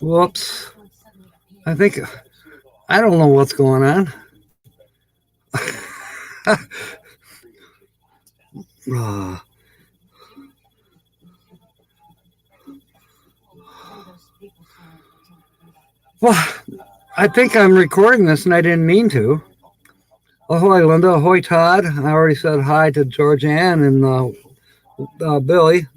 Whoops. I think I don't know what's going on. Uh, well, I think I'm recording this and I didn't mean to. Ahoy, Linda. Ahoy, Todd. I already said hi to George Ann and Billy.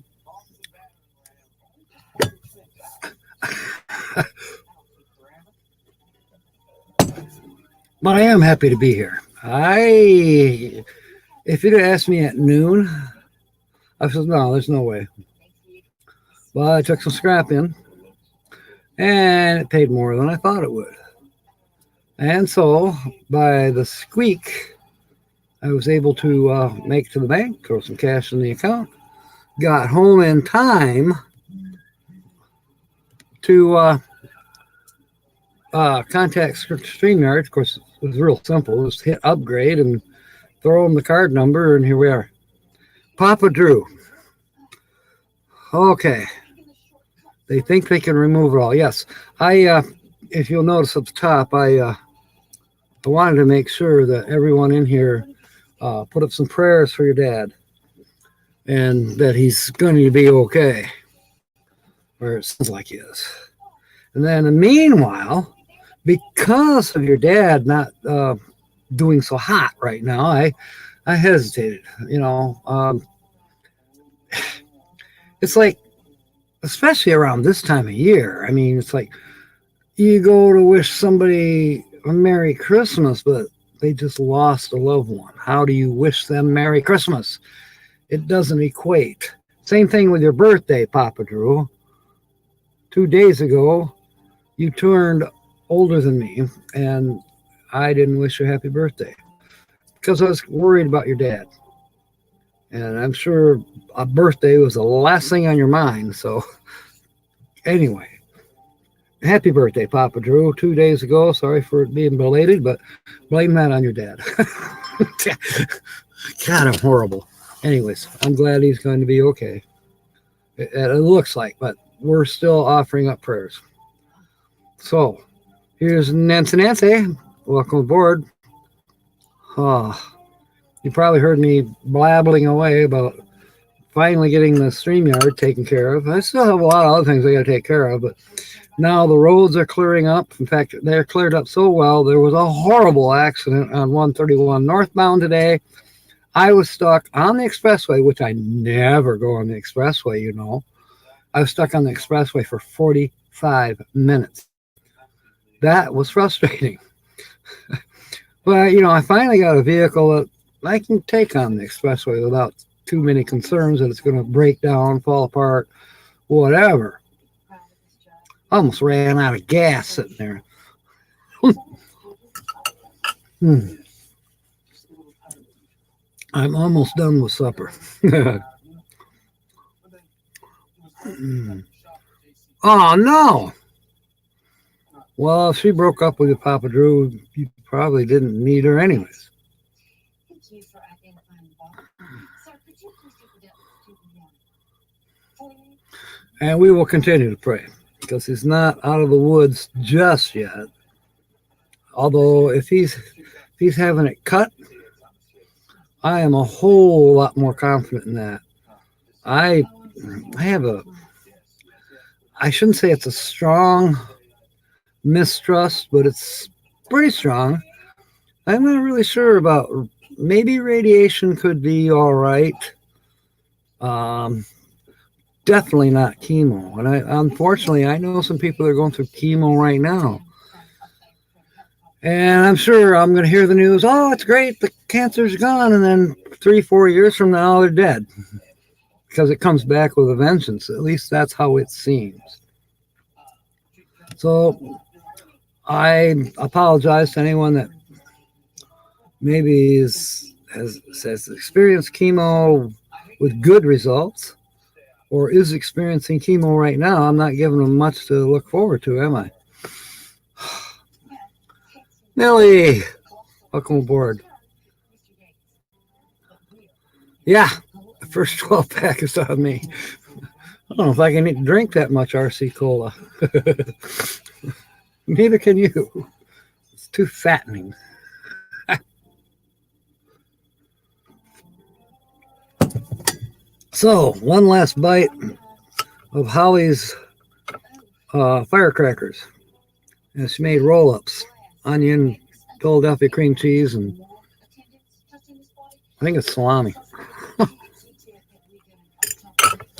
But I am happy to be here. If you'd have asked me at noon, I said, no, there's no way. Well, I took some scrap in, and it paid more than I thought it would. And so, by the squeak, I was able to make to the bank, throw some cash in the account, got home in time to contact StreamYard. Of course, it was real simple. Just hit upgrade and throw them the card number, and here we are. Papa Drew. Okay. They think they can remove it all. Yes. If you'll notice at the top, I wanted to make sure that everyone in here put up some prayers for your dad and that he's going to be okay, or it sounds like he is. And then, meanwhile, because of your dad not doing so hot right now, I hesitated. It's like, especially around this time of year. I mean, it's like you go to wish somebody a Merry Christmas, but they just lost a loved one. How do you wish them Merry Christmas? It doesn't equate. Same thing with your birthday, Papa Drew. 2 days ago, you turned older than me, and I didn't wish you a happy birthday because I was worried about your dad. And I'm sure a birthday was the last thing on your mind. So, anyway, happy birthday, Papa Drew. 2 days ago. Sorry for it being belated, but blame that on your dad. God, I'm horrible. Anyways, I'm glad he's going to be okay. It looks like, but we're still offering up prayers. So, here's Nancy. Welcome aboard. Oh, you probably heard me blabbling away about finally getting the StreamYard taken care of. I still have a lot of other things I got to take care of, but now the roads are clearing up. In fact, they're cleared up so well. There was a horrible accident on 131 northbound today. I was stuck on the expressway, which I never go on the expressway, you know. I was stuck on the expressway for 45 minutes. That was frustrating. But, I finally got a vehicle that I can take on the expressway without too many concerns that it's going to break down, fall apart, whatever. Almost ran out of gas sitting there. I'm almost done with supper. Oh, no. Well, if she broke up with you, Papa Drew, you probably didn't need her anyways. And we will continue to pray because he's not out of the woods just yet. Although if he's having it cut, I am a whole lot more confident in that. I shouldn't say it's a strong mistrust, but it's pretty strong. I'm not really sure about, maybe radiation could be all right. Definitely not chemo. And unfortunately, I know some people that are going through chemo right now. And I'm sure I'm going to hear the news, oh, it's great, the cancer's gone. And then 3-4 years from now, they're dead. Because it comes back with a vengeance. At least that's how it seems. So I apologize to anyone that maybe has experienced chemo with good results or is experiencing chemo right now. I'm not giving them much to look forward to, am I? Millie, welcome aboard. Yeah, the first 12 pack is on me. I don't know if I can drink that much RC Cola. Neither can you. It's too fattening. So, one last bite of Holly's firecrackers. And she made roll-ups, onion, Philadelphia cream cheese, and I think it's salami.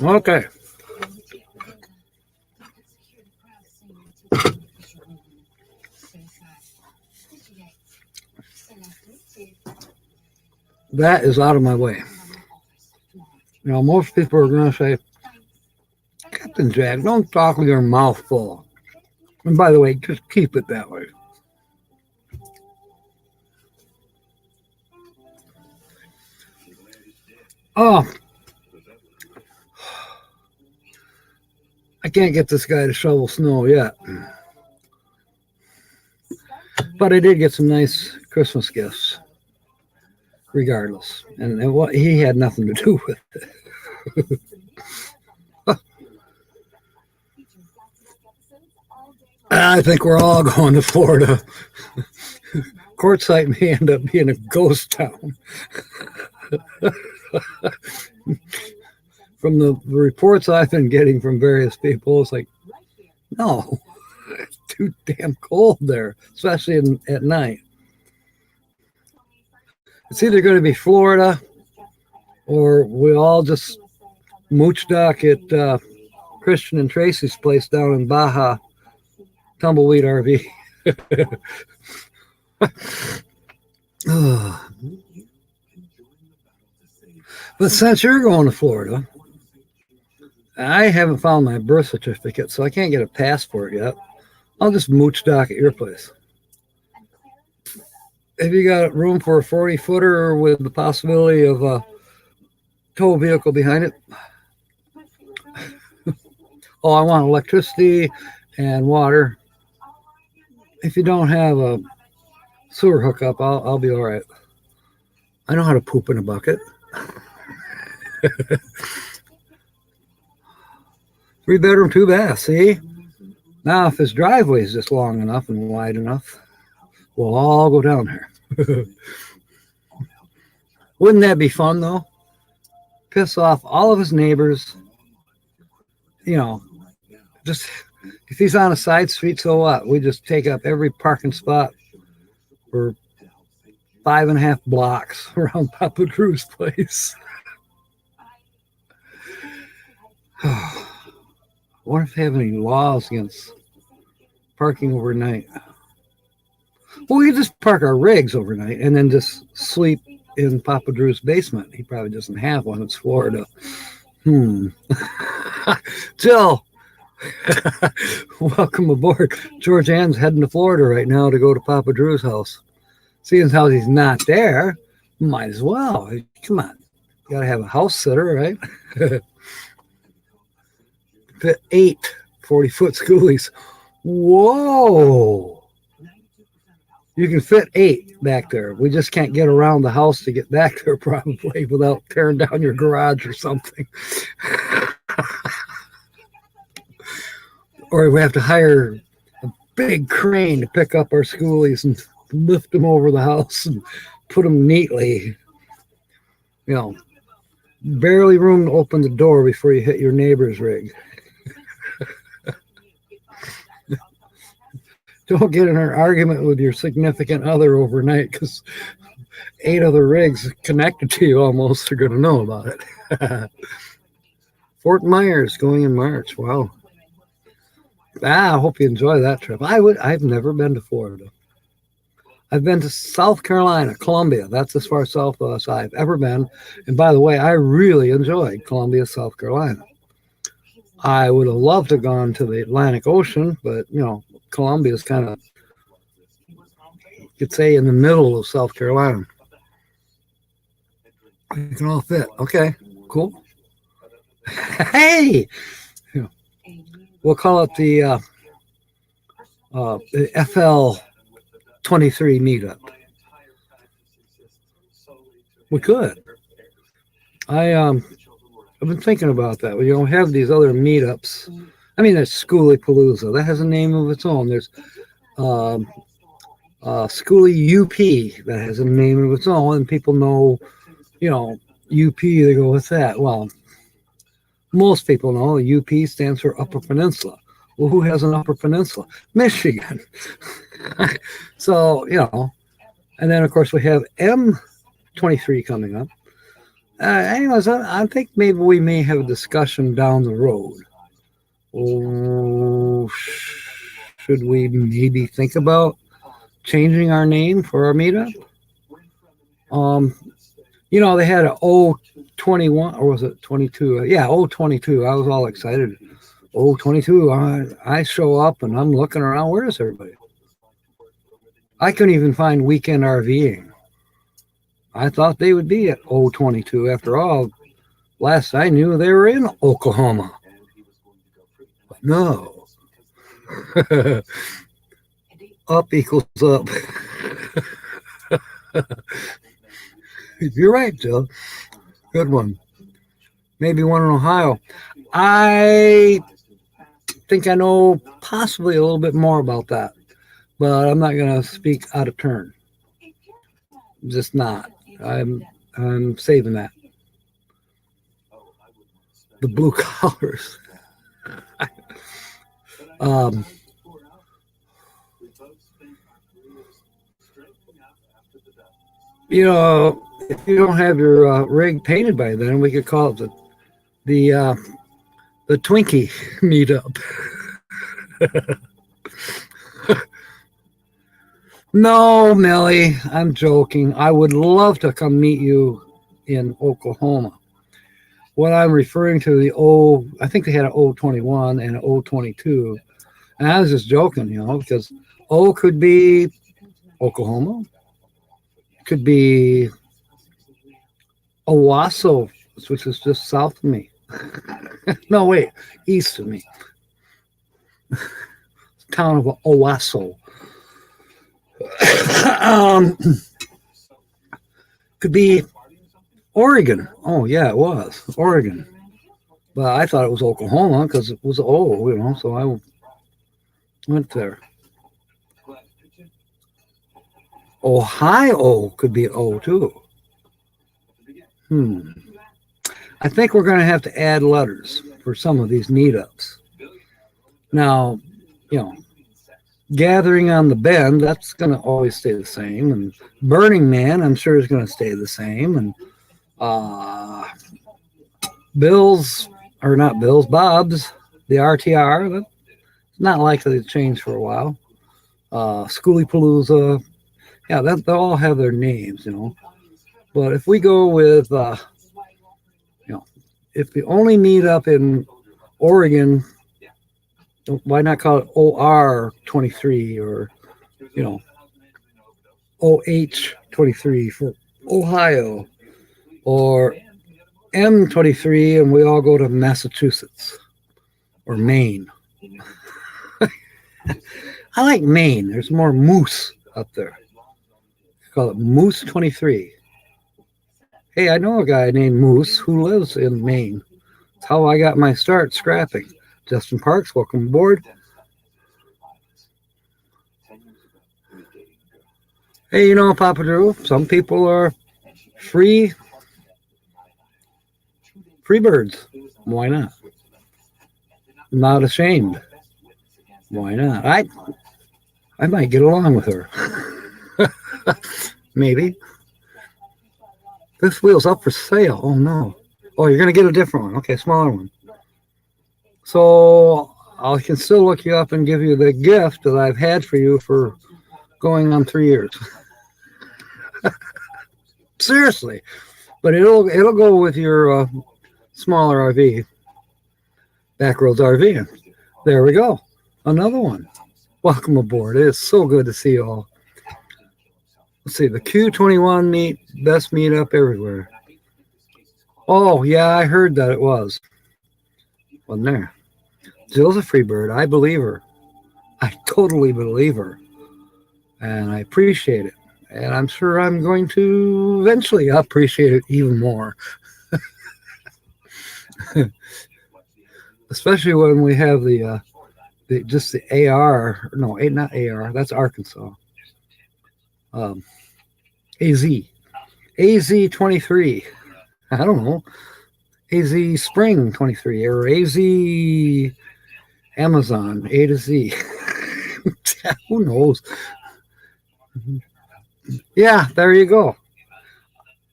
Okay. That is out of my way. You know, most people are going to say, Captain Jack, don't talk with your mouth full. And by the way, just keep it that way. Oh, I can't get this guy to shovel snow yet. But I did get some nice Christmas gifts, regardless. And what he had nothing to do with it. I think we're all going to Florida. Quartzsite may end up being a ghost town. From the reports I've been getting from various people, it's like, no, it's too damn cold there, especially at night. It's either going to be Florida or we all just mooch dock at Christian and Tracy's place down in Baja, Tumbleweed RV. But since you're going to Florida, I haven't found my birth certificate, so I can't get a passport yet. I'll just mooch dock at your place. Have you got room for a 40-footer with the possibility of a tow vehicle behind it? Oh, I want electricity and water. If you don't have a sewer hookup, I'll be all right. I know how to poop in a bucket. 3-bedroom, 2 baths, see? Now, if his driveway is just long enough and wide enough, we'll all go down there. Wouldn't that be fun, though? Piss off all of his neighbors. You know, just if he's on a side street, so what? We just take up every parking spot for 5.5 blocks around Papa Drew's place. I wonder if they have any laws against parking overnight. Well, we could just park our rigs overnight and then just sleep in Papa Drew's basement. He probably doesn't have one. It's Florida. Jill, welcome aboard. George Ann's heading to Florida right now to go to Papa Drew's house. Seeing as how he's not there, might as well. Come on. You got to have a house sitter, right? Fit 8 40-foot schoolies. Whoa. You can fit 8 back there. We just can't get around the house to get back there probably without tearing down your garage or something. Or we have to hire a big crane to pick up our schoolies and lift them over the house and put them neatly. You know, barely room to open the door before you hit your neighbor's rig. Don't get in an argument with your significant other overnight because 8 other rigs connected to you almost are going to know about it. Fort Myers going in March. Wow. I hope you enjoy that trip. I've never been to Florida. I've been to South Carolina, Columbia. That's as far south as I've ever been. And by the way, I really enjoyed Columbia, South Carolina. I would have loved to have gone to the Atlantic Ocean, but, you know, Columbia is kind of, you could say, in the middle of South Carolina. You can all fit. Okay, cool. Hey! We'll call it the FL 23 meetup. We could. I I've been thinking about that. We don't have these other meetups. I mean, there's Schoolie Palooza. That has a name of its own. There's um, Schoolie UP. That has a name of its own. And people know, UP, they go, what's that? Well, most people know UP stands for Upper Peninsula. Well, who has an Upper Peninsula? Michigan. So, and then, of course, we have M23 coming up. Anyways, I think maybe we may have a discussion down the road. Oh, should we maybe think about changing our name for our meetup? They had an 021, or was it 22? Yeah, 022. I was all excited. 022. I show up and I'm looking around. Where is everybody? I couldn't even find Weekend RVing. I thought they would be at 022. After all, last I knew they were in Oklahoma. But no. Up equals up. You're right, Joe. Good one. Maybe one in Ohio. I think I know possibly a little bit more about that, but I'm not going to speak out of turn. Just not. I'm saving that. The blue collars. If you don't have your rig painted by then, we could call it the Twinkie meetup. No, Millie, I'm joking. I would love to come meet you in Oklahoma. What I'm referring to, I think they had an 021 and an 022. And I was just joking, because O could be Oklahoma. Could be Owasso, which is just south of me. No, wait, east of me. Town of Owasso. Could be Oregon. Oh, yeah, it was Oregon. But I thought it was Oklahoma because it was so I went there. Ohio could be O too. I think we're going to have to add letters for some of these meetups. Now, Gathering on the Bend, that's going to always stay the same. And Burning Man, I'm sure, is going to stay the same. And Bob's, the RTR, that's not likely to change for a while. Schoolie Palooza, yeah, they'll all have their names, But if we go with, if we only meet up in Oregon, why not call it OR23 or, OH23 for Ohio, or M23 and we all go to Massachusetts or Maine. I like Maine. There's more moose up there. Call it Moose 23. Hey, I know a guy named Moose who lives in Maine. That's how I got my start scrapping. Justin Parks, welcome aboard. Hey, Papa Drew, some people are free birds. Why not? Not ashamed. Why not? I might get along with her. Maybe. This wheel's up for sale. Oh, no. Oh, you're going to get a different one. Okay, smaller one. So I can still look you up and give you the gift that I've had for you for going on 3 years. Seriously. But it'll go with your smaller RV. Backroads RV. There we go. Another one. Welcome aboard. It is so good to see you all. Let's see, the Q21 best meetup everywhere. Oh, yeah, I heard that it was. Wasn't there? Jill's a free bird. I believe her. I totally believe her. And I appreciate it. And I'm sure I'm going to eventually appreciate it even more. Especially when we have just the AR. No, not AR. That's Arkansas. Um, AZ 23. I don't know. AZ Spring 23 or AZ Amazon A to Z. Who knows? Yeah, there you go.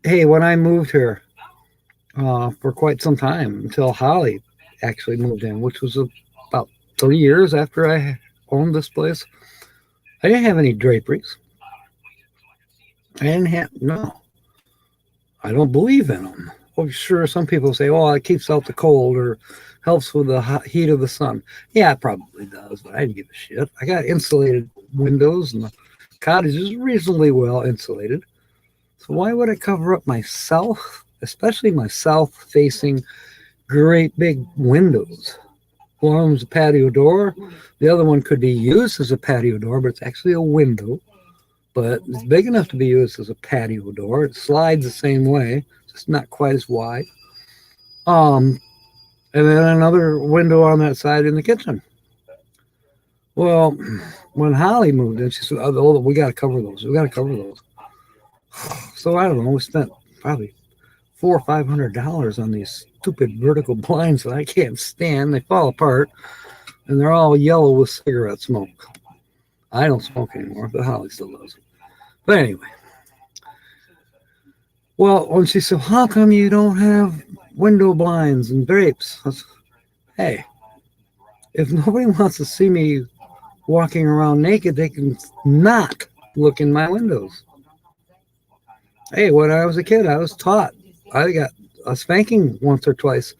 Hey, when I moved here for quite some time until Holly actually moved in, which was about 3 years after I owned this place, I didn't have any draperies. No, I don't believe in them. Well, sure, some people say, oh, it keeps out the cold or helps with the heat of the sun. Yeah, it probably does, but I didn't give a shit. I got insulated windows and the cottage is reasonably well insulated. So why would I cover up my south, especially my south-facing great big windows? One of them's a patio door. The other one could be used as a patio door, but it's actually a window. But it's big enough to be used as a patio door. It slides the same way, just not quite as wide. And then another window on that side in the kitchen. Well, when Holly moved in, she said, oh, we got to cover those. We got to cover those. So I don't know, we spent probably $400 or $500 on these stupid vertical blinds that I can't stand. They fall apart and they're all yellow with cigarette smoke. I don't smoke anymore, but Holly still does. But anyway, well, when she said, how come you don't have window blinds and drapes? I said, hey, if nobody wants to see me walking around naked, they can not look in my windows. Hey, when I was a kid, I was taught. I got a spanking once or twice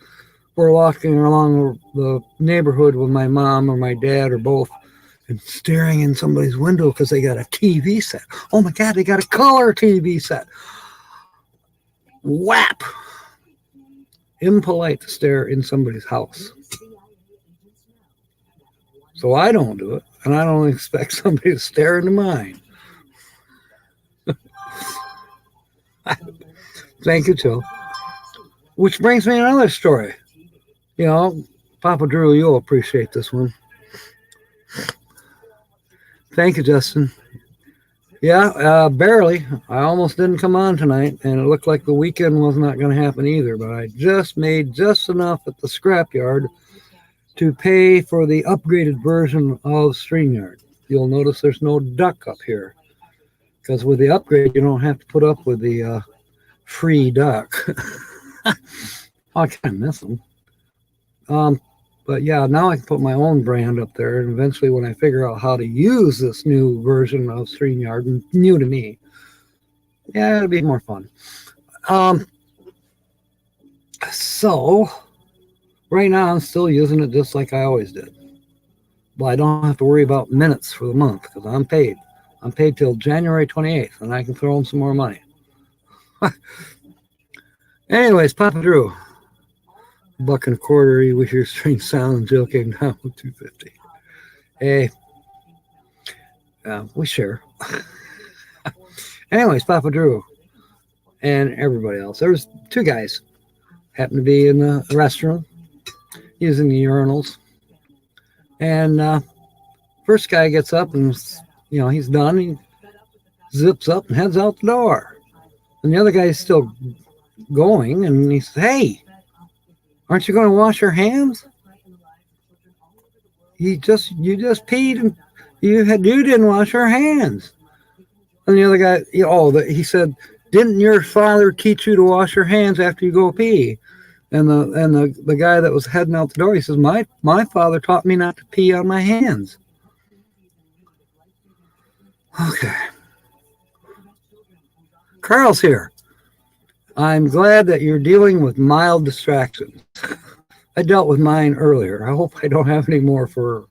for walking along the neighborhood with my mom or my dad or both and staring in somebody's window because they got a TV set. Oh my God, they got a color TV set. Whap! Impolite to stare in somebody's house. So I don't do it, and I don't expect somebody to stare into mine. Thank you, Joe. Which brings me to another story. You know, Papa Drew, you'll appreciate this one. Thank you, Justin. Yeah, barely. I almost didn't come on tonight, and it looked like the weekend was not going to happen either, but I just made just enough at the scrapyard to pay for the upgraded version of StreamYard. You'll notice there's no duck up here, because with the upgrade, you don't have to put up with the free duck. I kind of miss them. But yeah, now I can put my own brand up there, and eventually when I figure out how to use this new version of StreamYard, new to me, yeah, it'll be more fun. So right now I'm still using it just like I always did. Well, I don't have to worry about minutes for the month because I'm paid. I'm paid till January 28th, and I can throw in some more money. Anyways, Papa Drew. $1.25 with your strange sound joking down with $2.50. Hey, we share. Anyways, Papa Drew and everybody else. There was two guys happened to be in the restroom using the urinals, and first guy gets up and he's done. He zips up and heads out the door, and the other guy's still going, and he says, "Hey, aren't you going to wash your hands? You just peed and you didn't wash your hands." And the other guy, he said, "Didn't your father teach you to wash your hands after you go pee?" And the guy that was heading out the door, he says, "My father taught me not to pee on my hands." Okay. Carl's here. I'm glad that you're dealing with mild distractions. I dealt with mine earlier. I hope I don't have any more for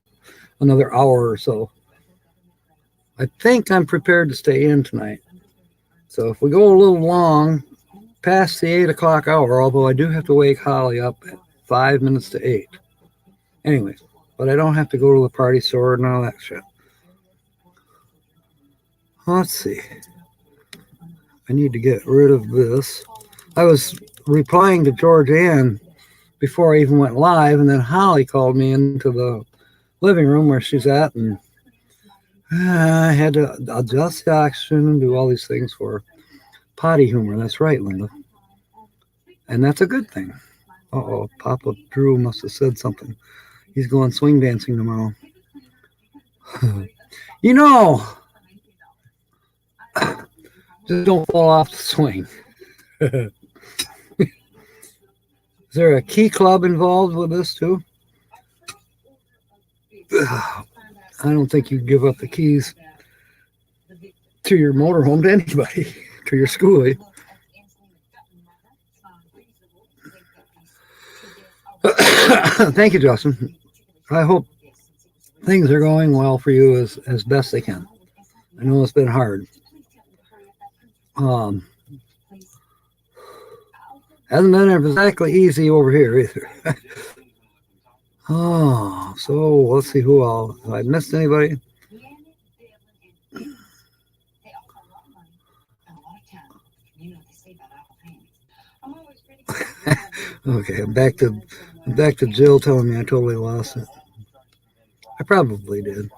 another hour or so. I think I'm prepared to stay in tonight. So if we go a little long, past the 8 o'clock hour, although I do have to wake Holly up at 5 minutes to 8. Anyways, but I don't have to go to the party store and all that shit. Let's see. I need to get rid of this. I was replying to George Ann before I even went live. And then Holly called me into the living room where she's at, and I had to adjust the oxygen and do all these things for potty humor. That's right, Linda. And that's a good thing. Uh-oh, Papa Drew must have said something. He's going swing dancing tomorrow. You know, just don't fall off the swing. Is there a key club involved with this too? I don't think you give up the keys to your motorhome to anybody, to your schoolie. Thank you, Justin. I hope things are going well for you as best they can. I know it's been hard. Hasn't been exactly easy over here either. Oh, so let's see who else. Have I missed anybody? Okay, I'm back to Jill telling me I totally lost it. I probably did.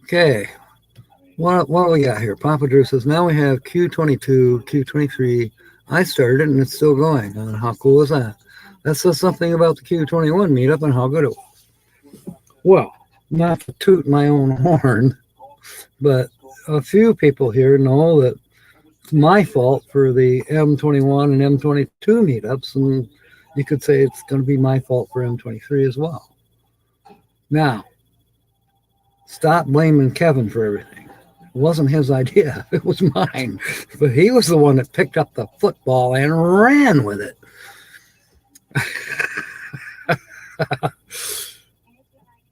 Okay. What do we got here? Papa Drew says, now we have Q22, Q23. I started and it's still going. And how cool is that? That says something about the Q21 meetup and how good it was. Well, not to toot my own horn, but a few people here know that it's my fault for the M21 and M22 meetups, and you could say it's going to be my fault for M23 as well. Now, stop blaming Kevin for everything. It wasn't his idea. It was mine. But he was the one that picked up the football and ran with it.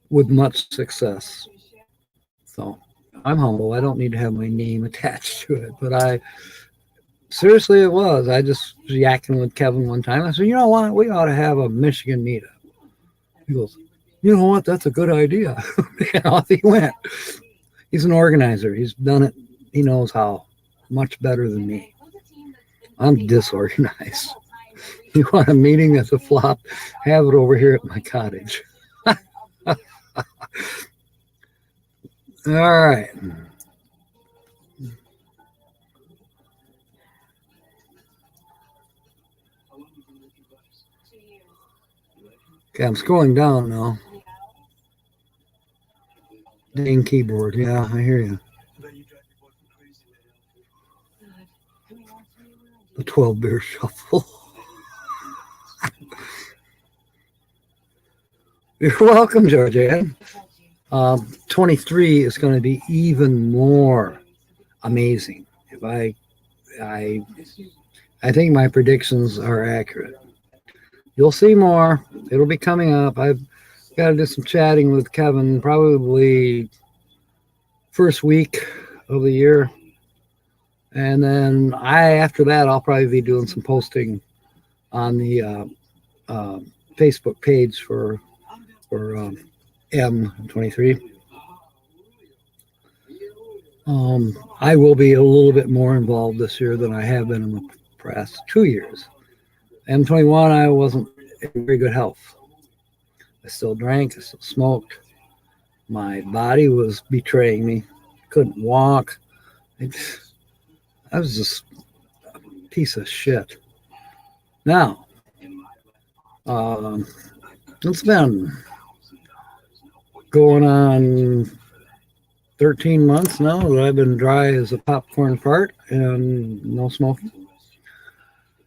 With much success. So I'm humble. I don't need to have my name attached to it. But seriously, it was. I just was yakking with Kevin one time. I said, you know what? We ought to have a Michigan meetup. He goes, you know what? That's a good idea. And off he went. He's an organizer. He's done it. He knows how. Much better than me. I'm disorganized. You want a meeting that's a flop? Have it over here at my cottage. All right. Okay, I'm scrolling down now. Dang keyboard. Yeah, I hear you. The 12 beer shuffle. You're welcome, Georgianne. 23 is going to be even more amazing. If I think my predictions are accurate. You'll see more. It'll be coming up. I've got to do some chatting with Kevin probably first week of the year. And then after that, I'll probably be doing some posting on the Facebook page for M23. I will be a little bit more involved this year than I have been in the past 2 years. M21, I wasn't in very good health. I still drank, I still smoked. My body was betraying me. Couldn't walk. I was just a piece of shit. Now, it's been going on 13 months now that I've been dry as a popcorn fart and no smoking.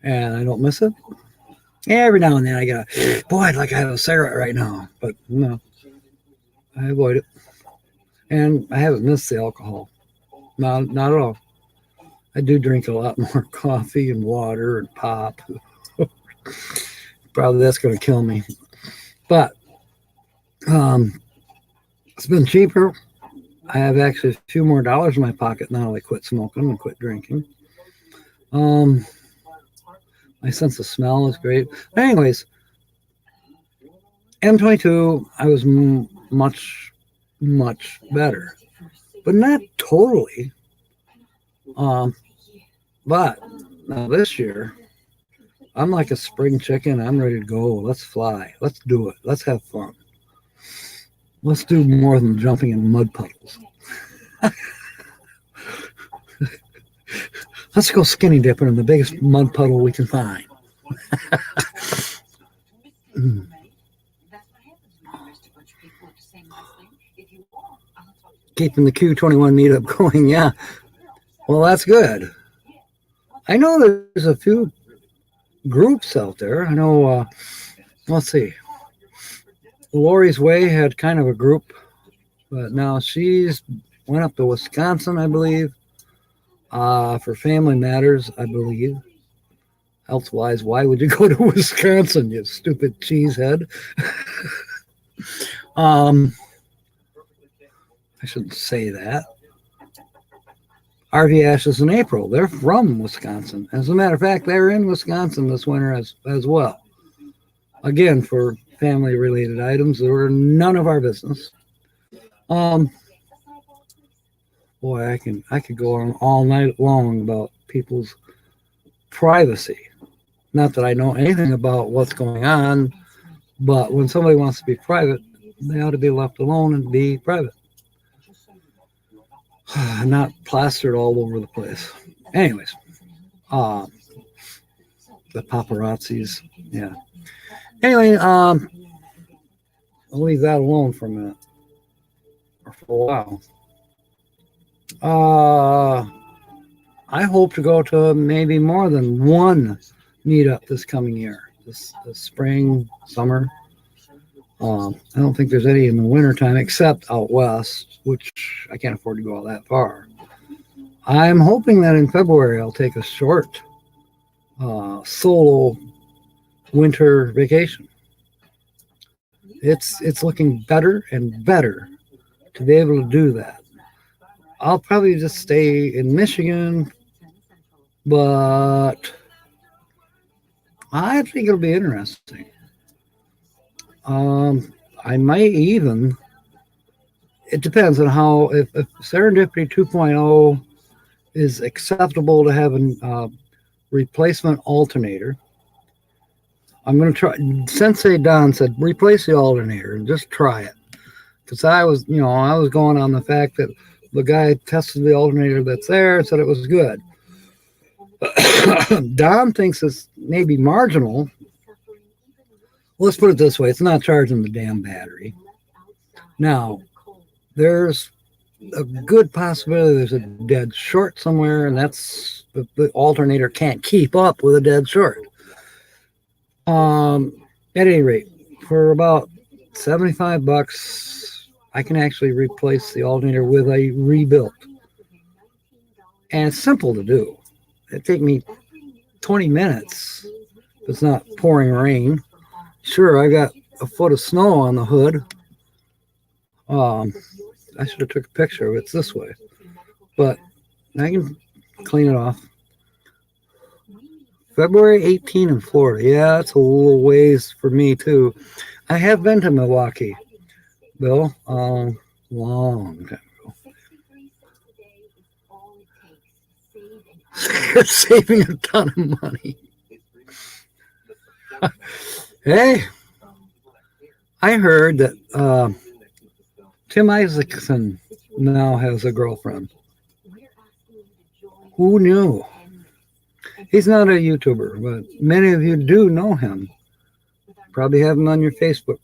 And I don't miss it. Every now and then I get I'd like to have a cigarette right now. But no, I avoid it. And I haven't missed the alcohol. Not at all. I do drink a lot more coffee and water and pop. Probably that's going to kill me. But it's been cheaper. I have actually a few more dollars in my pocket now that I quit smoking and quit drinking. My sense of smell is great. But anyways, M22, I was much, much better. But not totally. But now this year, I'm like a spring chicken. I'm ready to go. Let's fly. Let's do it. Let's have fun. Let's do more than jumping in mud puddles. Let's go skinny dipping in the biggest mud puddle we can find. Keeping the Q21 meetup going, yeah. Well, that's good. I know there's a few groups out there. I know, let's see. Lori's Way had kind of a group, but now she's went up to Wisconsin, I believe, for Family Matters, I believe. Elsewise, why would you go to Wisconsin, you stupid cheesehead? I shouldn't say that. RV Ashes in April. They're from Wisconsin. As a matter of fact, they're in Wisconsin this winter as well. Again, for family-related items that are none of our business. Boy, I could go on all night long about people's privacy. Not that I know anything about what's going on, but when somebody wants to be private, they ought to be left alone and be private. Not plastered all over the place. Anyways, the paparazzis, yeah. Anyway, I'll leave that alone for a minute, or for a while. I hope to go to maybe more than one meetup this coming year, this spring, summer. I don't think there's any in the wintertime except out west, which I can't afford to go all that far. I'm hoping that in February I'll take a short solo winter vacation. It's looking better and better to be able to do that. I'll probably just stay in Michigan, but I think it'll be interesting. I might even, it depends on how, if Serendipity 2.0 is acceptable to have a replacement alternator, I'm going to try. Sensei Don said, replace the alternator and just try it. Because I was going on the fact that the guy tested the alternator that's there and said it was good. Don thinks it's maybe marginal. Let's put it this way. It's not charging the damn battery. Now, there's a good possibility there's a dead short somewhere, and that's the alternator can't keep up with a dead short. At any rate, for about $75, I can actually replace the alternator with a rebuilt. And it's simple to do. It'd take me 20 minutes if it's not pouring rain. Sure, I got a foot of snow on the hood. I should have took a picture of it. It's this way. But I can clean it off. February 18 in Florida. Yeah, it's a little ways for me, too. I have been to Milwaukee, Bill, long time ago. Saving a ton of money. Hey, I heard that Tim Isaacson now has a girlfriend. Who knew? He's not a YouTuber, but many of you do know him. Probably have him on your Facebook.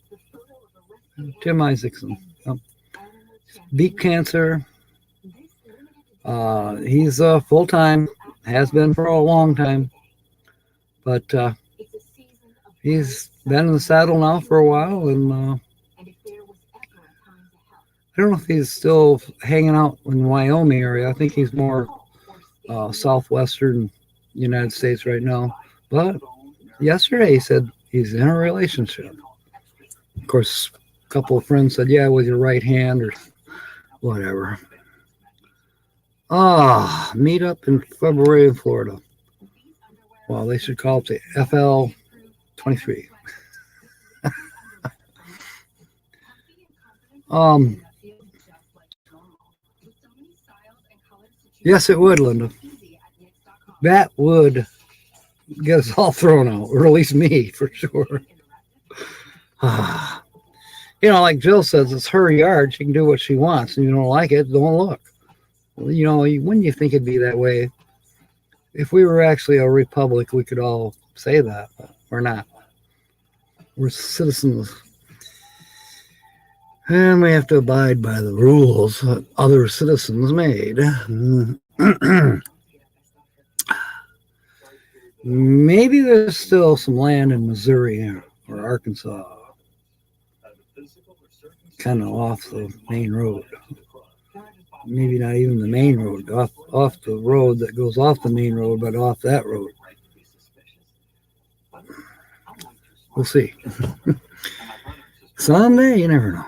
Tim Isaacson. Beat cancer. He's full-time. Has been for a long time. But he's been in the saddle now for a while, and I don't know if he's still hanging out in Wyoming area. I think he's more southwestern United States right now. But yesterday he said he's in a relationship. Of course, a couple of friends said, yeah, with your right hand or whatever. Meet up in February in Florida. Well, they should call it the FL 23. Yes, it would, Linda. That would get us all thrown out, or at least me for sure. Like Jill says, it's her yard. She can do what she wants, and you don't like it, don't look. Wouldn't you think it'd be that way? If we were actually a republic, we could all say that, but we're not. We're citizens. And we have to abide by the rules that other citizens made. Maybe there's still some land in Missouri or Arkansas, kind of off the main road. Maybe not even the main road, off the road that goes off the main road, but off that road. We'll see. Someday, you never know.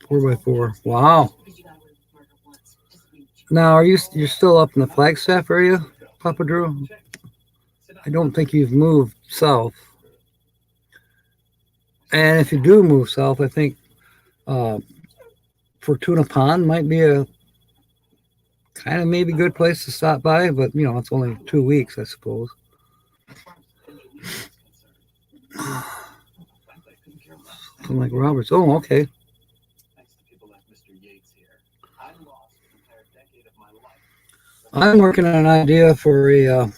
4x4. Wow. Now, you're still up in the Flagstaff area, Papa Drew? I don't think you've moved south. And if you do move south, I think Fortuna Pond might be a kind of maybe good place to stop by, but it's only 2 weeks, I suppose. Something like Roberts. Oh, okay. I'm working on an idea for a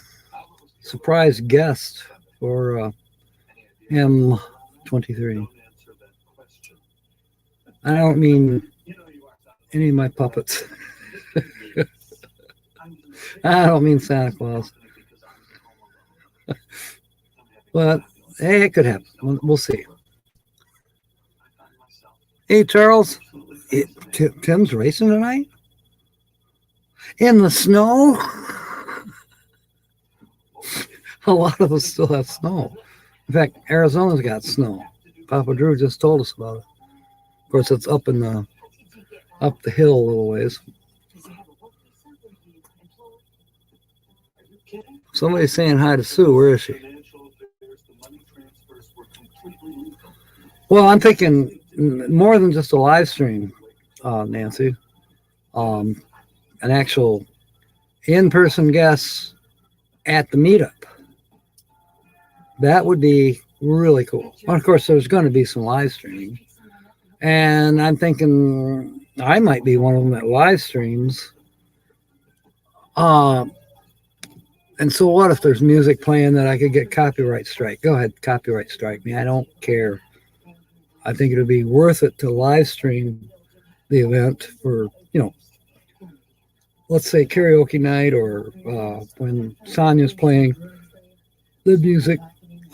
surprise guest for M23. I don't mean any of my puppets. I don't mean Santa Claus. But hey, it could happen. We'll see. Hey, Charles. Tim's racing tonight? In the snow? A lot of us still have snow. In fact, Arizona's got snow. Papa Drew just told us about it. Of course, it's up the hill a little ways. Somebody's saying hi to Sue. Where is she? Well, I'm thinking more than just a live stream, Nancy. An actual in-person guest at the meetup. That would be really cool. Well, of course, there's going to be some live streaming. And I'm thinking I might be one of them that live streams. And so what if there's music playing that I could get copyright strike? Go ahead, copyright strike me. I don't care. I think it would be worth it to live stream the event for, let's say karaoke night or when Sonia's playing the music.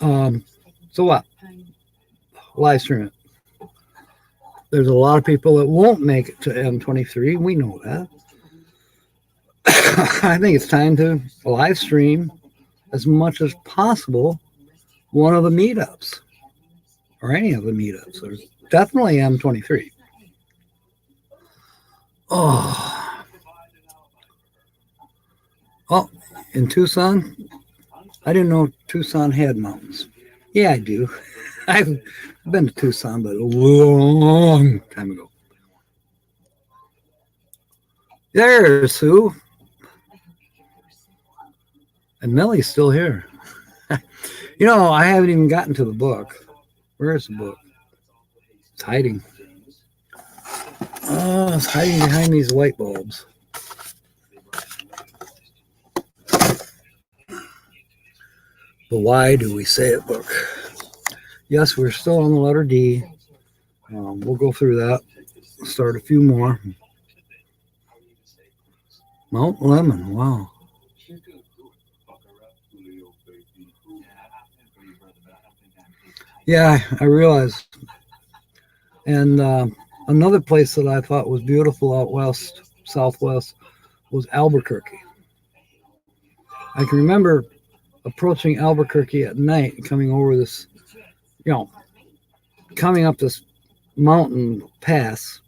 So what? Live stream it. There's a lot of people that won't make it to M23. We know that. I think it's time to live stream as much as possible one of the meetups or any of the meetups. There's definitely M23. Oh, in Tucson? I didn't know Tucson had mountains. Yeah, I do. I've been to Tucson, but a long time ago. There's Sue. And Millie's still here. I haven't even gotten to the book. Where's the book? It's hiding. Oh, it's hiding behind these light bulbs. The Why Do We Say It book. Yes, we're still on the letter D. We'll go through that. Start a few more. Mount Lemon, wow. Yeah, I realize. And another place that I thought was beautiful out west, southwest, was Albuquerque. I can remember approaching Albuquerque at night and coming over this, coming up this mountain pass,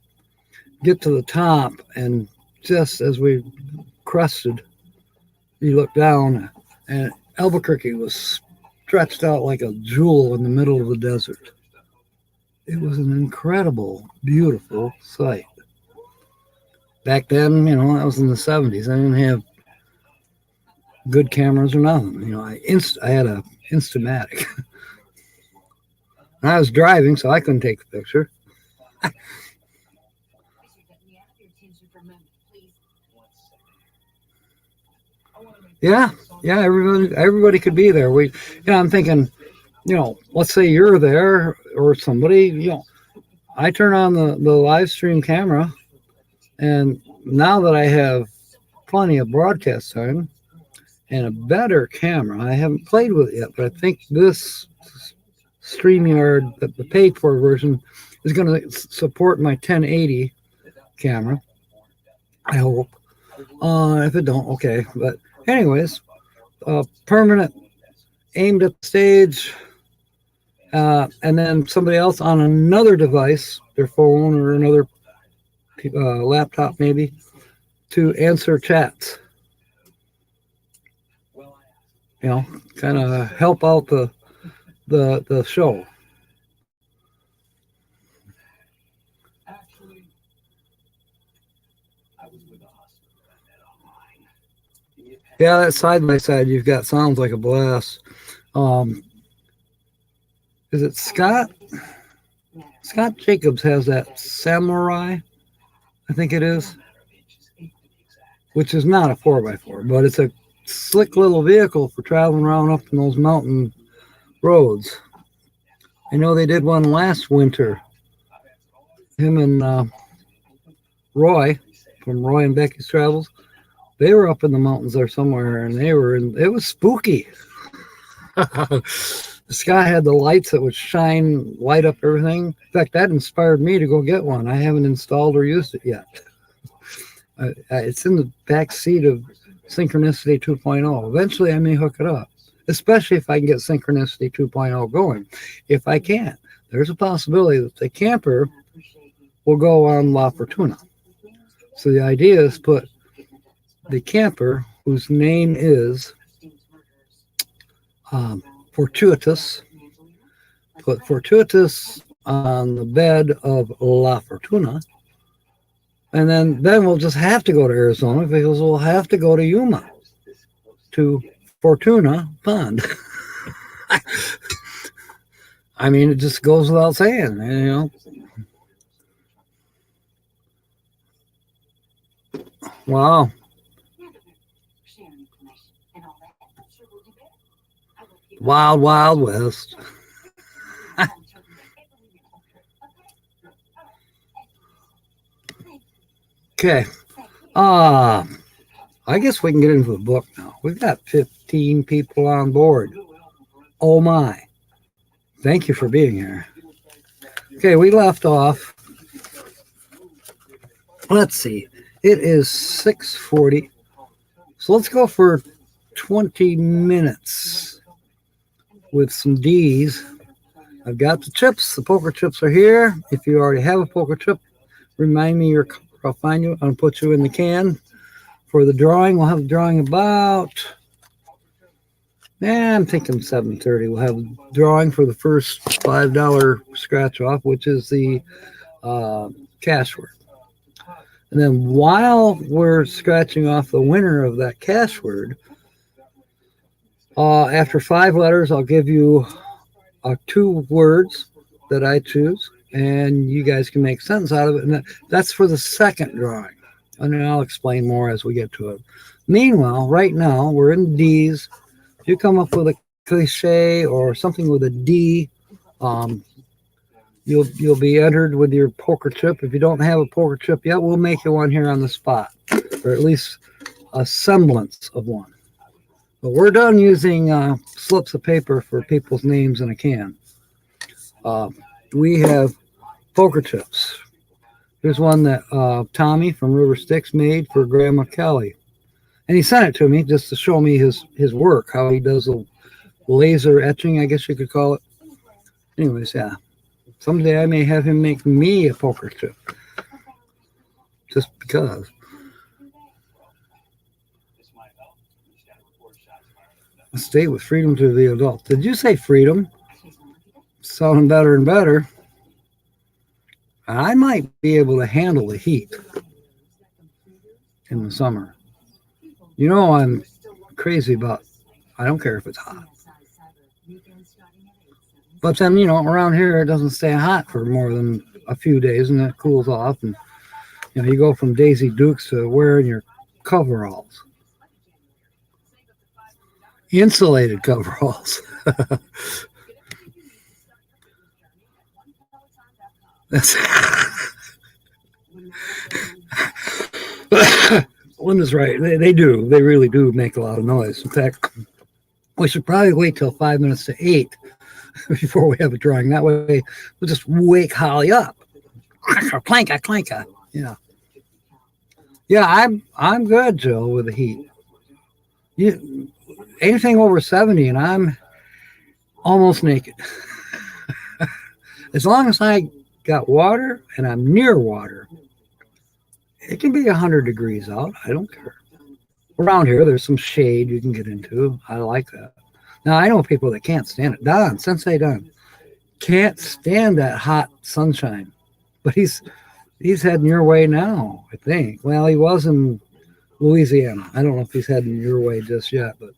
get to the top, and just as we crested, you look down, and Albuquerque was stretched out like a jewel in the middle of the desert. It was an incredible, beautiful sight. Back then, that was in the 70s. I didn't have good cameras or nothing. You know, I had a Instamatic. I was driving, so I couldn't take a picture. Yeah, yeah, everybody could be there. I'm thinking, let's say you're there or somebody, I turn on the live stream camera, and now that I have plenty of broadcast time and a better camera, I haven't played with it yet, but I think this StreamYard, the paid for version, is going to support my 1080 camera. I hope. If it don't, okay. But anyways, permanent, aimed at the stage, and then somebody else on another device, their phone or another laptop maybe, to answer chats. Kind of help out the show. Yeah, that side by side you've got sounds like a blast. Is it Scott? Scott Jacobs has that Samurai, I think it is, which is not a 4x4, but it's a slick little vehicle for traveling around up in those mountain roads. I know they did one last winter. Him and Roy from Roy and Becky's Travels. They were up in the mountains there somewhere, and it was spooky. The sky had the lights that would light up everything. In fact, that inspired me to go get one. I haven't installed or used it yet. It's in the back seat of Synchronicity 2.0. Eventually, I may hook it up, especially if I can get Synchronicity 2.0 going. If I can't, there's a possibility that the camper will go on La Fortuna. So the idea is put the camper, whose name is Fortuitous, put Fortuitous on the bed of La Fortuna, and then we'll just have to go to Arizona because we'll have to go to Yuma, to Fortuna Pond. I mean, it just goes without saying, Wow. Wild, Wild West. Okay. I guess we can get into the book now. We've got 15 people on board. Oh my. Thank you for being here. Okay, we left off. Let's see. It is 6:40. So let's go for 20 minutes with some D's. I've got the chips. The poker chips are here. If you already have a poker chip, remind me your color. I'll find you. I'll put you in the can for the drawing. We'll have the drawing about, I'm thinking 7:30. We'll have a drawing for the first $5 scratch off, which is the cash word. And then while we're scratching off the winner of that cash word, after 5 letters, I'll give you 2 words that I choose, and you guys can make sense out of it. And that's for the second drawing. And then I'll explain more as we get to it. Meanwhile, right now, we're in D's. If you come up with a cliche or something with a D, you'll be entered with your poker chip. If you don't have a poker chip yet, we'll make you one here on the spot, or at least a semblance of one. But we're done using slips of paper for people's names in a can. We have poker chips. Here's one that Tommy from River Styx made for Grandma Kelly. And he sent it to me just to show me his work, how he does the laser etching, I guess you could call it. Anyways, yeah. Someday I may have him make me a poker chip. Just because. A state with freedom to the adult. Did you say freedom? Sounding better and better. I might be able to handle the heat in the summer. I'm crazy about. I don't care if it's hot. But then, around here it doesn't stay hot for more than a few days, and it cools off. And you go from Daisy Dukes to wearing your coveralls, insulated coveralls. That's Linda's right. They do. They really do make a lot of noise. In fact, we should probably wait till 5 minutes to 8 before we have a drawing. That way, we'll just wake Holly up. Clanka, clanka. Yeah. Yeah, I'm good, Jill, with the heat. Anything over 70, and I'm almost naked. As long as I got water and I'm near water, it can be 100 degrees out. I don't care. Around here, there's some shade you can get into. I like that. Now, I know people that can't stand it. Sensei Don, can't stand that hot sunshine. But he's heading your way now, I think. Well, he was in Louisiana. I don't know if he's heading your way just yet, but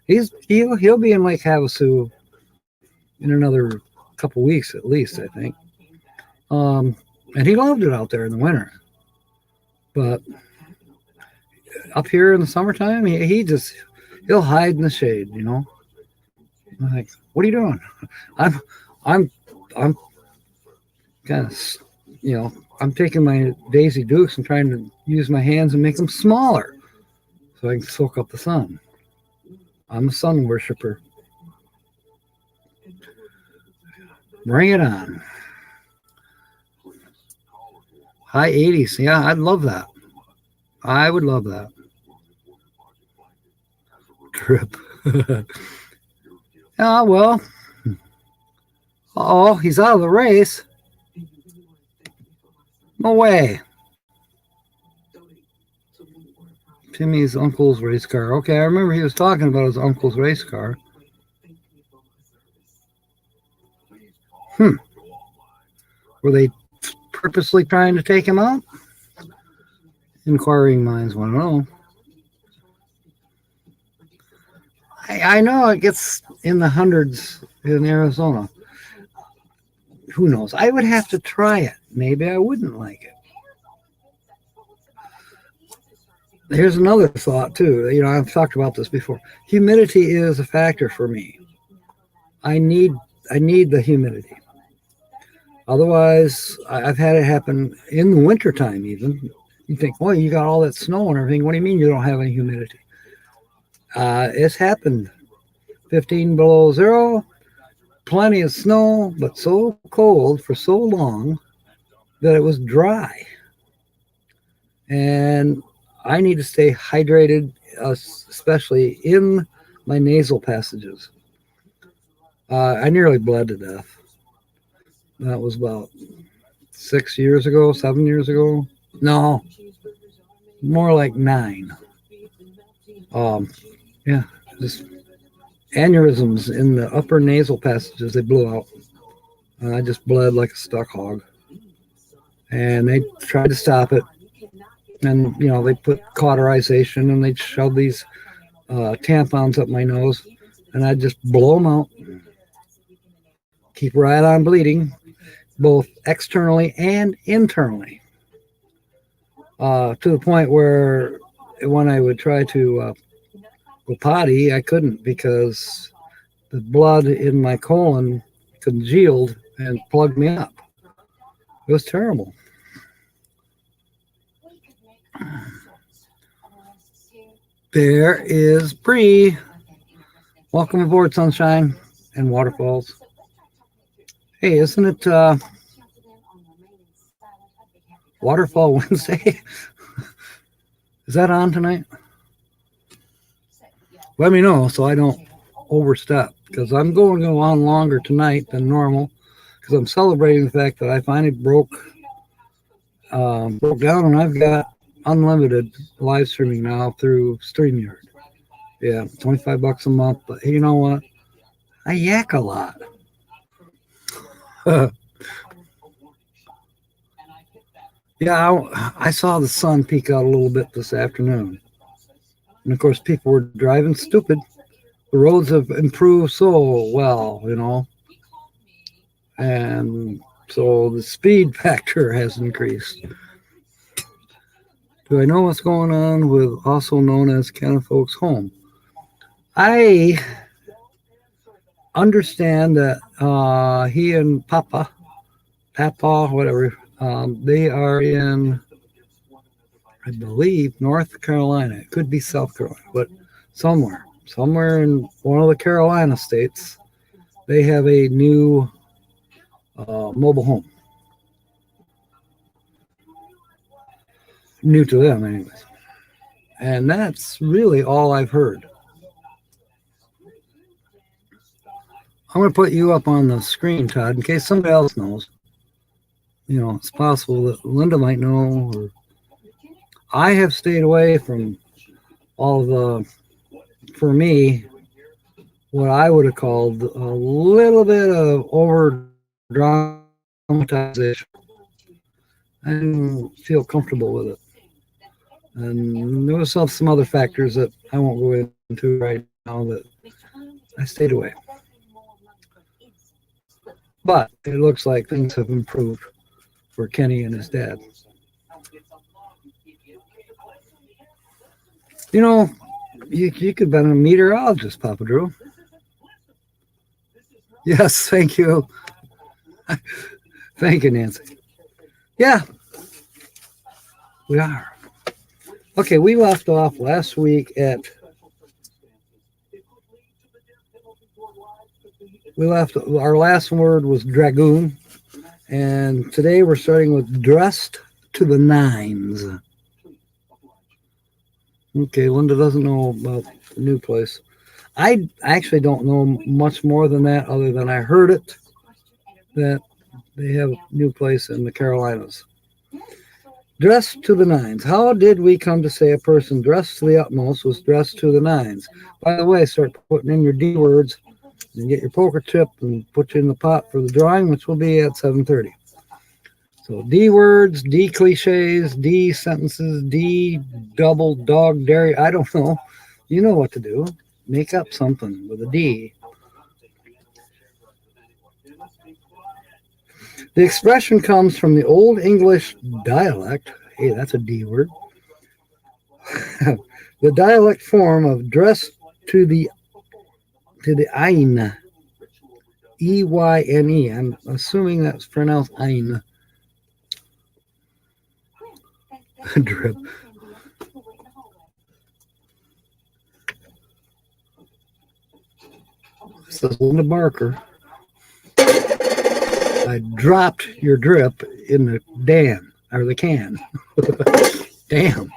he'll be in Lake Havasu in another couple weeks at least, I think. And he loved it out there in the winter. But up here in the summertime, he'll hide in the shade, I'm like, what are you doing? I'm kind of, I'm taking my Daisy Dukes and trying to use my hands and make them smaller so I can soak up the sun. I'm a sun worshiper. Bring it on. High 80s. Yeah, I'd love that. I would love that. Trip. Yeah, well. Oh, he's out of the race. No way. Timmy's uncle's race car. Okay, I remember he was talking about his uncle's race car. Were they purposely trying to take him out? Inquiring minds want to know. I know it gets in the hundreds in Arizona. Who knows? I would have to try it. Maybe I wouldn't like it. Here's another thought, too. I've talked about this before. Humidity is a factor for me. I need the humidity. Otherwise, I've had it happen in the wintertime even. You think, well, you got all that snow and everything. What do you mean you don't have any humidity? It's happened. 15 below zero, plenty of snow, but so cold for so long that it was dry. And I need to stay hydrated, especially in my nasal passages. I nearly bled to death. That was about 7 years ago. No, more like 9. Yeah, just aneurysms in the upper nasal passages. They blew out. I just bled like a stuck hog. And they tried to stop it. And, they put cauterization and they'd shove these tampons up my nose. And I'd just blow them out. Keep right on bleeding, both externally and internally. To the point where when I would try to go potty, I couldn't because the blood in my colon congealed and plugged me up. It was terrible. There is Bree. Welcome aboard, Sunshine and Waterfalls. Hey, isn't it Waterfall Wednesday? Is that on tonight? Let me know so I don't overstep, because I'm going to go on longer tonight than normal because I'm celebrating the fact that I finally broke down and I've got unlimited live streaming now through StreamYard. Yeah, $25 a month, but hey, you know what? I yak a lot. Yeah, I saw the sun peek out a little bit this afternoon. And of course, people were driving stupid. The roads have improved so well, and so the speed factor has increased. Do I know what's going on with also known as Ken Folks Home? I understand that he and Papa, whatever, they are in, I believe, North Carolina. It could be South Carolina, but somewhere in one of the Carolina states, they have a new mobile home. New to them, anyways. And that's really all I've heard. I'm going to put you up on the screen, Todd, in case somebody else knows. It's possible that Linda might know. Or I have stayed away from all of the, for me, what I would have called a little bit of over dramatization. I didn't feel comfortable with it. And there was some other factors that I won't go into right now that I stayed away. But it looks like things have improved for Kenny and his dad. You could have been a meteorologist, Papa Drew. Yes, thank you. Thank you, Nancy. Yeah, we are. Okay, we left off last week at, our last word was dragoon, and today we're starting with dressed to the nines. Okay, Linda doesn't know about the new place. I actually don't know much more than that, other than I heard it, that they have a new place in the Carolinas. Dressed to the nines. How did we come to say a person dressed to the utmost was dressed to the nines? By the way, start putting in your D words and get your poker chip and put you in the pot for the drawing, which will be at 7:30. So D words, D cliches, D sentences, D double dog dairy. I don't know. You know what to do. Make up something with a D. The expression comes from the Old English dialect. Hey, that's a D word. The dialect form of dress to the ein. E-Y-N-E. I'm assuming that's pronounced ein. Drip. This is Linda Barker. I dropped your drip in the can. Damn.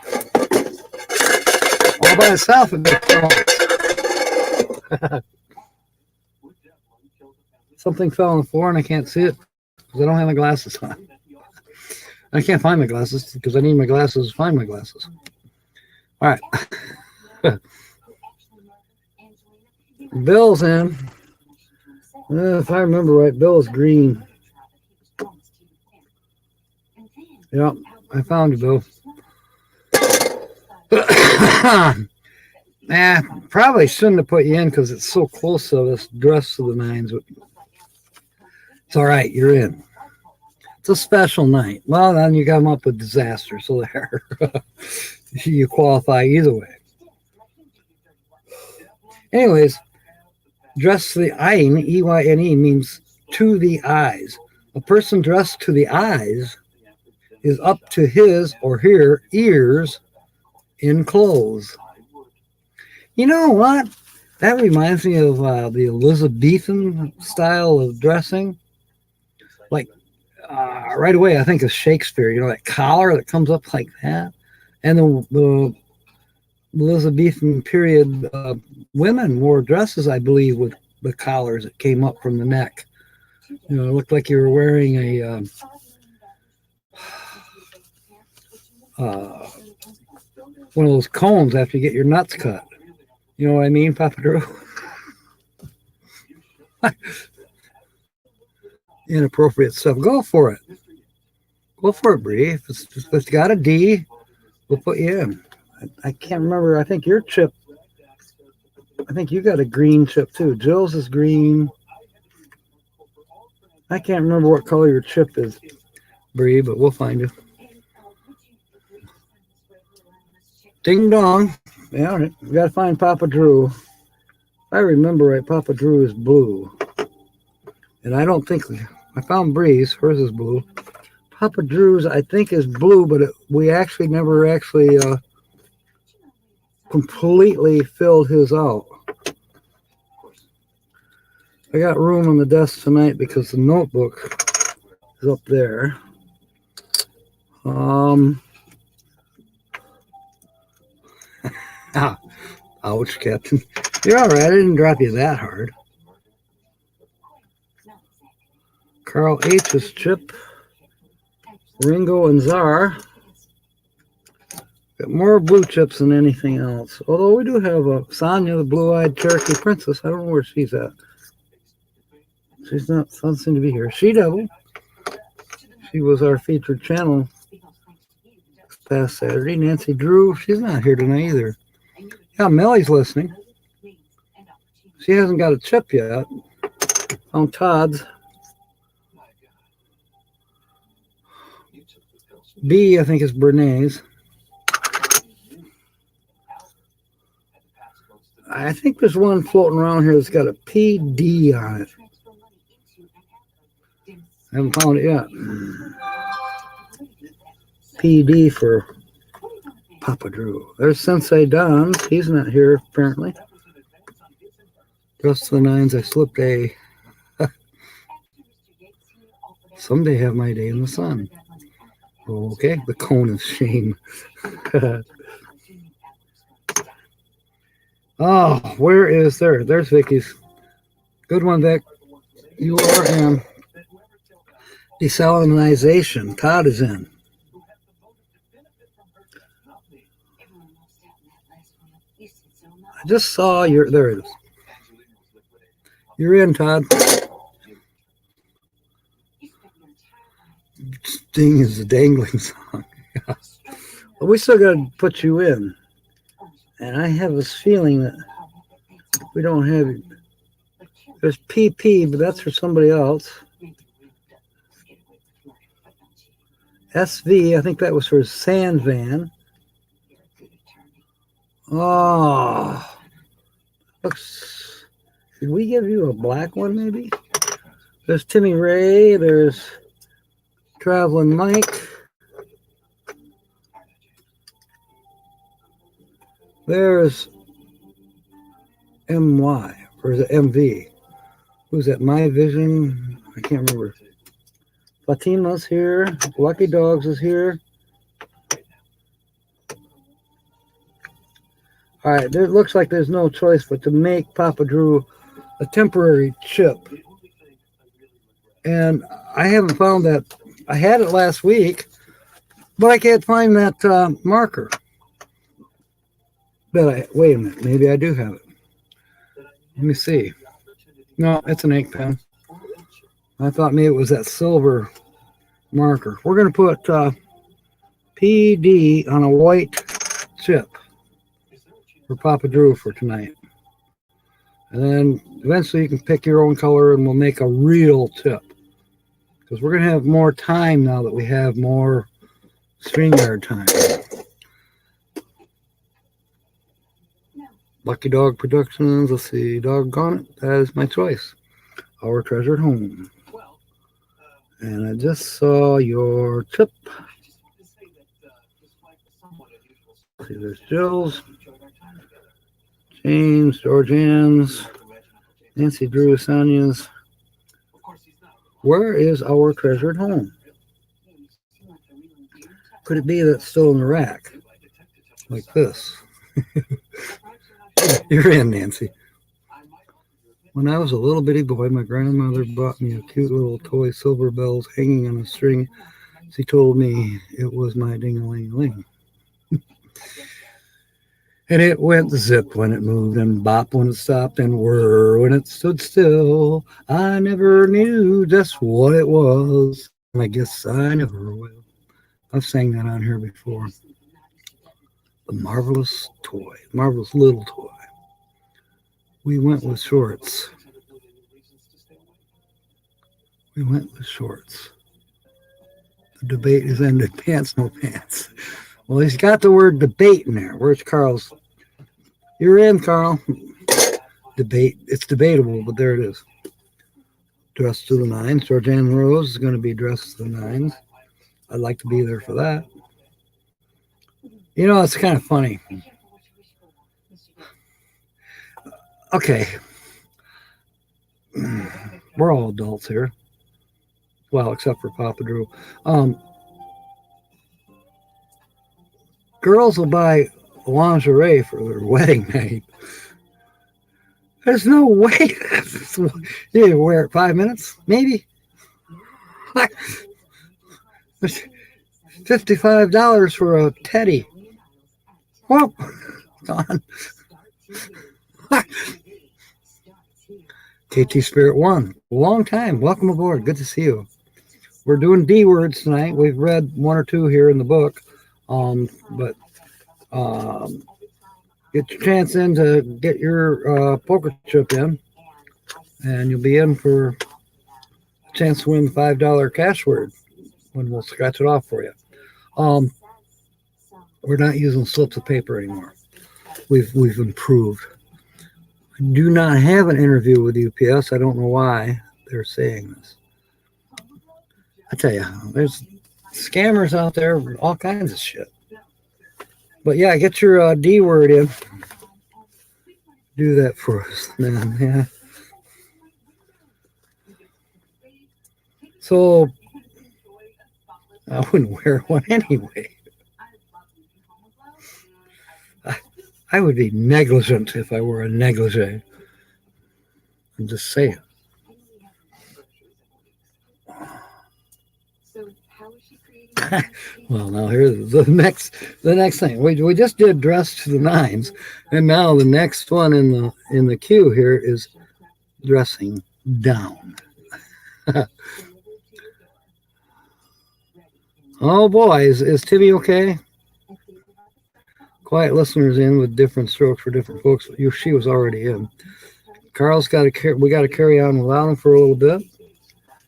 All by itself it makes noise. Something fell on the floor and I can't see it because I don't have my glasses on. I can't find my glasses because I need my glasses to find my glasses. All right. Bill's in. If I remember right, Bill's green. Yep, I found you, Bill. Probably shouldn't have put you in because it's so close to this dress to the nines. But it's all right, you're in. It's a special night. Well, then you come up with disaster, so there. You qualify either way. Anyways, dressed to the ein, E-Y-N-E, means to the eyes. A person dressed to the eyes is up to his or her ears in clothes. You know what? That reminds me of the Elizabethan style of dressing. Like, right away, I think of Shakespeare, that collar that comes up like that. And the Elizabethan period women wore dresses, I believe, with the collars that came up from the neck. It looked like you were wearing a one of those combs after you get your nuts cut. You know what I mean, Papa Drew? Inappropriate stuff. Go for it. Go for it, Bree. If it's got a D, we'll put you in. I can't remember. I think your chip, I think you got a green chip too. Jill's is green. I can't remember what color your chip is, Bree, but we'll find you. Ding dong. Yeah, all right. We got to find Papa Drew. If I remember right, Papa Drew is blue. And I don't think, I found Bree's. Hers is blue. Papa Drew's, I think, is blue, but we actually never actually completely filled his out. I got room on the desk tonight because the notebook is up there. Ouch, Captain. You're all right. I didn't drop you that hard. Carl H's chip. Ringo and Czar. Got more blue chips than anything else. Although we do have a Sonia, the blue-eyed Cherokee Princess. I don't know where she's at. She's not, doesn't seem to be here. She Devil. She was our featured channel this past Saturday. Nancy Drew. She's not here tonight either. Yeah, Millie's listening. She hasn't got a chip yet. On Todd's. B, I think, is Bernays. I think there's one floating around here that's got a PD on it. I haven't found it yet. PD for Papa Drew. There's Sensei Don's. He's not here, apparently. Just the nines. I slipped a. Someday have my day in the sun. Okay, the cone of shame. Oh, where is there? There's Vicky's. Good one, Vic. You are in. Desalinization. Todd is in. I just saw your. There it is. You're in, Todd. Sting is the dangling song. Yeah. But we still got to put you in. And I have this feeling that we don't have it. There's PP, but that's for somebody else. SV, I think that was for Sand Van. Oh, looks. Did we give you a black one, maybe? There's Timmy Ray. There's Traveling Mike. There's MY, or is it MV? Who's that? My Vision? I can't remember. Fatima's here. Lucky Dogs is here. All right, it looks like there's no choice but to make Papa Drew a temporary chip. And I haven't found that. I had it last week, but I can't find that marker. Wait a minute, maybe I do have it. Let me see. No, it's an ink pen. I thought maybe it was that silver marker. We're going to put PD on a white chip for Papa Drew for tonight. And then eventually you can pick your own color and we'll make a real chip. Because we're going to have more time now that we have more StreamYard time. Lucky Dog Productions. Let's see. Doggone it. That is my choice. Our Treasured Home. And I just saw your chip. Let's see, there's Jill's, James, Georgianne's, Nancy Drew, Sonia's. Where is Our Treasured Home? Could it be that it's still in the rack? Like this. You're in, Nancy. When I was a little bitty boy, my grandmother bought me a cute little toy silver bells hanging on a string. She told me it was my ding-a-ling-a-ling. And it went zip when it moved, and bop when it stopped, and whir when it stood still. I never knew just what it was, and I guess I never will. I've sang that on here before. The marvelous toy, marvelous little toy. We went with shorts. We went with shorts. The debate is ended. Pants, no pants. Well, he's got the word debate in there. Where's Carl's? You're in, Carl. Debate. It's debatable, but there it is. Dressed to the nines. Georgianne Rose is going to be dressed to the nines. I'd like to be there for that. You know, it's kind of funny. Okay. We're all adults here. Well, except for Papa Drew. Girls will buy lingerie for their wedding night. There's no way. You wear it 5 minutes, maybe. $55 for a teddy. Well, gone. KT Spirit 1, long time. Welcome aboard. Good to see you. We're doing D words tonight. We've read one or two here in the book, but get your chance in to get your poker chip in, and you'll be in for a chance to win the $5 cash word when we'll scratch it off for you. We're not using slips of paper anymore. We've improved. I do not have an interview with UPS. I don't know why they're saying this. I tell you, there's scammers out there, all kinds of shit. But yeah, get your D word in. Do that for us, man. Yeah. So I wouldn't wear one anyway. I would be negligent if I wore a negligee. I'm just saying. Well, now here's the next thing. We just did dress to the nines, and now the next one in the queue here is dressing down. Oh boy, is Timmy okay? Quiet listeners in with different strokes for different folks. She was already in. Carl's got to we got to carry on without him for a little bit.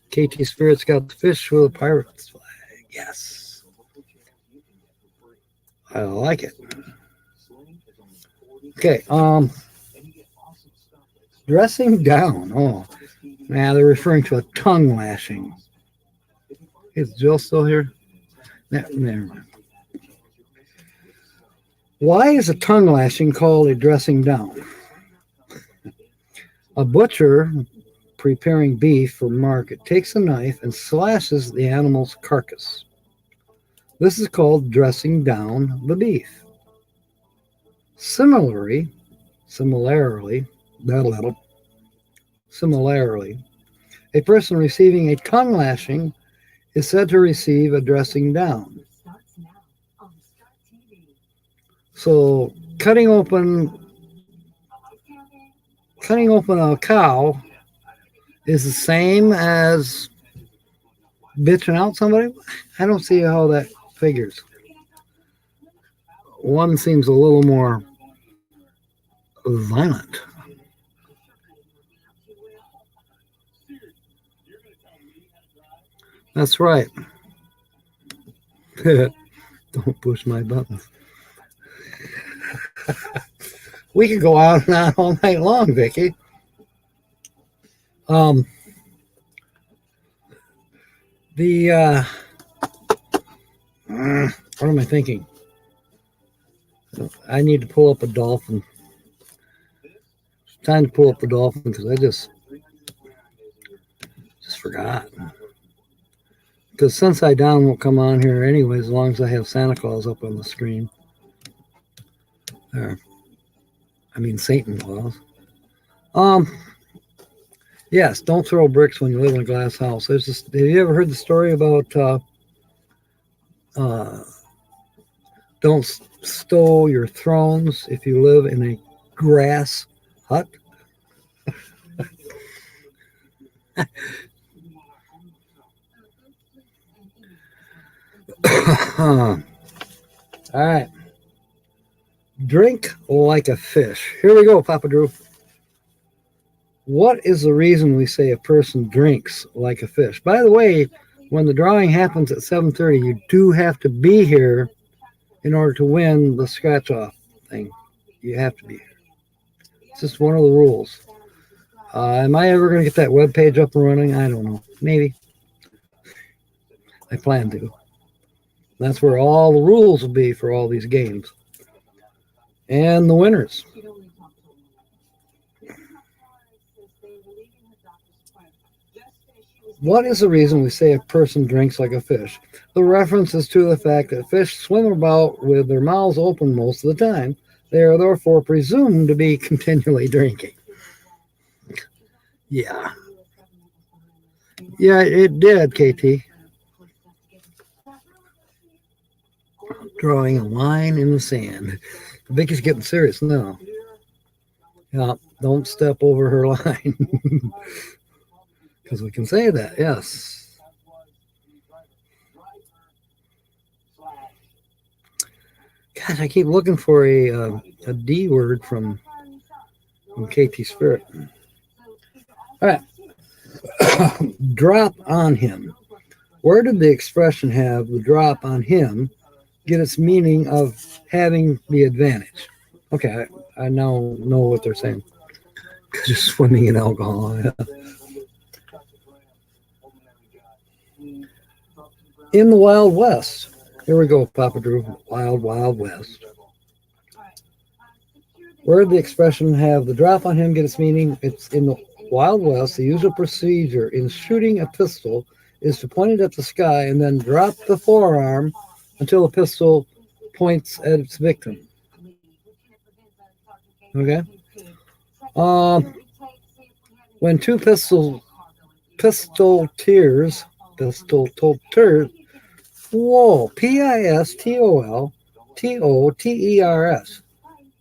KT Spirit's got the fish with a pirate's flag. Yes, I like it. Okay, dressing down. Oh, now they're referring to a tongue lashing. Is Jill still here? Never mind. Why is a tongue lashing called a dressing down? A butcher preparing beef for market takes a knife and slashes the animal's carcass. This is called dressing down the beef. Similarly, a person receiving a tongue lashing is said to receive a dressing down. So cutting open a cow is the same as bitching out somebody. I don't see how that figures. One seems a little more violent. That's right. Don't push my buttons. We could go out and on all night long, Vicky. What am I thinking? I need to pull up a dolphin. It's time to pull up the dolphin because I just forgot. Because Sunside Down won't come on here anyway as long as I have Santa Claus up on the screen. There. I mean Satan Claus. Yes, don't throw bricks when you live in a glass house. Have you ever heard the story about don't stow your thrones if you live in a grass hut? All right. Drink like a fish. Here we go, Papa Drew. What is the reason we say a person drinks like a fish? By the way, when the drawing happens at 7:30, you do have to be here in order to win the scratch off thing. You have to be here. It's just one of the rules. Am I ever going to get that web page up and running? I don't know. Maybe. I plan to. That's where all the rules will be for all these games. And the winners. What is the reason we say a person drinks like a fish? The reference is to the fact that fish swim about with their mouths open most of the time. They are therefore presumed to be continually drinking. Yeah. Yeah, it did, KT. Drawing a line in the sand. Vicky's getting serious now. Yeah, don't step over her line. Because we can say that, yes. Gosh, I keep looking for a D word from KT Spirit. All right. Drop on him. Where did the expression have the drop on him get its meaning of having the advantage? Okay, I now know what they're saying. Because you're swimming in alcohol. Yeah. In the Wild West. Here we go, Papa Drew. Wild, Wild West. Where did the expression have the drop on him get its meaning? It's in the Wild West. The usual procedure in shooting a pistol is to point it at the sky and then drop the forearm until the pistol points at its victim. Okay? When two pistolers, whoa,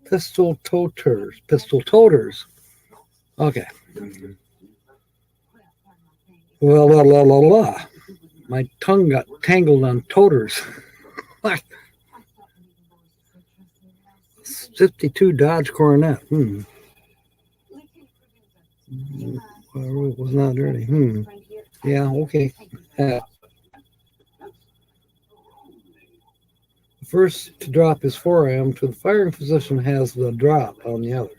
Pistol-toters, pistol toters. Okay. Well, my tongue got tangled on toters. 52 Dodge Coronet. Was not dirty. Yeah, okay. First to drop his forearm to the firing position has the drop on the other.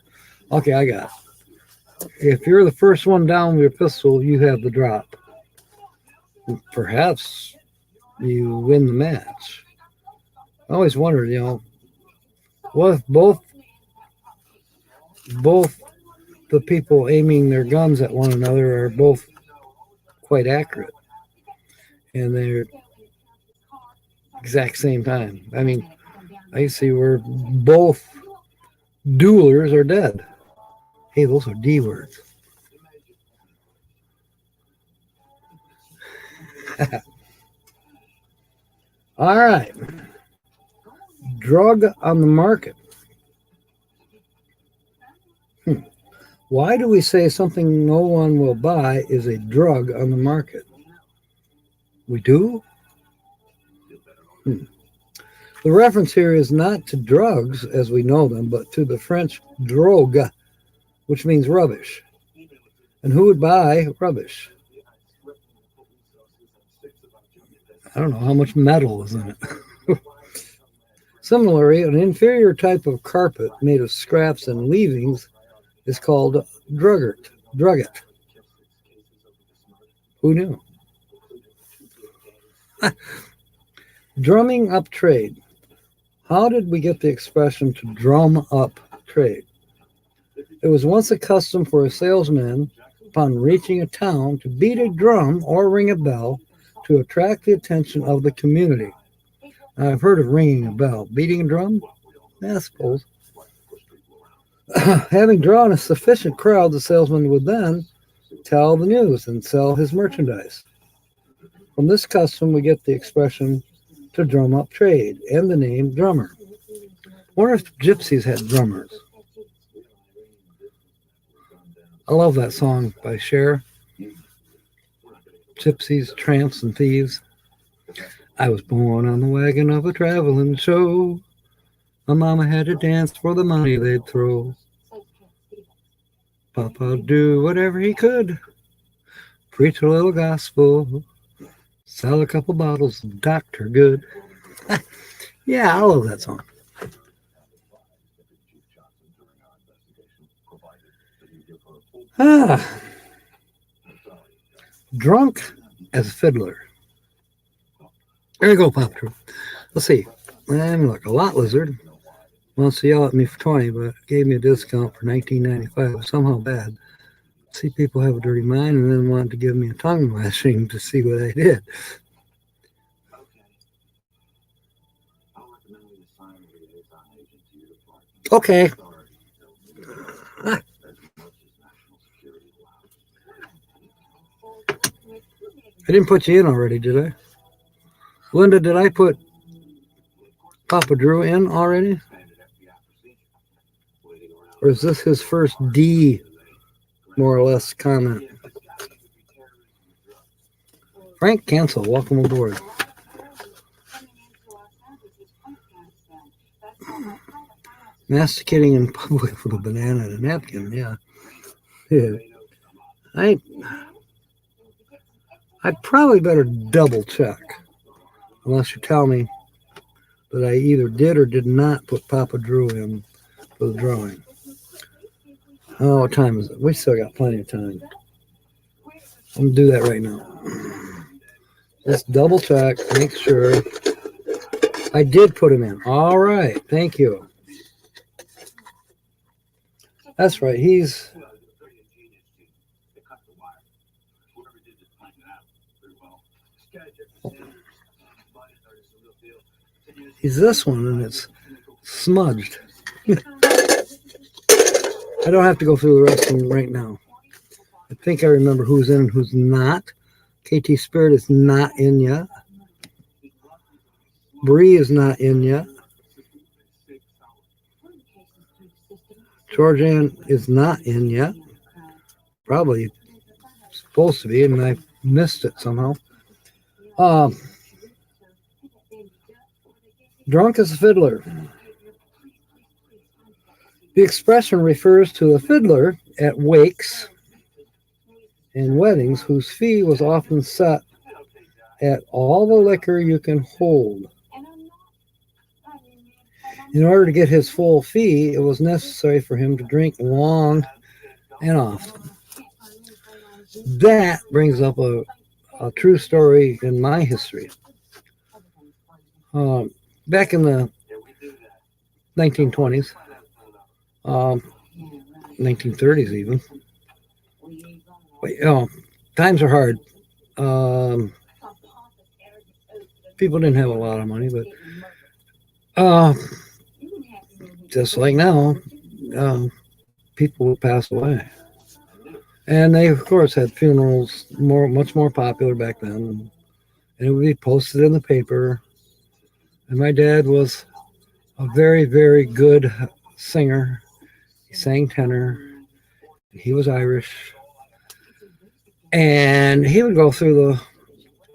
Okay, I got it. If you're the first one down with your pistol, you have the drop. Perhaps you win the match. I always wondered, what if both the people aiming their guns at one another are both quite accurate, and they're exact same time. I mean, I see where both duelers are dead. Hey, those are D words. All right. Drug on the market. Why do we say something no one will buy is a drug on the market? We do? The reference here is not to drugs as we know them, but to the French drogue, which means rubbish. And who would buy rubbish? I don't know how much metal is in it. Similarly, an inferior type of carpet made of scraps and leavings is called drugget. Who knew? Drumming up trade. How did we get the expression to drum up trade? It was once a custom for a salesman, upon reaching a town, to beat a drum or ring a bell to attract the attention of the community. Now, I've heard of ringing a bell. Beating a drum? Yeah, I suppose. Having drawn a sufficient crowd, the salesman would then tell the news and sell his merchandise. From this custom, we get the expression to drum up trade and the name drummer. I wonder if gypsies had drummers. I love that song by Cher. Gypsies, tramps, and thieves. I was born on the wagon of a traveling show. My mama had to dance for the money they'd throw. Papa'd do whatever he could. Preach a little gospel. Sell a couple bottles of Dr. Good. Yeah, I love that song. Ah, drunk as a fiddler. There you go, Pop True. Let's see. I'm like a lot lizard. Wants to yell at me for 20, but gave me a discount for $19.95. Somehow bad. See, people have a dirty mind and then wanted to give me a tongue lashing to see what I did. Okay. I didn't put you in already, did I? Linda, did I put Papa Drew in already? Or is this his first D, more or less, comment? Frank Cancel, welcome aboard. Masticating in public with a banana and a napkin, yeah. I'd probably better double check, unless you tell me that I either did or did not put Papa Drew in for the drawing. Oh, what time is it? We still got plenty of time. I'm going to do that right now. Just double check, make sure. I did put him in. All right, thank you. That's right, he's... He's this one, and it's smudged. I don't have to go through the rest of them right now. I think I remember who's in and who's not. KT Spirit is not in yet. Bree is not in yet. Georgianne is not in yet. Probably supposed to be, and I missed it somehow. Drunk as a fiddler. The expression refers to a fiddler at wakes and weddings whose fee was often set at all the liquor you can hold. In order to get his full fee, it was necessary for him to drink long and often. That brings up a true story in my history. Back in the 1920s, 1930s even. Times are hard. People didn't have a lot of money, but just like now, people would pass away. And they, of course, had funerals much more popular back then. And it would be posted in the paper. And my dad was a very, very good singer. He sang tenor. He was Irish. And he would go through the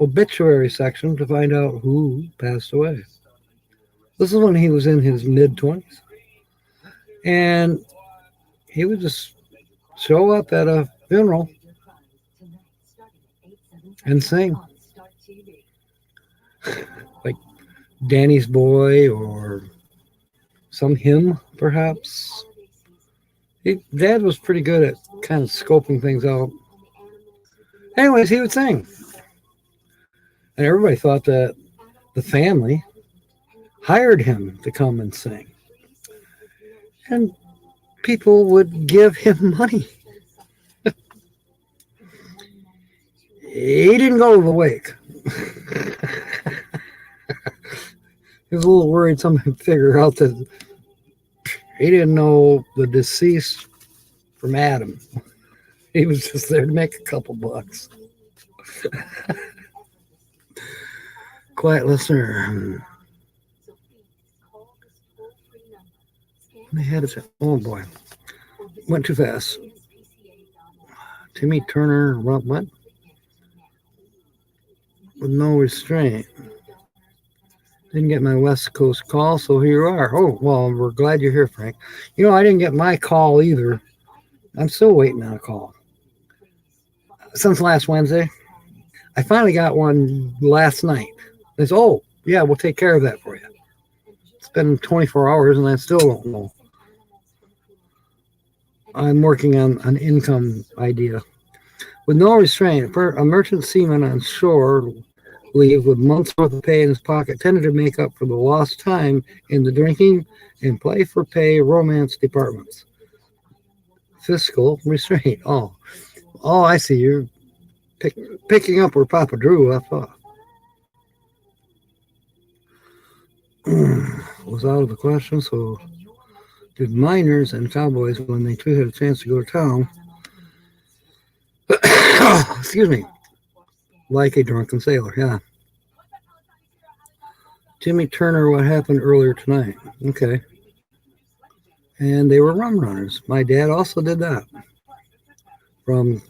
obituary section to find out who passed away. This is when he was in his mid-20s. And he would just show up at a funeral and sing. Like Danny's Boy or some hymn, perhaps. Dad was pretty good at kind of scoping things out. Anyways, he would sing. And everybody thought that the family hired him to come and sing. And people would give him money. He didn't go to the wake. He was a little worried somebody would figure out that he didn't know the deceased from Adam. He was just there to make a couple bucks. Quiet listener. They had it. Oh boy, went too fast. Timmy Turner, what? With no restraint. Didn't get my West Coast call, so here you are. Oh, well, we're glad you're here, Frank. You know, I didn't get my call either. I'm still waiting on a call. Since last Wednesday, I finally got one last night. It's, oh, yeah, we'll take care of that for you. It's been 24 hours and I still don't know. I'm working on an income idea. With no restraint, a merchant seaman on shore leave with months worth of pay in his pocket tended to make up for the lost time in the drinking and play for pay romance departments. Fiscal restraint. Oh, I see. You're picking up where Papa Drew left off. Was out of the question, so did miners and cowboys when they too had a chance to go to town. Excuse me. Like a drunken sailor, yeah. Timmy Turner, what happened earlier tonight? Okay. And they were rum runners. My dad also did that. From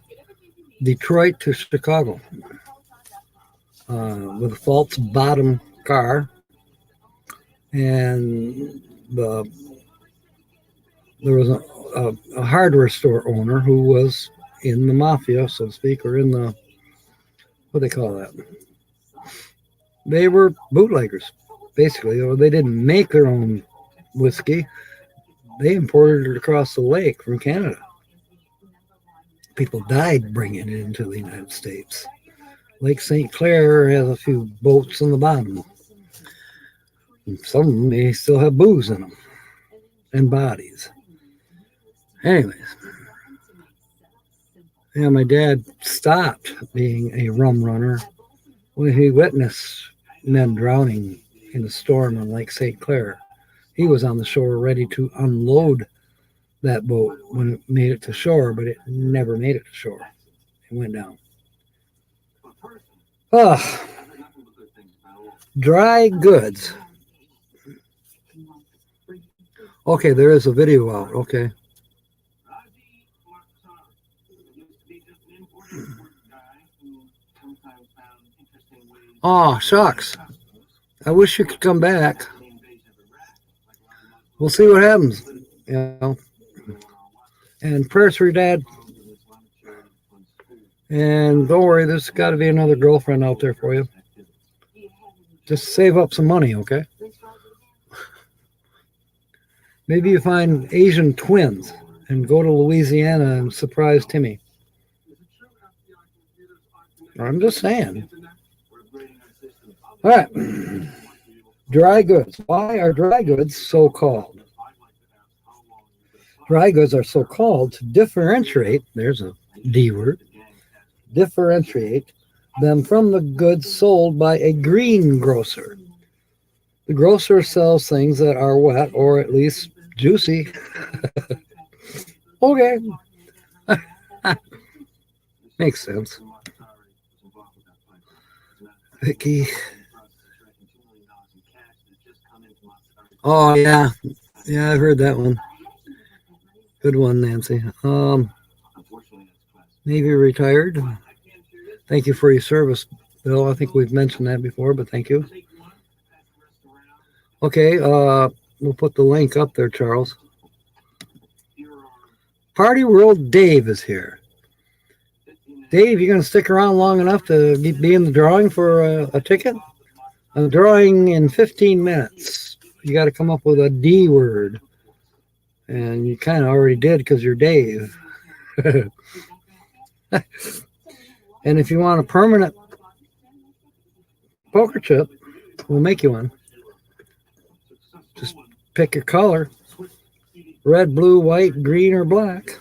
Detroit to Chicago. With a false bottom car. And there was a hardware store owner who was in the mafia, so to speak, or in the, what do they call that? They were bootleggers, basically. Or they didn't make their own whiskey. They imported it across the lake from Canada. People died bringing it into the United States. Lake St. Clair has a few boats on the bottom. And some of them may still have booze in them and bodies. Anyways, yeah, my dad stopped being a rum runner when he witnessed men drowning in a storm on Lake St. Clair. He was on the shore ready to unload that boat when it made it to shore, but it never made it to shore. It went down. Dry goods. Okay, there is a video out. Okay. Oh, shucks. I wish you could come back. We'll see what happens, you know. And prayers for your dad. And don't worry, there's got to be another girlfriend out there for you. Just save up some money, okay? Maybe you find Asian twins and go to Louisiana and surprise Timmy. I'm just saying. All right. Dry goods. Why are dry goods so called? Dry goods are so called to differentiate, there's a D word, differentiate them from the goods sold by a greengrocer. The grocer sells things that are wet or at least juicy. Okay. Makes sense. Vicky. Oh, yeah. Yeah, I've heard that one. Good one, Nancy. Navy retired. Thank you for your service, Bill. I think we've mentioned that before, but thank you. Okay, we'll put the link up there, Charles. Party World Dave is here. Dave, you going to stick around long enough to be in the drawing for a ticket? A drawing in 15 minutes. You got to come up with a D word. And you kind of already did because you're Dave. And if you want a permanent poker chip, we'll make you one. Just pick your color. Red, blue, white, green, or black.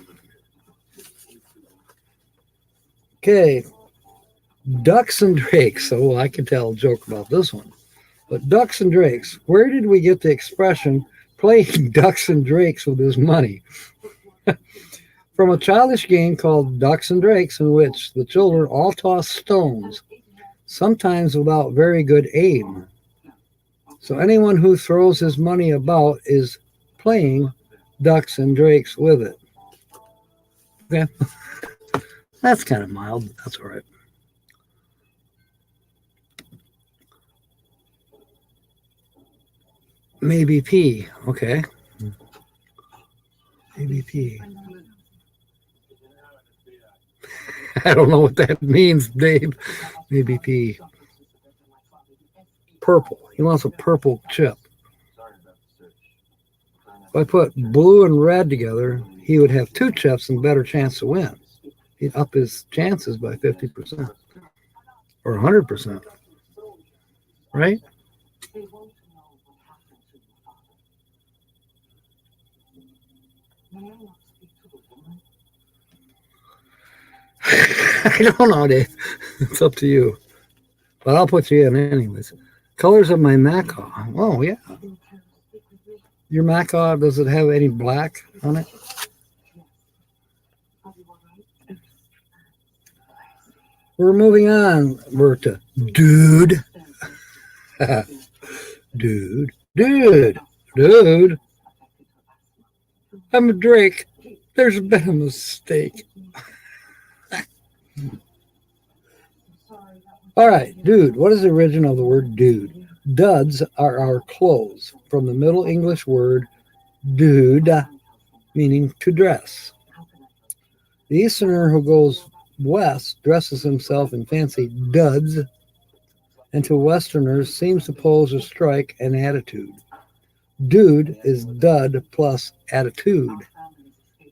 Okay. Ducks and drakes. Oh, I can tell a joke about this one. But ducks and drakes. Where did we get the expression playing ducks and drakes with his money? From a childish game called Ducks and Drakes, in which the children all toss stones, sometimes without very good aim. So anyone who throws his money about is playing ducks and drakes with it. Okay. That's kind of mild. That's all right. Maybe P. Okay. Maybe P. I don't know what that means, Dave. Maybe P. Purple. He wants a purple chip. If I put blue and red together, he would have two chips and better chance to win. He'd up his chances by 50% or 100%. Right? I don't know, Dave. It's up to you. But I'll put you in anyways. Colors of my Macaw. Oh, yeah. Your Macaw, does it have any black on it? We're moving on. We're to dude. Dude. I'm a Drake. There's been a mistake. All right, dude. What is the origin of the word dude? Duds are our clothes, from the Middle English word dude, meaning to dress. The Easterner who goes west dresses himself in fancy duds, and to Westerners seems to pose a strike and attitude. Dude is dud plus attitude.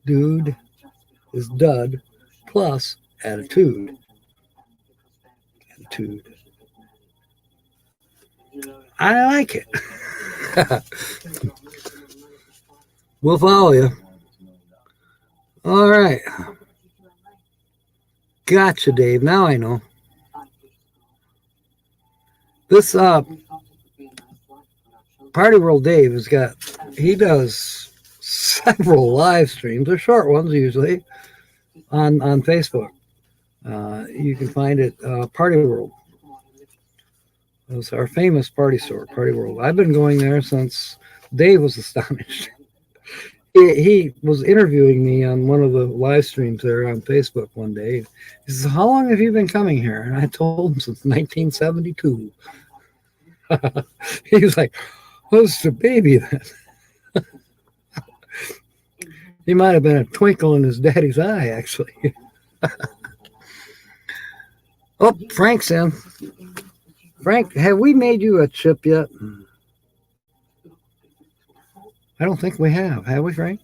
Dude is dud plus attitude. I like it. We'll follow you. All right. Gotcha, Dave. Now I know. This Party World Dave he does several live streams. They're short ones usually on Facebook. You can find it Party World. It's our famous party store, Party World. I've been going there since Dave was astonished. He was interviewing me on one of the live streams there on Facebook one day. He says, "How long have you been coming here?" And I told him since 1972. He was like, "Well, it's a baby then." He might have been a twinkle in his daddy's eye, actually. Oh, Frank's in. Frank, have we made you a chip yet? I don't think we have. Have we, Frank?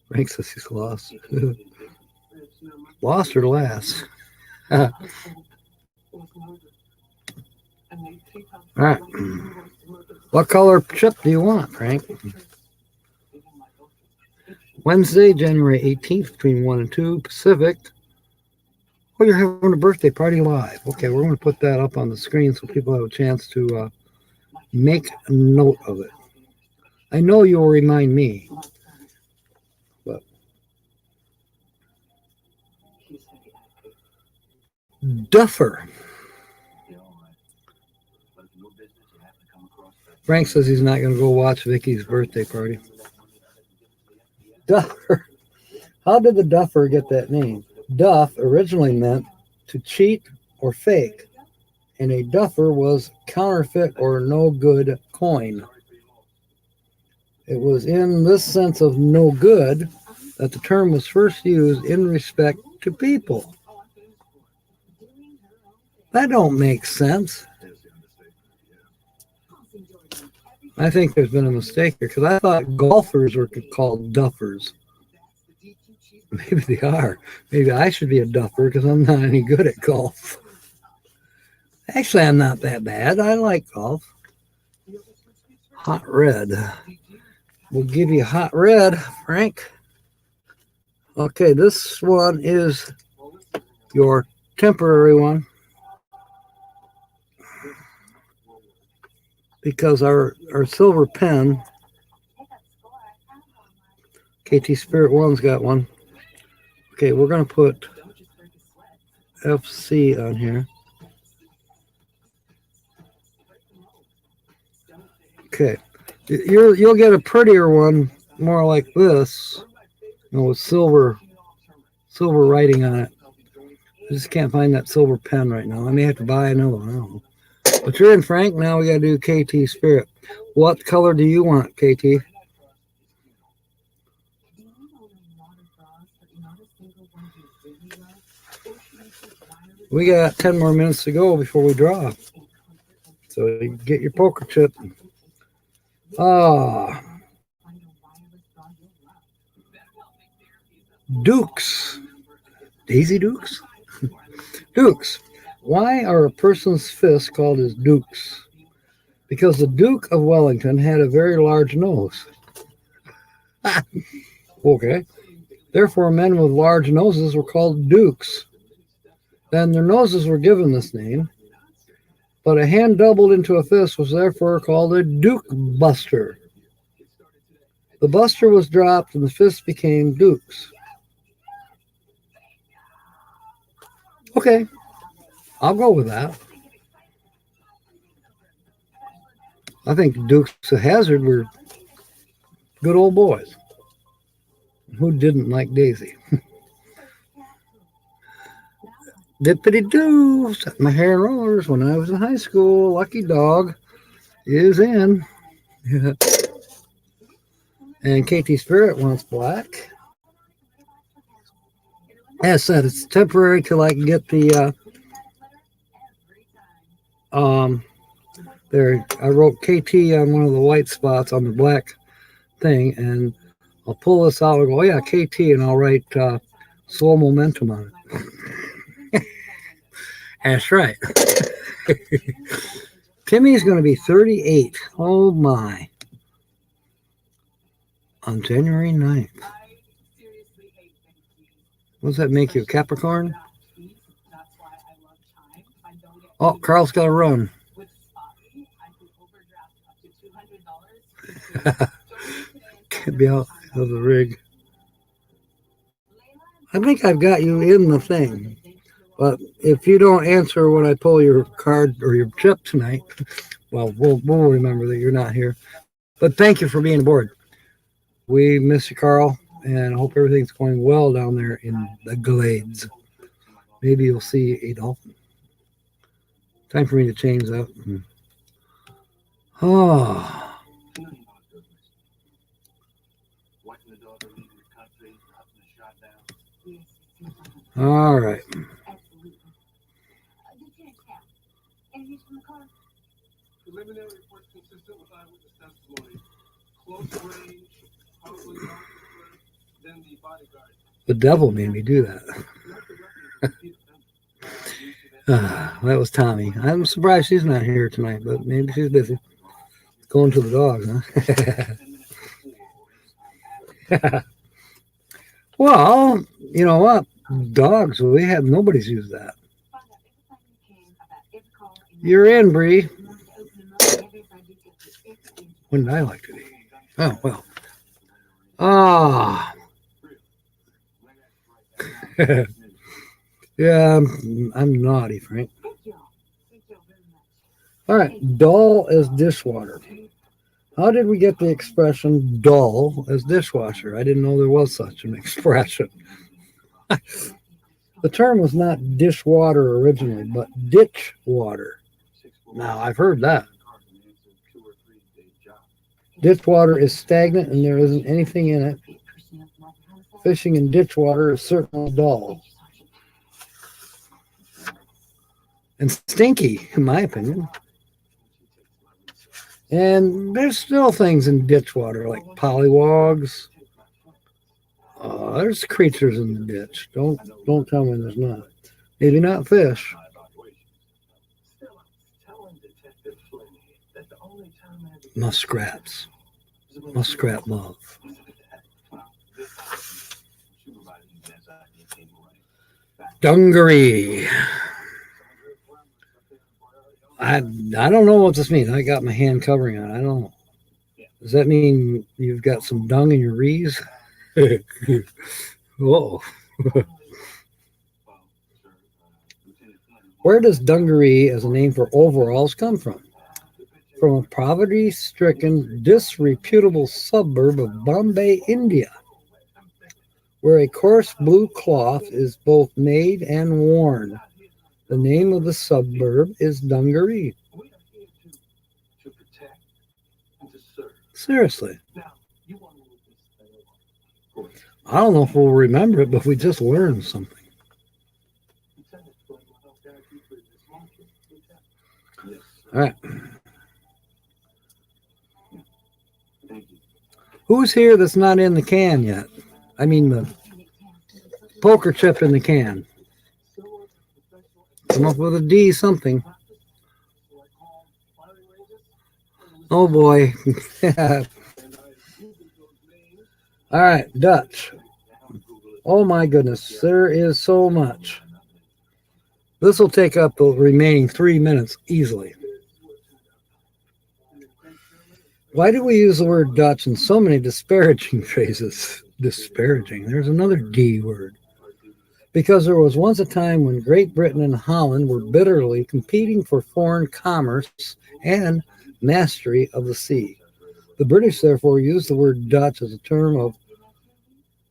Frank says he's lost. Lost or last? All right. What color chip do you want, Frank? Wednesday, January 18th, between 1 and 2 Pacific. Oh, you're having a birthday party live. Okay, we're going to put that up on the screen so people have a chance to make a note of it. I know you'll remind me. But Duffer. Frank says he's not going to go watch Vicky's birthday party. Duffer. How did the Duffer get that name? Duff originally meant to cheat or fake, and a duffer was counterfeit or no good coin. It was in this sense of no good that the term was first used in respect to people. That don't make sense. I think there's been a mistake here because I thought golfers were called duffers. Maybe they are. Maybe I should be a duffer because I'm not any good at golf. Actually, I'm not that bad. I like golf. Hot red. We'll give you hot red, Frank. Okay, this one is your temporary one. Because our silver pen, KT Spirit One's got one. Okay, we're going to put FC on here. Okay, you'll get a prettier one, more like this, with silver writing on it. I just can't find that silver pen right now. I may have to buy another one. I don't know. But you're in, Frank. Now we got to do KT Spirit. What color do you want, KT? We got 10 more minutes to go before we draw. So you get your poker chip. Dukes. Daisy Dukes? Dukes. Why are a person's fists called as dukes? Because the Duke of Wellington had a very large nose. Okay. Therefore, men with large noses were called dukes. Then their noses were given this name, but a hand doubled into a fist was therefore called a Duke Buster. The buster was dropped and the fist became dukes. Okay, I'll go with that. I think Dukes of Hazzard were good old boys. Who didn't like Daisy? Dippity-doo, set my hair in rollers when I was in high school. Lucky dog is in. And KT Spirit wants black. As said, it's temporary till I can get the there. I wrote KT on one of the white spots on the black thing, and I'll pull this out and go, oh yeah, KT, and I'll write slow momentum on it. That's right. Timmy's going to be 38. Oh my. On January 9th. What does that make you, Capricorn? Oh, Carl's got to run. Can't be out of the rig. I think I've got you in the thing. But if you don't answer when I pull your card or your chip tonight, well, we'll remember that you're not here. But thank you for being aboard. We miss you, Carl, and I hope everything's going well down there in the Glades. Maybe you'll see a dolphin. Time for me to change that. Oh. All right. Preliminary reports consistent with eyewitness testimony. Close range, probably than the bodyguard. The devil made me do that. That was Tommy. I'm surprised she's not here tonight, but maybe she's busy. Going to the dogs, huh? Well, you know what? Dogs, we have nobody's used that. You're in, Bree. When did I like to eat? Oh, well. Ah. Yeah, I'm naughty, Frank. All right, dull as dishwater. How did we get the expression dull as dishwasher? I didn't know there was such an expression. The term was not dishwater originally, but ditch water. Now, I've heard that. Ditch water is stagnant and there isn't anything in it. Fishing in ditch water is certainly dull. And stinky, in my opinion. And there's still things in ditch water like pollywogs. There's creatures in the ditch. Don't tell me there's not. Maybe not fish. Muskrats. Muskrat love. Dungaree. I don't know what this means. I got my hand covering on. I don't know. Does that mean you've got some dung in your rees? Whoa. Where does dungaree as a name for overalls come from? From a poverty-stricken, disreputable suburb of Bombay, India, where a coarse blue cloth is both made and worn. The name of the suburb is Dungaree. Seriously. Now, you want to move this thing over. I don't know if we'll remember it, but we just learned something. Lieutenant, do I want to help guide you through this motion? Lieutenant? Yes. All right. Thank you. Who's here that's not in the can yet? I mean, the poker chip in the can. Silver, professional, Come up with a D something. practice. So I call firing ranges. Oh boy. And I Googled those names. All right, Dutch. Oh my goodness, there is so much. This will take up the remaining 3 minutes easily. Why do we use the word Dutch in so many disparaging phrases? Disparaging. There's another D word. Because there was once a time when Great Britain and Holland were bitterly competing for foreign commerce and mastery of the sea. The British therefore used the word Dutch as a term of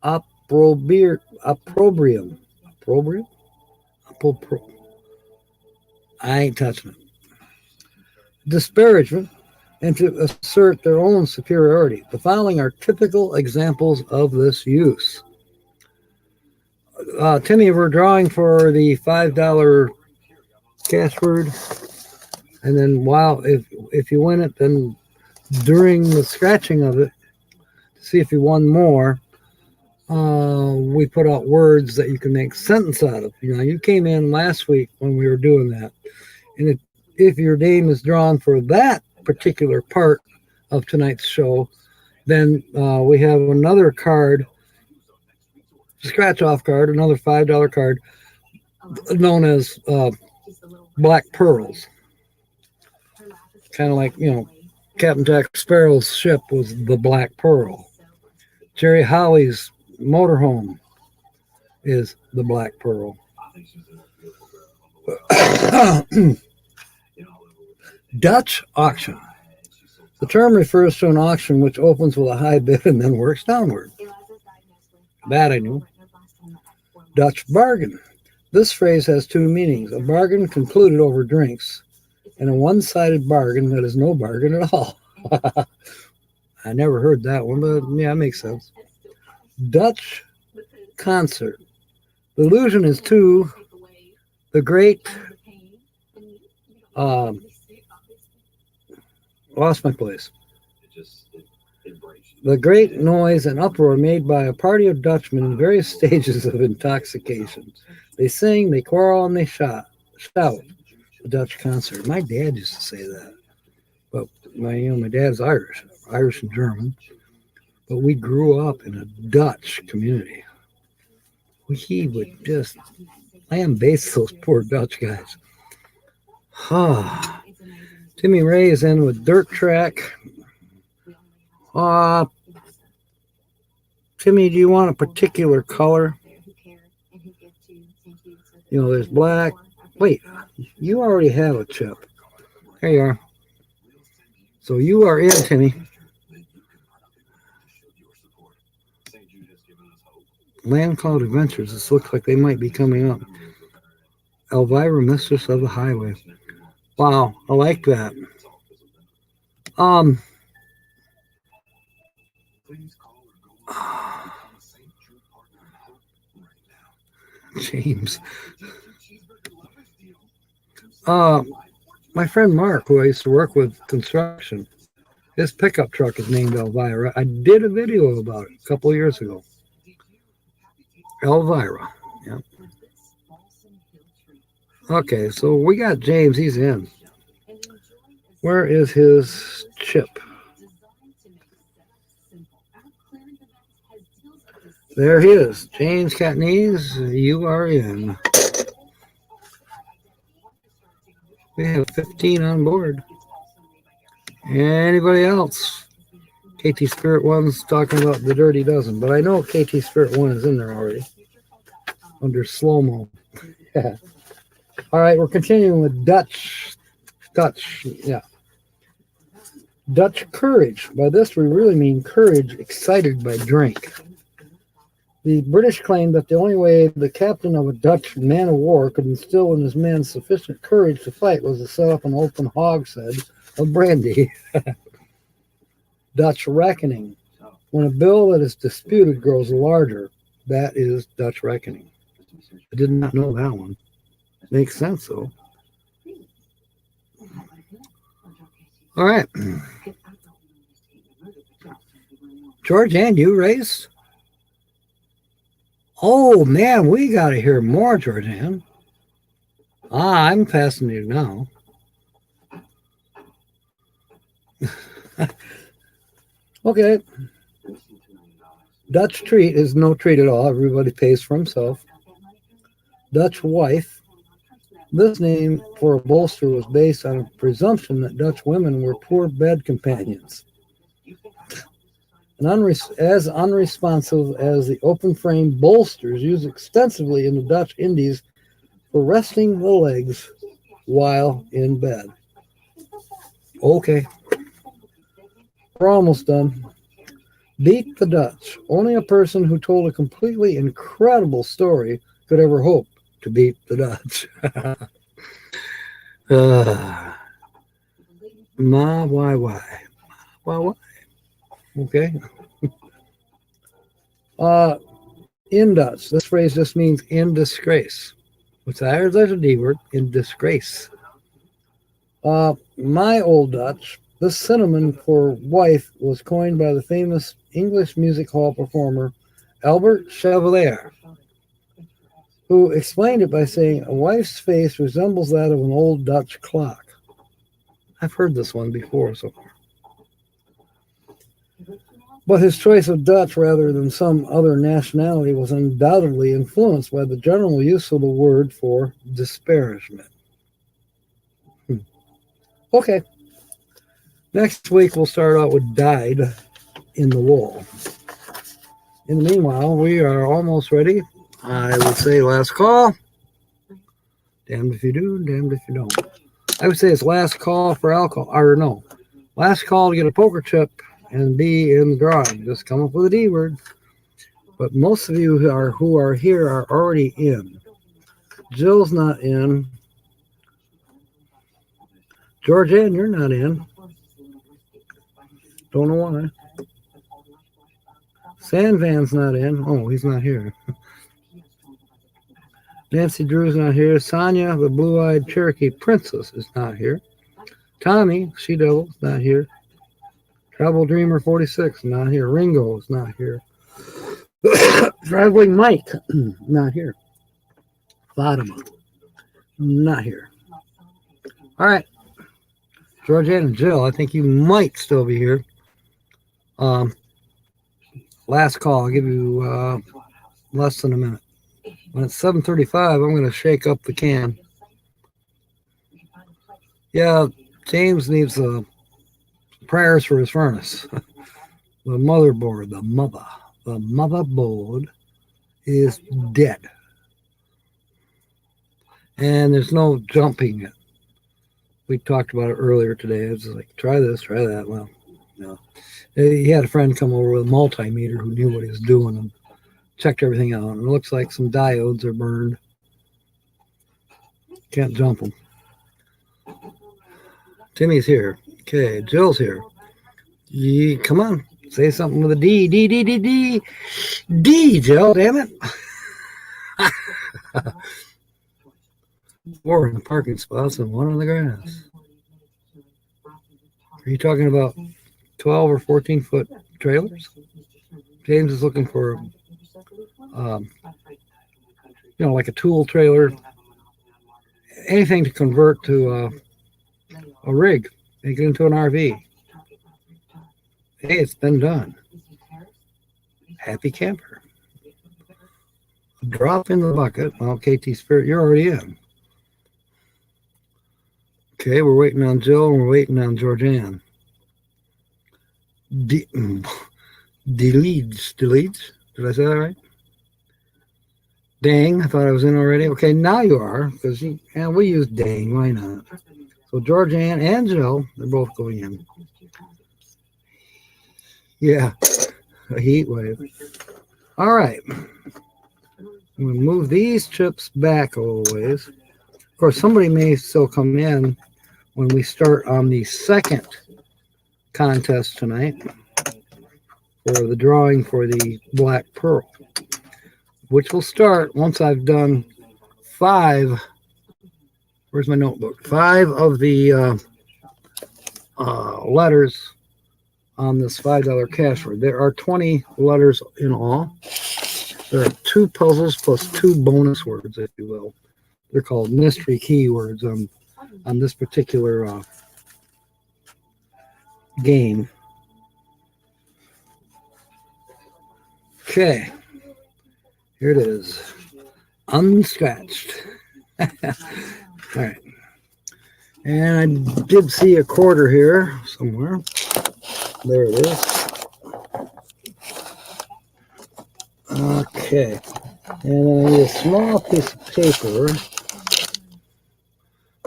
opprobrium. Opprobrium? I ain't touching it. Disparagement, and to assert their own superiority. The following are typical examples of this use. Timmy, we're drawing for the $5 cash word, and then if you win it, then during the scratching of it, to see if you won more, we put out words that you can make sentence out of. You know, you came in last week when we were doing that, and if your name is drawn for that particular part of tonight's show, then we have another card, scratch off card, another $5 card known as Black Pearls. Kind of like, you know, Captain Jack Sparrow's ship was the Black Pearl. Jerry Howie's motorhome is the Black Pearl. Dutch auction. The term refers to an auction which opens with a high bid and then works downward. That I knew. Dutch bargain. This phrase has two meanings: a bargain concluded over drinks, and a one-sided bargain that is no bargain at all. I never heard that one, but yeah, it makes sense. Dutch concert. The allusion is to the great lost my place. The great noise and uproar made by a party of Dutchmen in various stages of intoxication. They sing, they quarrel, and they shout. A Dutch concert. My dad used to say that. But my dad's Irish and German. But we grew up in a Dutch community. He would just lambaste those poor Dutch guys. Timmy Ray is in with Dirt Track. Timmy, do you want a particular color? You know, there's black. Wait, you already have a chip. There you are. So you are in, Timmy. Land Cloud Adventures. This looks like they might be coming up. Elvira, Mistress of the Highway. Wow, I like that. James. My friend Mark, who I used to work with construction, his pickup truck is named Elvira. I did a video about it a couple of years ago. Elvira. Yeah. Okay, so we got James. He's in. Where is his chip? There he is. James Catanese, you are in. We have 15 on board. Anybody else? KT Spirit 1's talking about the Dirty Dozen, but I know KT Spirit 1 is in there already under slow-mo. Yeah. All right, we're continuing with Dutch, yeah. Dutch courage. By this, we really mean courage excited by drink. The British claimed that the only way the captain of a Dutch man of war could instill in his men sufficient courage to fight was to set up an open hogshead of brandy. Dutch reckoning. When a bill that is disputed grows larger, that is Dutch reckoning. I did not know that one. Makes sense, though. All right. George, and you raised? Oh, man, we got to hear more, Georgianne. I'm fascinated now. Okay. Dutch treat is no treat at all. Everybody pays for himself. Dutch wife. This name for a bolster was based on a presumption that Dutch women were poor bed companions. And as unresponsive as the open frame bolsters used extensively in the Dutch Indies for resting the legs while in bed. Okay. We're almost done. Beat the Dutch. Only a person who told a completely incredible story could ever hope to beat the Dutch. Why? Okay. In Dutch, this phrase just means in disgrace. There's a D word, in disgrace. My old Dutch, this synonym for wife was coined by the famous English music hall performer Albert Chevalier, who explained it by saying a wife's face resembles that of an old Dutch clock. I've heard this one before so far. But his choice of Dutch rather than some other nationality was undoubtedly influenced by the general use of the word for disparagement. Okay. Next week, we'll start out with dyed in the wool. In the meanwhile, we are almost ready. I would say last call. Damned if you do, damned if you don't. I would say it's last call for alcohol. Or no, last call to get a poker chip and be in the drawing. Just come up with a D word. But most of you who are here are already in. Jill's not in. Georgianne, you're not in. Don't know why. Sandvan's not in. Oh, he's not here. Nancy Drew's not here. Sonia, the blue-eyed Cherokee princess, is not here. Tommy, She Devil, is not here. Travel Dreamer 46, not here. Ringo is not here. Traveling Mike, not here. Fatima, not here. All right. Georgianne and Jill, I think you might still be here. Last call. I'll give you less than a minute. When it's 7:35, I'm going to shake up the can. Yeah, James needs prayers for his furnace. The motherboard, the motherboard is dead. And there's no jumping it. We talked about it earlier today. It's like, try this, try that. Well, no. He had a friend come over with a multimeter who knew what he was doing and checked everything out. And it looks like some diodes are burned. Can't jump them. Timmy's here. Okay, Jill's here. Come on. Say something with a D. D, Jill, damn it. 4 in the parking spots and 1 on the grass. Are you talking about 12 or 14 foot trailers? James is looking for, like a tool trailer, anything to convert to a rig, make it into an RV. Hey, it's been done. Happy camper. Drop in the bucket. Well, KT Spirit, you're already in. Okay, we're waiting on Jill and we're waiting on Georgianne. Deletes. Did I say that right? Dang, I thought I was in already. Okay, now you are, because we use dang, why not? So Georgianne and Jill, they're both going in. Yeah, a heat wave. All right. We'll move these chips back a little ways. Of course, somebody may still come in when we start on the second contest tonight. for the drawing for the Black Pearl, which will start once I've done 5. Where's my notebook? 5 of the letters on this $5 cash word. There are 20 letters in all. There are 2 puzzles plus 2 bonus words, if you will. They're called mystery keywords on this particular game. Okay, here it is, unscratched. All right, and I did see a quarter here somewhere. There it is. Okay, and then I need a small piece of paper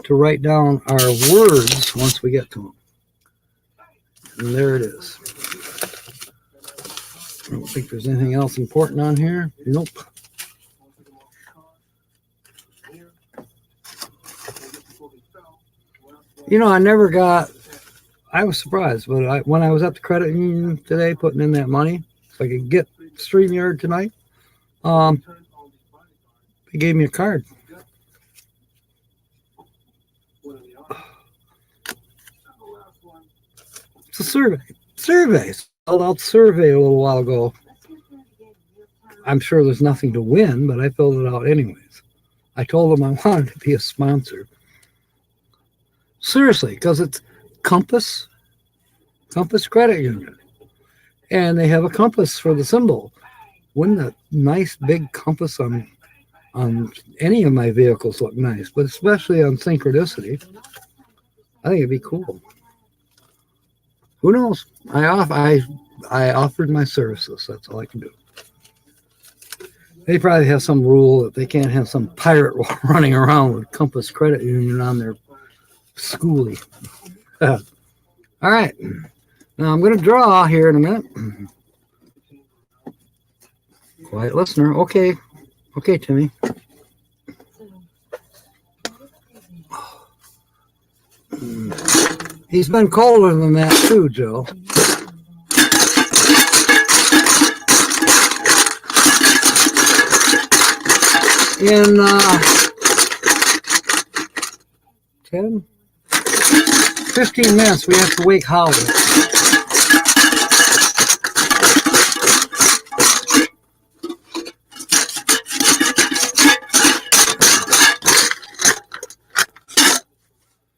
to write down our words once we get to them. And there it is. I don't think there's anything else important on here. Nope. You know, I was surprised, but when I was at the credit union today putting in that money so I could get StreamYard tonight, they gave me a card. It's a survey. Filled out survey a little while ago. I'm sure there's nothing to win, but I filled it out anyways. I told them I wanted to be a sponsor. Seriously, because it's Compass Credit Union. And they have a compass for the symbol. Wouldn't a nice big compass on any of my vehicles look nice, but especially on Synchronicity? I think it'd be cool. Who knows? I offered my services. That's all I can do. They probably have some rule that they can't have some pirate running around with Compass Credit Union on their schoolie. All right. Now I'm going to draw here in a minute. Quiet listener. Okay. Okay, Timmy. He's been colder than that too, Joe. In 10, 15 minutes, we have to wake Holly.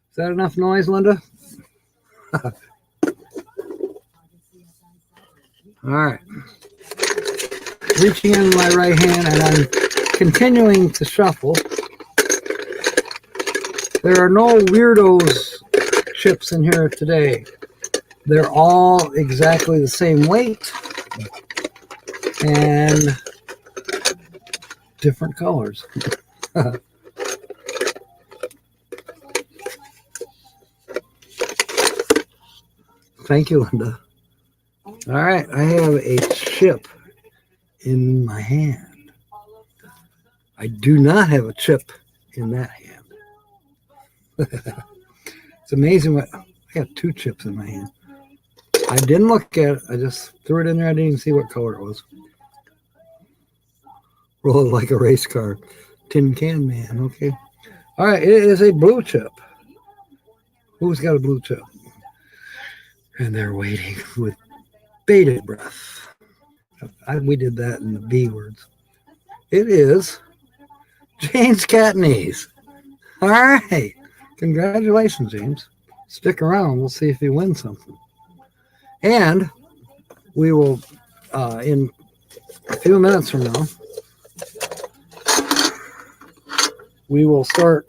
Is that enough noise, Linda? All right. Reaching in my right hand, and I'm continuing to shuffle. There are no weirdos chips in here today. They're all exactly the same weight and different colors. Thank you, Linda. All right, I have a chip in my hand. I do not have a chip in that hand. It's amazing what I got 2 chips in my hand. I didn't look at it. I just threw it in there. I didn't even see what color it was. Roll it like a race car. Tin can man. Okay. All right. It is a blue chip. Who's got a blue chip? And they're waiting with bated breath. We did that in the B words. It is James Catney's. All right. Congratulations, James. Stick around. We'll see if you win something. And we will, in a few minutes from now, we will start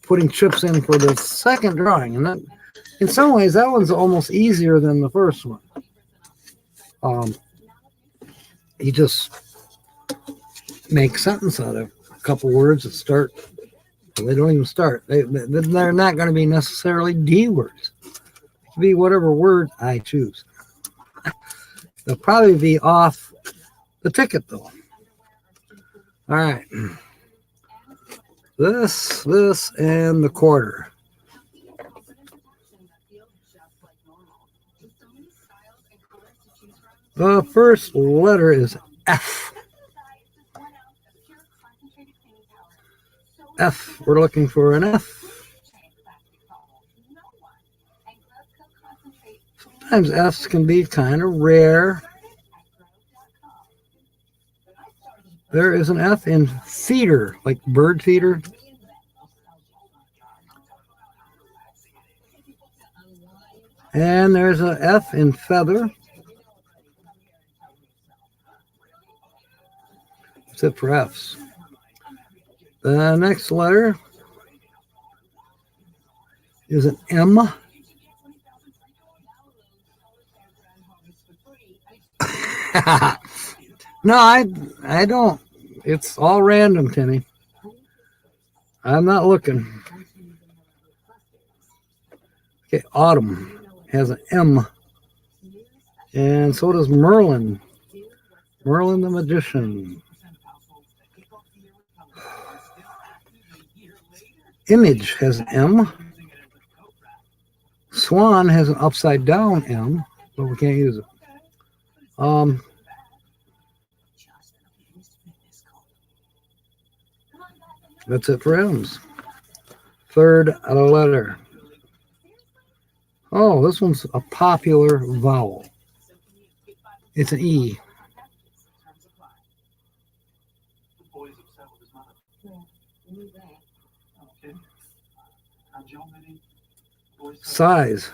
putting chips in for the second drawing. And that, in some ways, that one's almost easier than the first one. You just make a sentence out of a couple words that start. Well, they don't even start. They're not going to be necessarily D words. It can be whatever word I choose. They'll probably be off the ticket, though. All right. This, and the quarter. The first letter is F. F. We're looking for an F. Sometimes F's can be kind of rare. There is an F in feeder, like bird feeder. And there's an F in feather. That's it for F's. The next letter is an M. No, I don't. It's all random, Timmy. I'm not looking. Okay, Autumn has an M. And so does Merlin. Merlin the Magician. Image has an M. Swan has an upside down M, but we can't use it. That's it for M's. Third letter. Oh, this one's a popular vowel. It's an E. Size.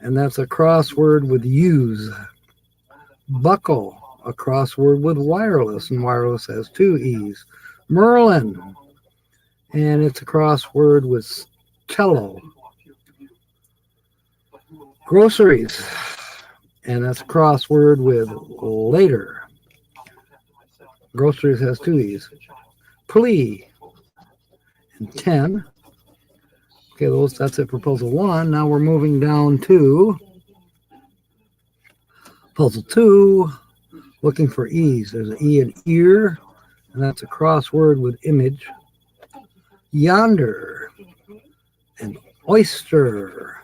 And that's a crossword with use. Buckle. A crossword with wireless, and wireless has two E's. Merlin. And it's a crossword with cello. Groceries. And that's a crossword with later. Groceries has two E's. Plea. And 10. Okay, that's it for puzzle 1. Now we're moving down to puzzle 2, looking for E's. There's an E in ear, and that's a crossword with image. Yonder, and oyster,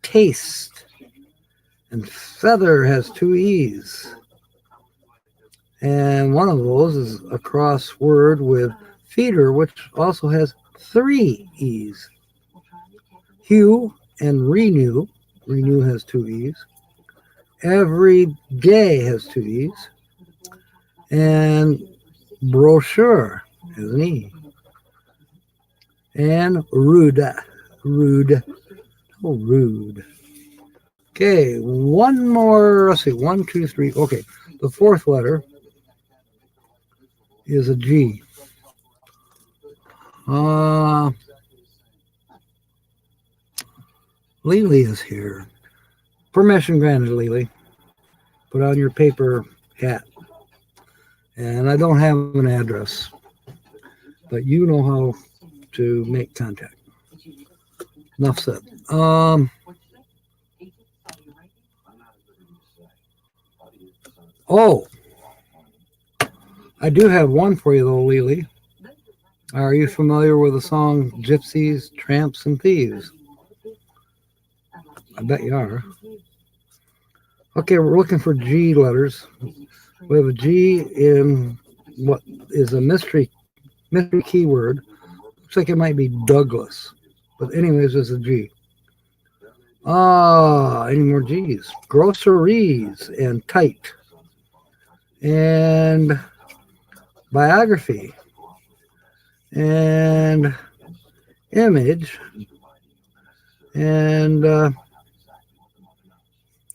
taste, and feather has two E's. And one of those is a crossword with feeder, which also has three E's. Hue and renew. Renew has two E's. Every day has two E's. And brochure has an E. And rude. Rude. Oh, rude. Okay, one more. Let's see. 1, 2, 3. Okay, the fourth letter is a G. Lily is here. Permission granted, Lily. Put on your paper hat. And I don't have an address, but you know how to make contact. Enough said. Oh, I do have one for you though, Lily. Are you familiar with the song Gypsies, Tramps, and Thieves? I bet you are. Okay, we're looking for G letters. We have a G in what is a mystery keyword. Looks like it might be Douglas. But anyways, it's a G. Any more G's? Groceries and tight. And biography. And image. And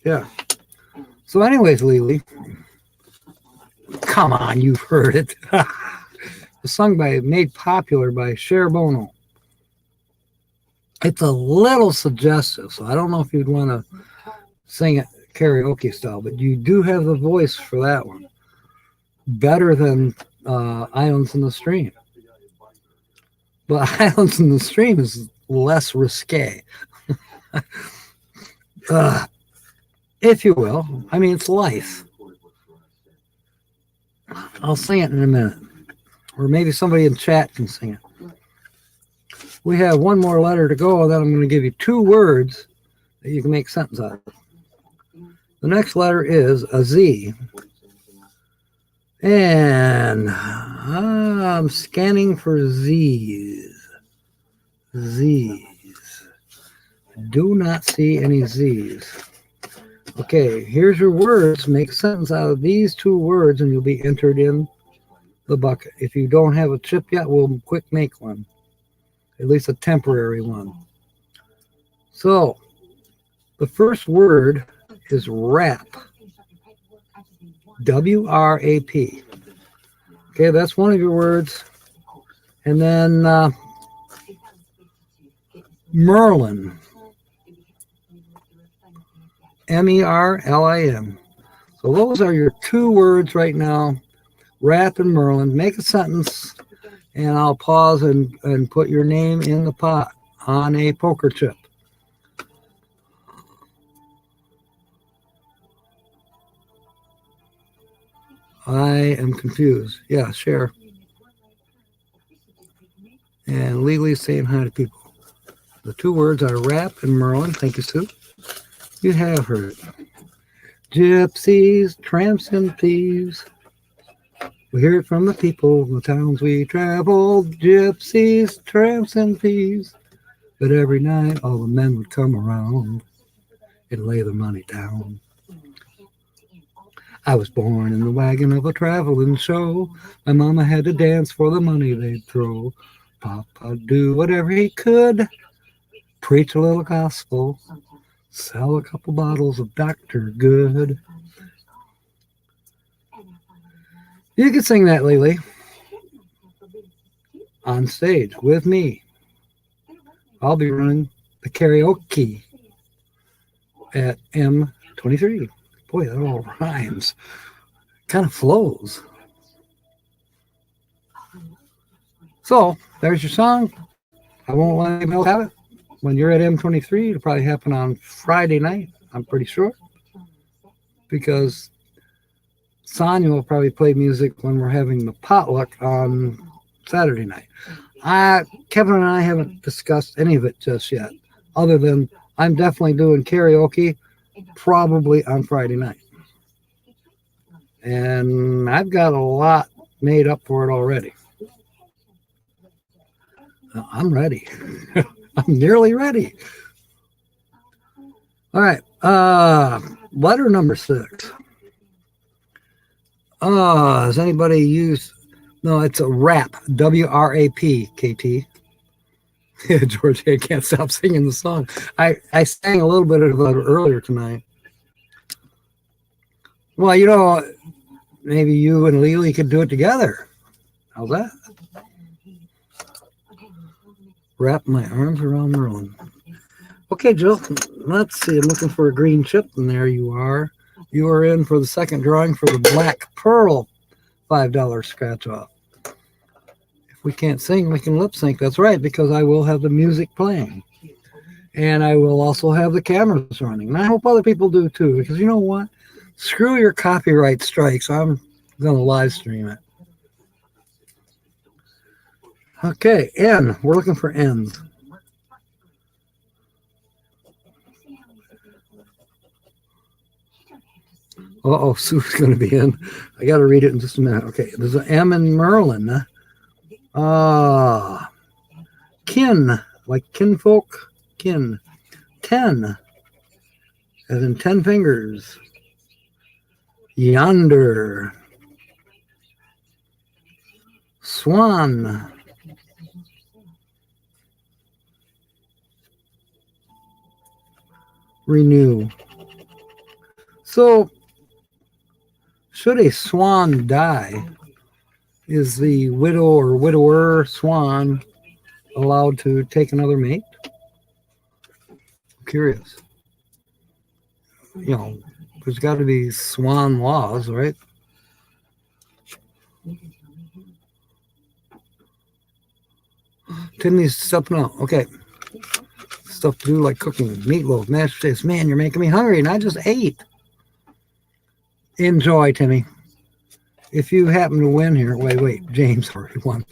yeah. So anyways, Lily. Come on, you've heard it. It's made popular by Cher Bono. It's a little suggestive, so I don't know if you'd want to sing it karaoke style, but you do have the voice for that one. Better than Islands in the Stream. But Islands in the Stream is less risque. If you will. I mean, it's life. I'll sing it in a minute. Or maybe somebody in chat can sing it. We have one more letter to go, and then I'm going to give you 2 words that you can make a sentence out of. The next letter is a Z. And I'm scanning for Z's. Z's. Do not see any Z's. Okay, here's your words. Make a sentence out of these two words and you'll be entered in the bucket. If you don't have a chip yet, we'll quick make one. At least a temporary one. So, the first word is wrap. W-R-A-P. Okay, that's one of your words. And then Merlin. M-E-R-L-I-N. So those are your two words right now. Wrap and Merlin. Make a sentence, and I'll pause and put your name in the pot on a poker chip. I am confused. Yeah, share. And legally saying hi to people. The two words are wrap and Merlin. Thank you, Sue. You have heard it. Gypsies, tramps, and thieves. We hear it from the people in the towns we travel. Gypsies, tramps, and thieves. But every night all the men would come around and lay the money down. I was born in the wagon of a traveling show. My mama had to dance for the money they'd throw. Papa'd do whatever he could. Preach a little gospel. Sell a couple bottles of Dr. Good. You can sing that, Lily, on stage with me. I'll be running the karaoke at M23. Boy, that all rhymes. Kind of flows. So, there's your song. I won't let anybody else have it. When you're at M23, it'll probably happen on Friday night, I'm pretty sure. Because Sonia will probably play music when we're having the potluck on Saturday night. Kevin and I haven't discussed any of it just yet, other than I'm definitely doing karaoke probably on Friday night. And I've got a lot made up for it already. I'm ready. I'm nearly ready. All right. Letter number 6. Has anybody used? No, it's a rap. W-R-A-P, KT. George, I can't stop singing the song. I sang a little bit of it earlier tonight. Well, you know, maybe you and Lily could do it together. How's that? Wrap my arms around Merlin. Okay, Jill, let's see. I'm looking for a green chip, and there you are. You are in for the second drawing for the Black Pearl $5 scratch off. If we can't sing, we can lip sync. That's right, because I will have the music playing. And I will also have the cameras running. And I hope other people do too, because you know what? Screw your copyright strikes. I'm going to live stream it. Okay, N. We're looking for N's. Uh-oh, Sue's going to be in. I got to read it in just a minute. Okay, there's an M in Merlin. Kin, like kinfolk, kin. 10, as in 10 fingers. Yonder. Swan. Renew. So, should a swan die, is the widow or widower swan allowed to take another mate? I'm curious. You know, there's got to be swan laws, right? Timmy's stepping out. Okay. Stuff to do like cooking, meatloaf, mashed potatoes. Man, you're making me hungry, and I just ate. Enjoy, Timmy. If you happen to win here, wait, James already won.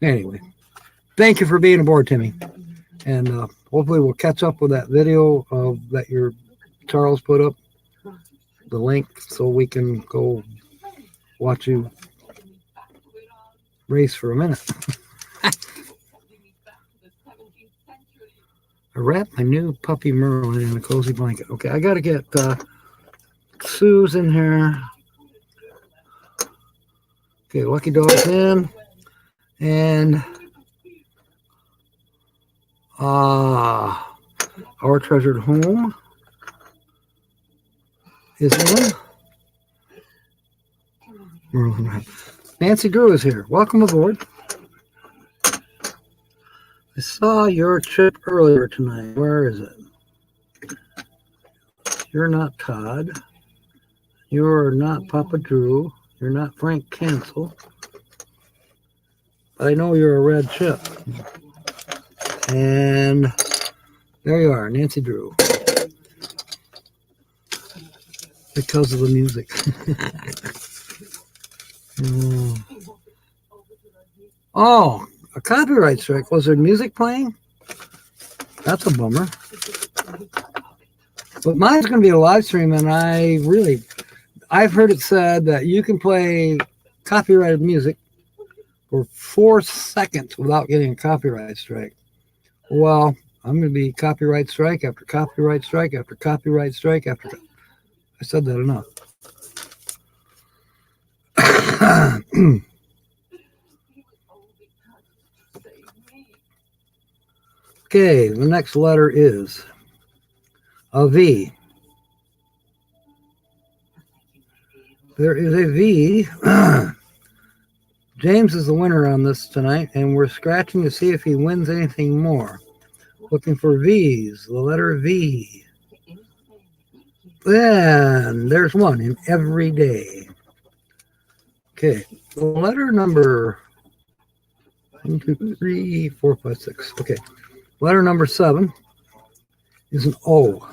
Anyway, thank you for being aboard, Timmy. And hopefully we'll catch up with that video that you're Charles put up the link so we can go watch you race for a minute. I wrapped my new puppy Merlin in a cozy blanket. Okay, I got to get Sue's in here. Okay, Lucky Dog's in. And Our Treasured Home is in. Merlin. Nancy Drew is here. Welcome aboard. I saw your chip earlier tonight. Where is it? You're not Todd. You're not Papa Drew. You're not Frank Cancel. But I know you're a red chip. And there you are, Nancy Drew. Because of the music. Oh, a copyright strike. Was there music playing? That's a bummer. But mine's going to be a live stream, and I've heard it said that you can play copyrighted music for 4 seconds without getting a copyright strike. Well, I'm going to be copyright strike after copyright strike after copyright strike after. I said that enough. Okay, the next letter is a V. There is a V. James is the winner on this tonight, and we're scratching to see if he wins anything more. Looking for V's, the letter V. Then there's one in every day. Okay, the letter number 1, 2, 3, 4, 5, 6. Okay, letter number 7 is an O.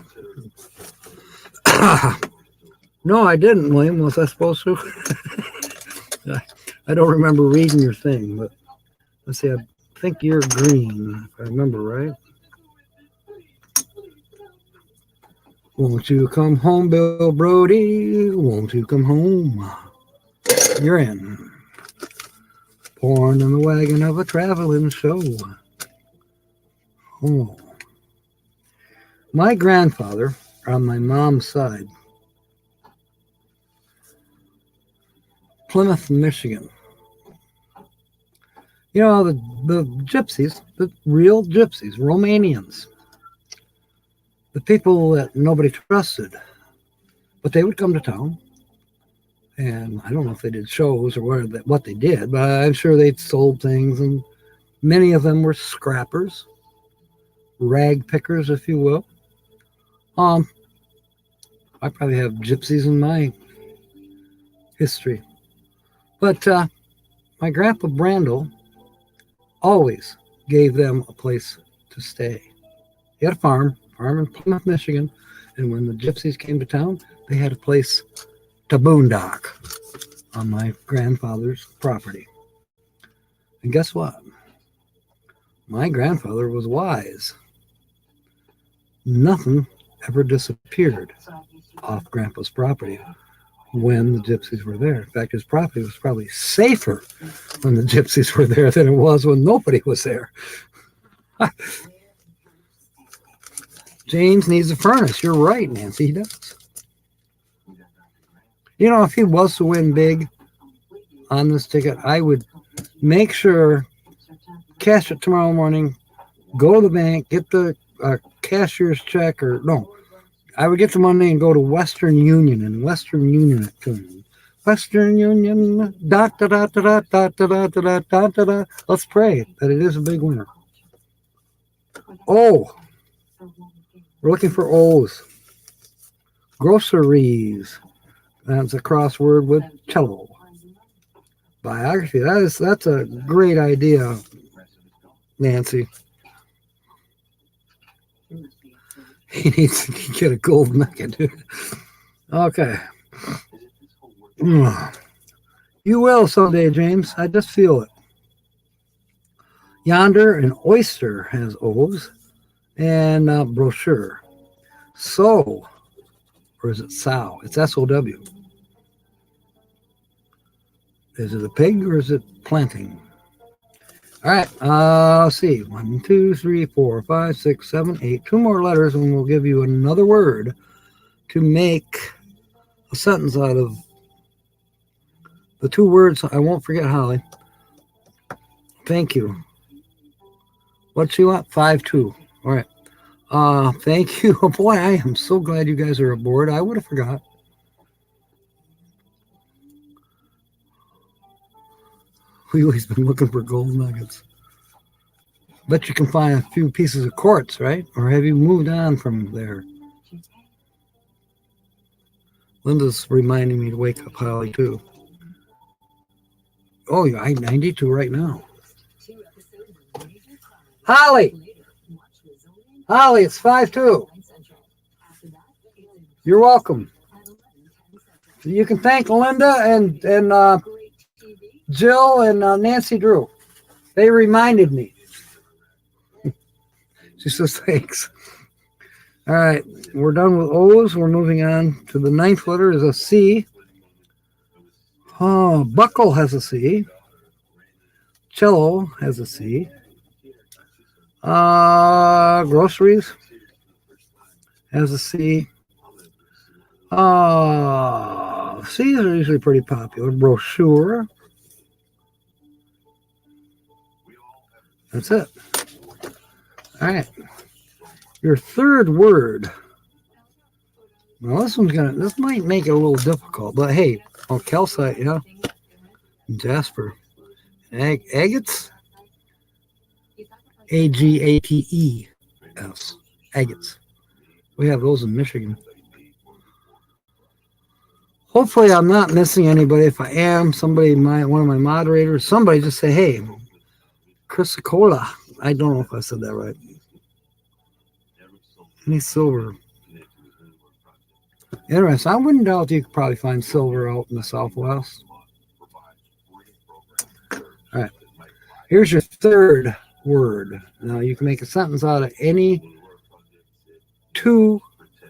No, I didn't, William. Was I supposed to? I don't remember reading your thing, but let's see. I think you're green, if I remember right. Won't you come home, Bill Brody? Won't you come home? You're in. Born in the wagon of a traveling show. Oh. My grandfather, on my mom's side, Plymouth, Michigan. You know, the gypsies, the real gypsies, Romanians, the people that nobody trusted, but they would come to town. And I don't know if they did shows or what they did, but I'm sure they sold things, and many of them were scrappers, rag pickers, if you will. I probably have gypsies in my history. But my grandpa Brandel always gave them a place to stay. He had a farm in Plymouth, Michigan, and when the gypsies came to town, they had a place to boondock on my grandfather's property. And guess what? My grandfather was wise. Nothing ever disappeared off Grandpa's property when the gypsies were there. In fact, his property was probably safer when the gypsies were there than it was when nobody was there. James needs a furnace. You're right, Nancy, he does. You know, if he was to win big on this ticket, I would make sure, cash it tomorrow morning, go to the bank, get the cashier's check, or no, I would get the money and go to Western Union and Western Union it to him. Western Union, da da da da da da da da da da da. Let's pray that it is a big winner. Oh, we're looking for O's. Groceries. That's a crossword with cello. Biography. That's a great idea, Nancy. He needs to get a gold nugget, dude. Okay. You will someday, James. I just feel it. Yonder, an oyster has O's and brochure. So, Or is it sow? It's S-O-W. Is it a pig or is it planting? All right. Let's see. 1, 2, 3, 4, 5, 6, 7, 8. 2 more letters, and we'll give you another word to make a sentence out of. The 2 words. I won't forget Holly. Thank you. What she want? 5-2. All right. Thank you. Oh boy, I am so glad you guys are aboard. I would have forgot. We've always been looking for gold nuggets. Bet you can find a few pieces of quartz, right? Or have you moved on from there? Linda's reminding me to wake up Holly too. Oh, yeah, I 92 right now. Holly! Holly, it's 5-2. You're welcome. You can thank Linda and Jill and Nancy Drew. They reminded me. She says thanks. All right, we're done with O's. We're moving on to the 9th letter is a C. Oh, buckle has a C. Cello has a C. Groceries has a C. C's are usually pretty popular. Brochure. That's it. All right. Your 3rd word. Well, this might make it a little difficult, but hey, calcite, yeah. Jasper. Agates. Agates. Agates. We have those in Michigan. Hopefully I'm not missing anybody. If I am, one of my moderators, somebody just say, hey, Chrysicola. I don't know if I said that right. Any silver. Interesting. I wouldn't doubt you could probably find silver out in the Southwest. All right. Here's your 3rd word. Now you can make a sentence out of any 2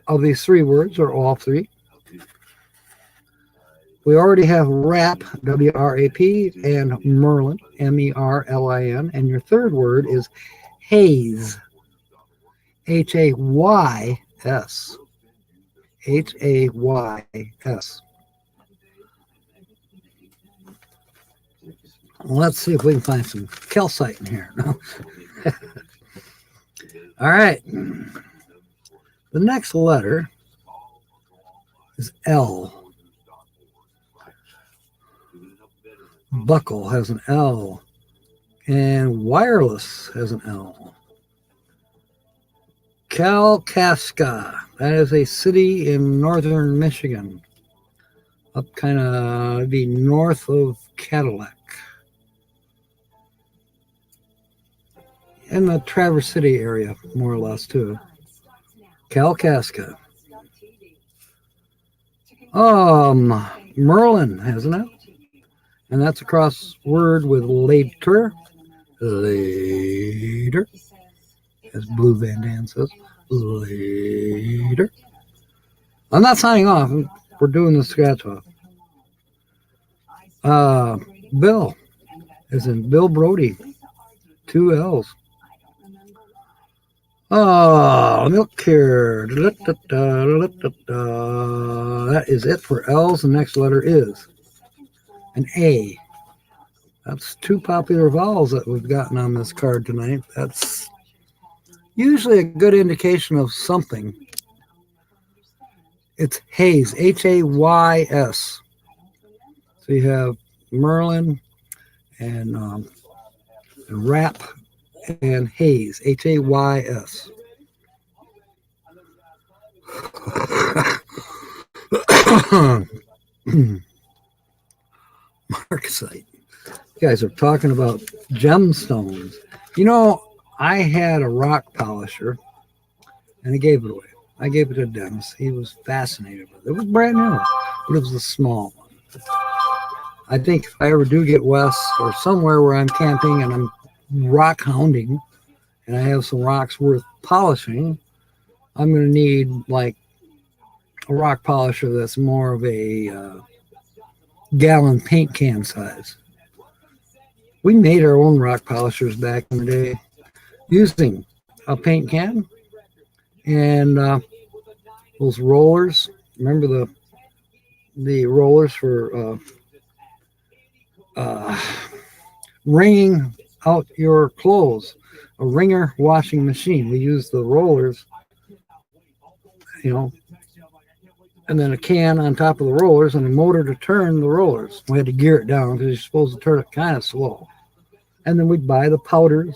of these 3 words or all 3. We already have wrap, W-R-A-P, and Merlin, M-E-R-L-I-N. And your 3rd word is haze, H-A-Y-S. H-A-Y-S. Let's see if we can find some calcite in here. All right. The next letter is L. Buckle has an L. And wireless has an L. Kalkaska. That is a city in northern Michigan. Up kind of be north of Cadillac. In the Traverse City area, more or less, too. Kalkaska. Merlin has an L. And that's a crossword with later. Later. As Blue Van Dam says. Later. I'm not signing off. We're doing the scratch off. Bill. As in Bill Brody. 2 L's. Milk here. That is it for L's. The next letter is an A. That's 2 popular vowels that we've gotten on this card tonight. That's usually a good indication of something. It's haze, H-A-Y-S. So you have Merlin and wrap and haze, H-A-Y-S. Marcasite. You guys are talking about gemstones. You know, I had a rock polisher and I gave it away. I gave it to Dennis. He was fascinated with it. It was brand new, but it was a small one. I think if I ever do get west or somewhere where I'm camping and I'm rock hounding and I have some rocks worth polishing, I'm going to need like a rock polisher that's more of a gallon paint can size. We made our own rock polishers back in the day using a paint can and those rollers. Remember the rollers for wringing out your clothes, a wringer washing machine. We used the rollers, and then a can on top of the rollers and a motor to turn the rollers. We had to gear it down because you're supposed to turn it kind of slow. And then we'd buy the powders,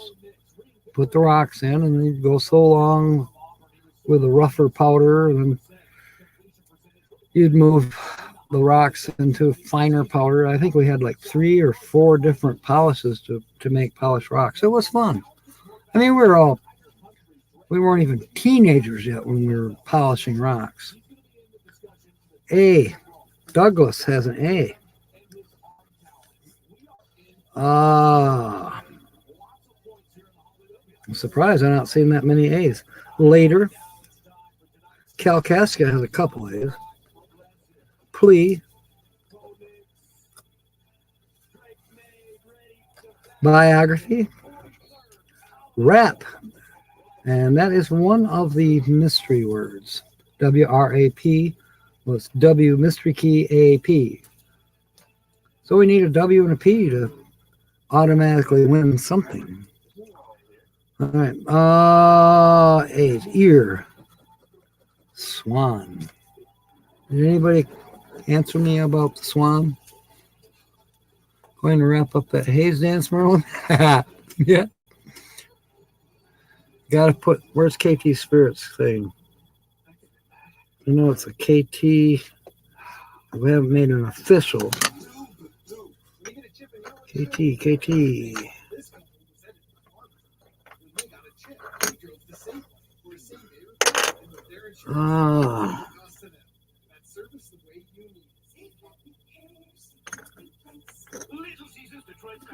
put the rocks in, and then you'd go so long with a rougher powder, and then you'd move the rocks into finer powder. I think we had like 3 or 4 different polishes to make polished rocks. It was fun. I mean, we weren't even teenagers yet when we were polishing rocks. A. Douglas has an A. I'm surprised I'm not seeing that many A's. Later, Kalkaska has a couple A's. Plea. Biography. Rap. And that is one of the mystery words. W-R-A-P was W mystery key A-P. So we need a W and a P to automatically win something. All right. Age. Ear. Swan. Did anybody answer me about the swan? Going to wrap up that Hayes dance, Merlin? Yeah. Got to put, where's KT Spirits thing? I know it's a KT. We haven't made an official. KT.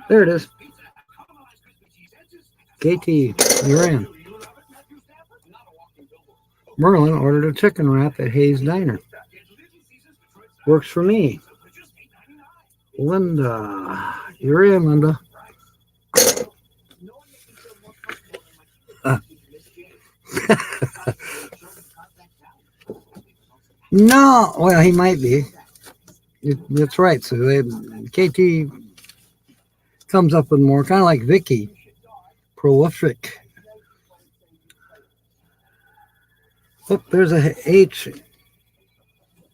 There it is. KT, you're in. Merlin ordered a chicken wrap at Hayes Diner. Works for me. Linda, you're in, Linda. No, well, he might be. That's right. So KT comes up with more, kind of like Vicky, prolific. Oh, there's a H.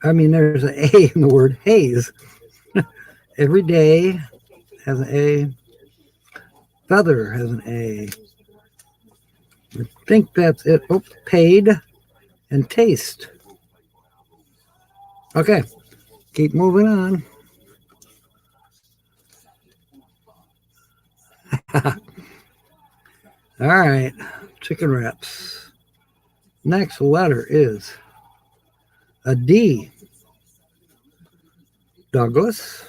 I mean, there's an A in the word Hayes. Every day has an A. Feather has an A. I think that's it. Oh, paid and taste. Okay, keep moving on. All right, chicken wraps. Next letter is a D. Douglas.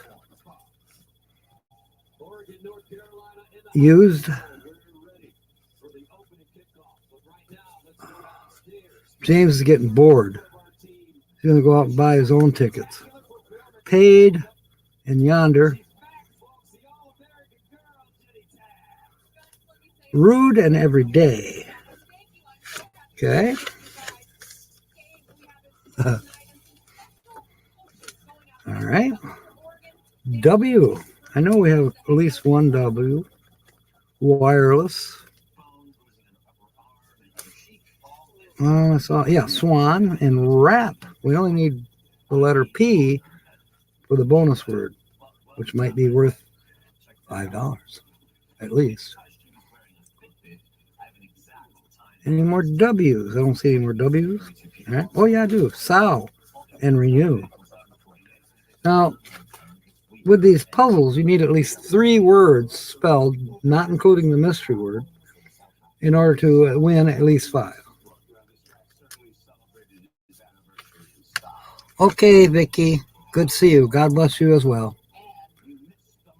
Used. James is getting bored. He's going to go out and buy his own tickets. Paid and yonder. Rude and everyday. Okay. All right. W. I know we have at least one W. Wireless. Swan and wrap. We only need the letter P for the bonus word, which might be worth $5 at least. Any more W's? I don't see any more W's. All right. Oh, yeah, I do. Sow and renew. Now, with these puzzles, you need at least 3 words spelled, not including the mystery word, in order to win at least 5. Okay, Vicky. Good to see you. God bless you as well.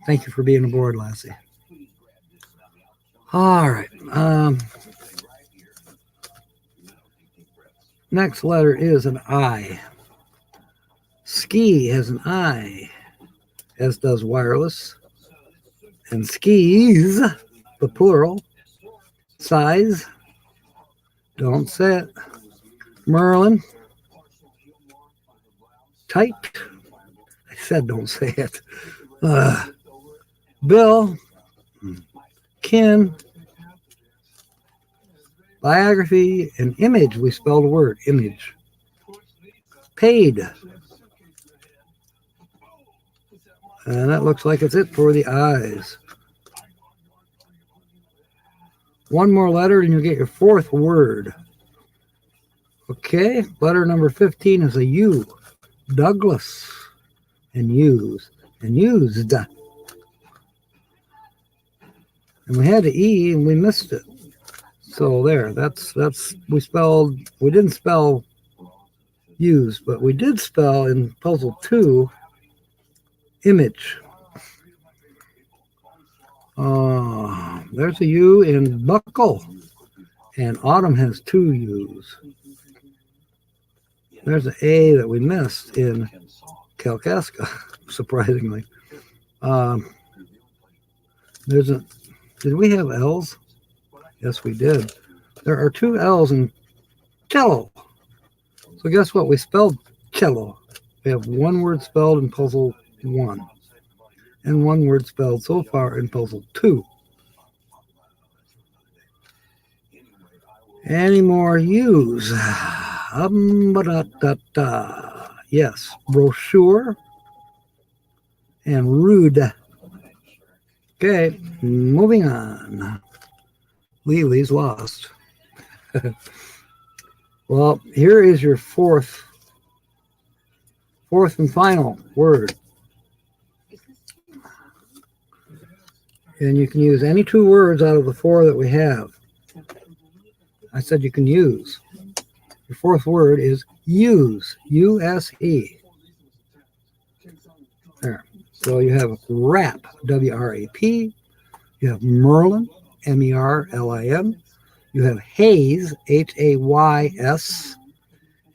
Thank you for being aboard, Lassie. All right. Next letter is an I. Ski has an I, as does wireless. And skis, the plural. Size, don't say it. Merlin, tight. I said don't say it. Bill, kin, biography, and image. We spelled a word, image. Paid. And that looks like it's it for the eyes. One more letter and you'll get your fourth word. Okay, letter number 15 is a U. Douglas. And use. And used. And we had the E and we missed it. So there, we didn't spell use, but we did spell in puzzle 2 image. There's a U in buckle, and autumn has 2 U's. There's an A that we missed in Kalkaska, surprisingly. Did we have L's? Yes, we did. There are 2 L's in cello. So guess what? We spelled cello. We have one word spelled in puzzle 1 and one word spelled so far in puzzle 2. Any more U's? Yes, brochure and rude. Okay, moving on. Lily's lost. Well, here is your fourth and final word. And you can use any 2 words out of the 4 that we have. I said you can use. Your fourth word is use. U-S-E. There. So you have wrap. W-R-A-P. You have Merlin. M-E-R-L-I-N. You have haze. H-A-Y-S.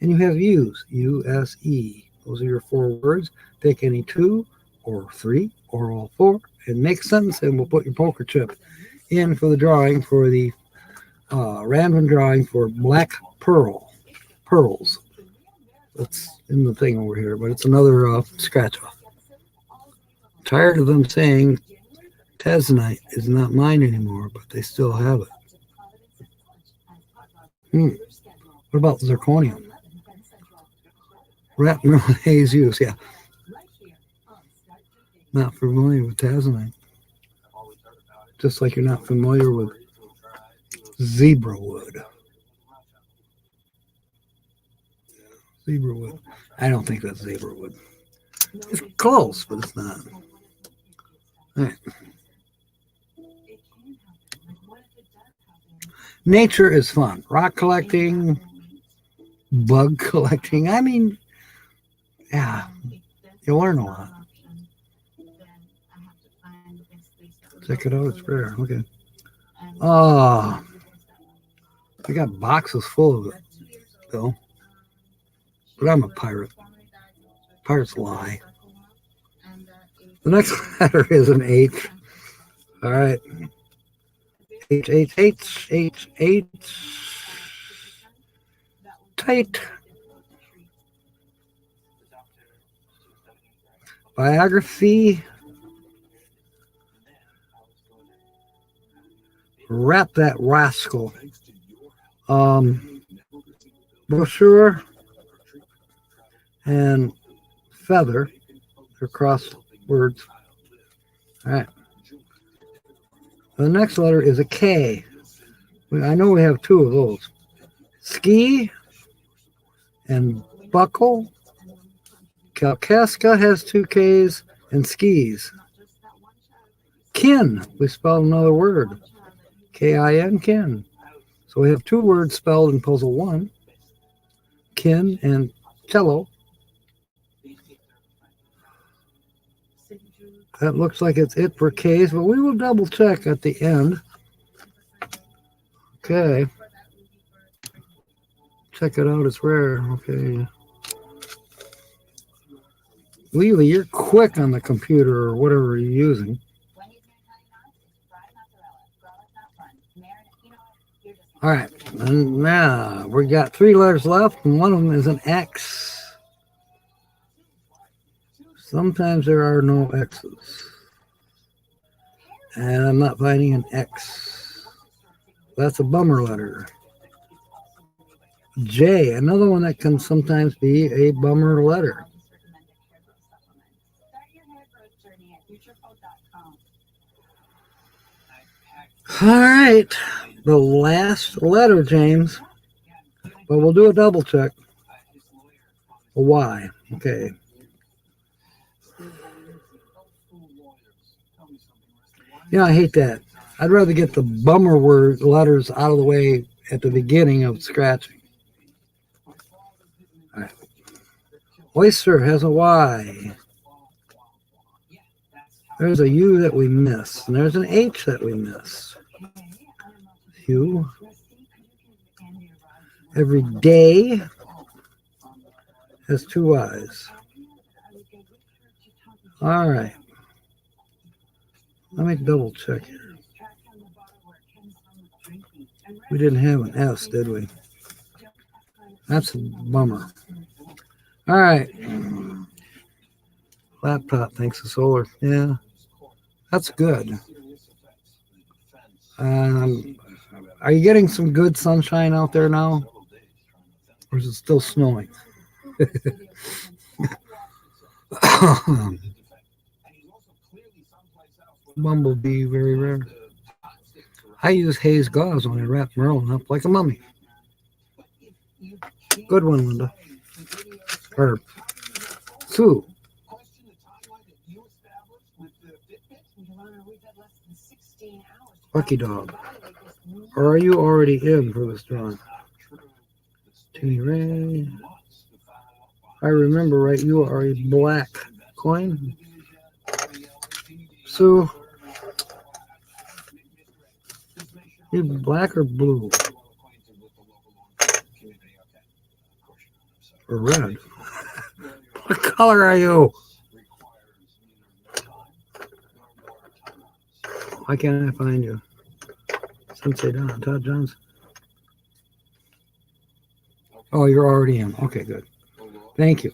And you have use. U-S-E. Those are your 4 words. Pick any 2 or 3 or all 4 and make a sentence, and we'll put your poker chip in for the drawing, for the random drawing for black pearls. That's in the thing over here, but it's another scratch off. Tired of them saying Tanzanite is not mine anymore, but they still have it. What about zirconium? Wrap Merlin haze use, yeah. Not familiar with Tanzanite. Just like you're not familiar with zebra wood. Zebra wood. I don't think that's zebra wood. It's close, but it's not. All right. Nature is fun. Rock collecting, bug collecting. I mean, yeah, you learn a lot. Check it out. It's rare. Okay. I got boxes full of it, Bill. But I'm a pirate. Pirates lie. The next letter is an H. All right. H, H, H, H, H. Tight. Biography. Wrap that rascal. Brochure and feather. They're cross words. All right. The next letter is a K. I know we have 2 of those. Ski and buckle. Kalkaska has 2 Ks and skis. Kin. We spelled another word. K-I-N, kin. So we have 2 words spelled in puzzle 1. Kin and cello. That looks like it's it for K's, but we will double check at the end. Okay. Check it out, it's rare. Okay. Leela, you're quick on the computer or whatever you're using. All right, and now we got 3 letters left, and one of them is an X. Sometimes there are no X's, and I'm not finding an X. That's a bummer letter. J, another one that can sometimes be a bummer letter. All right, the last letter, James, but we'll do a double check. A Y, okay. Yeah, I hate that. I'd rather get the bummer word letters out of the way at the beginning of scratching. All right. Oyster has a Y. There's a U that we missed, and there's an H that we missed. Hugh. Every day has 2 Y's. All right. Let me double check here. We didn't have an S, did we? That's a bummer. All right. Laptop thanks to solar. Yeah, that's good. Are you getting some good sunshine out there now? Or is it still snowing? Bumblebee, very rare. I use Hayes gauze when I wrap Merlin up like a mummy. Good one, Linda. Or Sue. Lucky dog. Or are you already in for this drawing? Timmy Ray. I remember right, you are a black coin. Sue. You black or blue? Or red? What color are you? Why can't I find you? Sensei Don, Todd Johnson. Oh, you're already in. Okay, good. Thank you.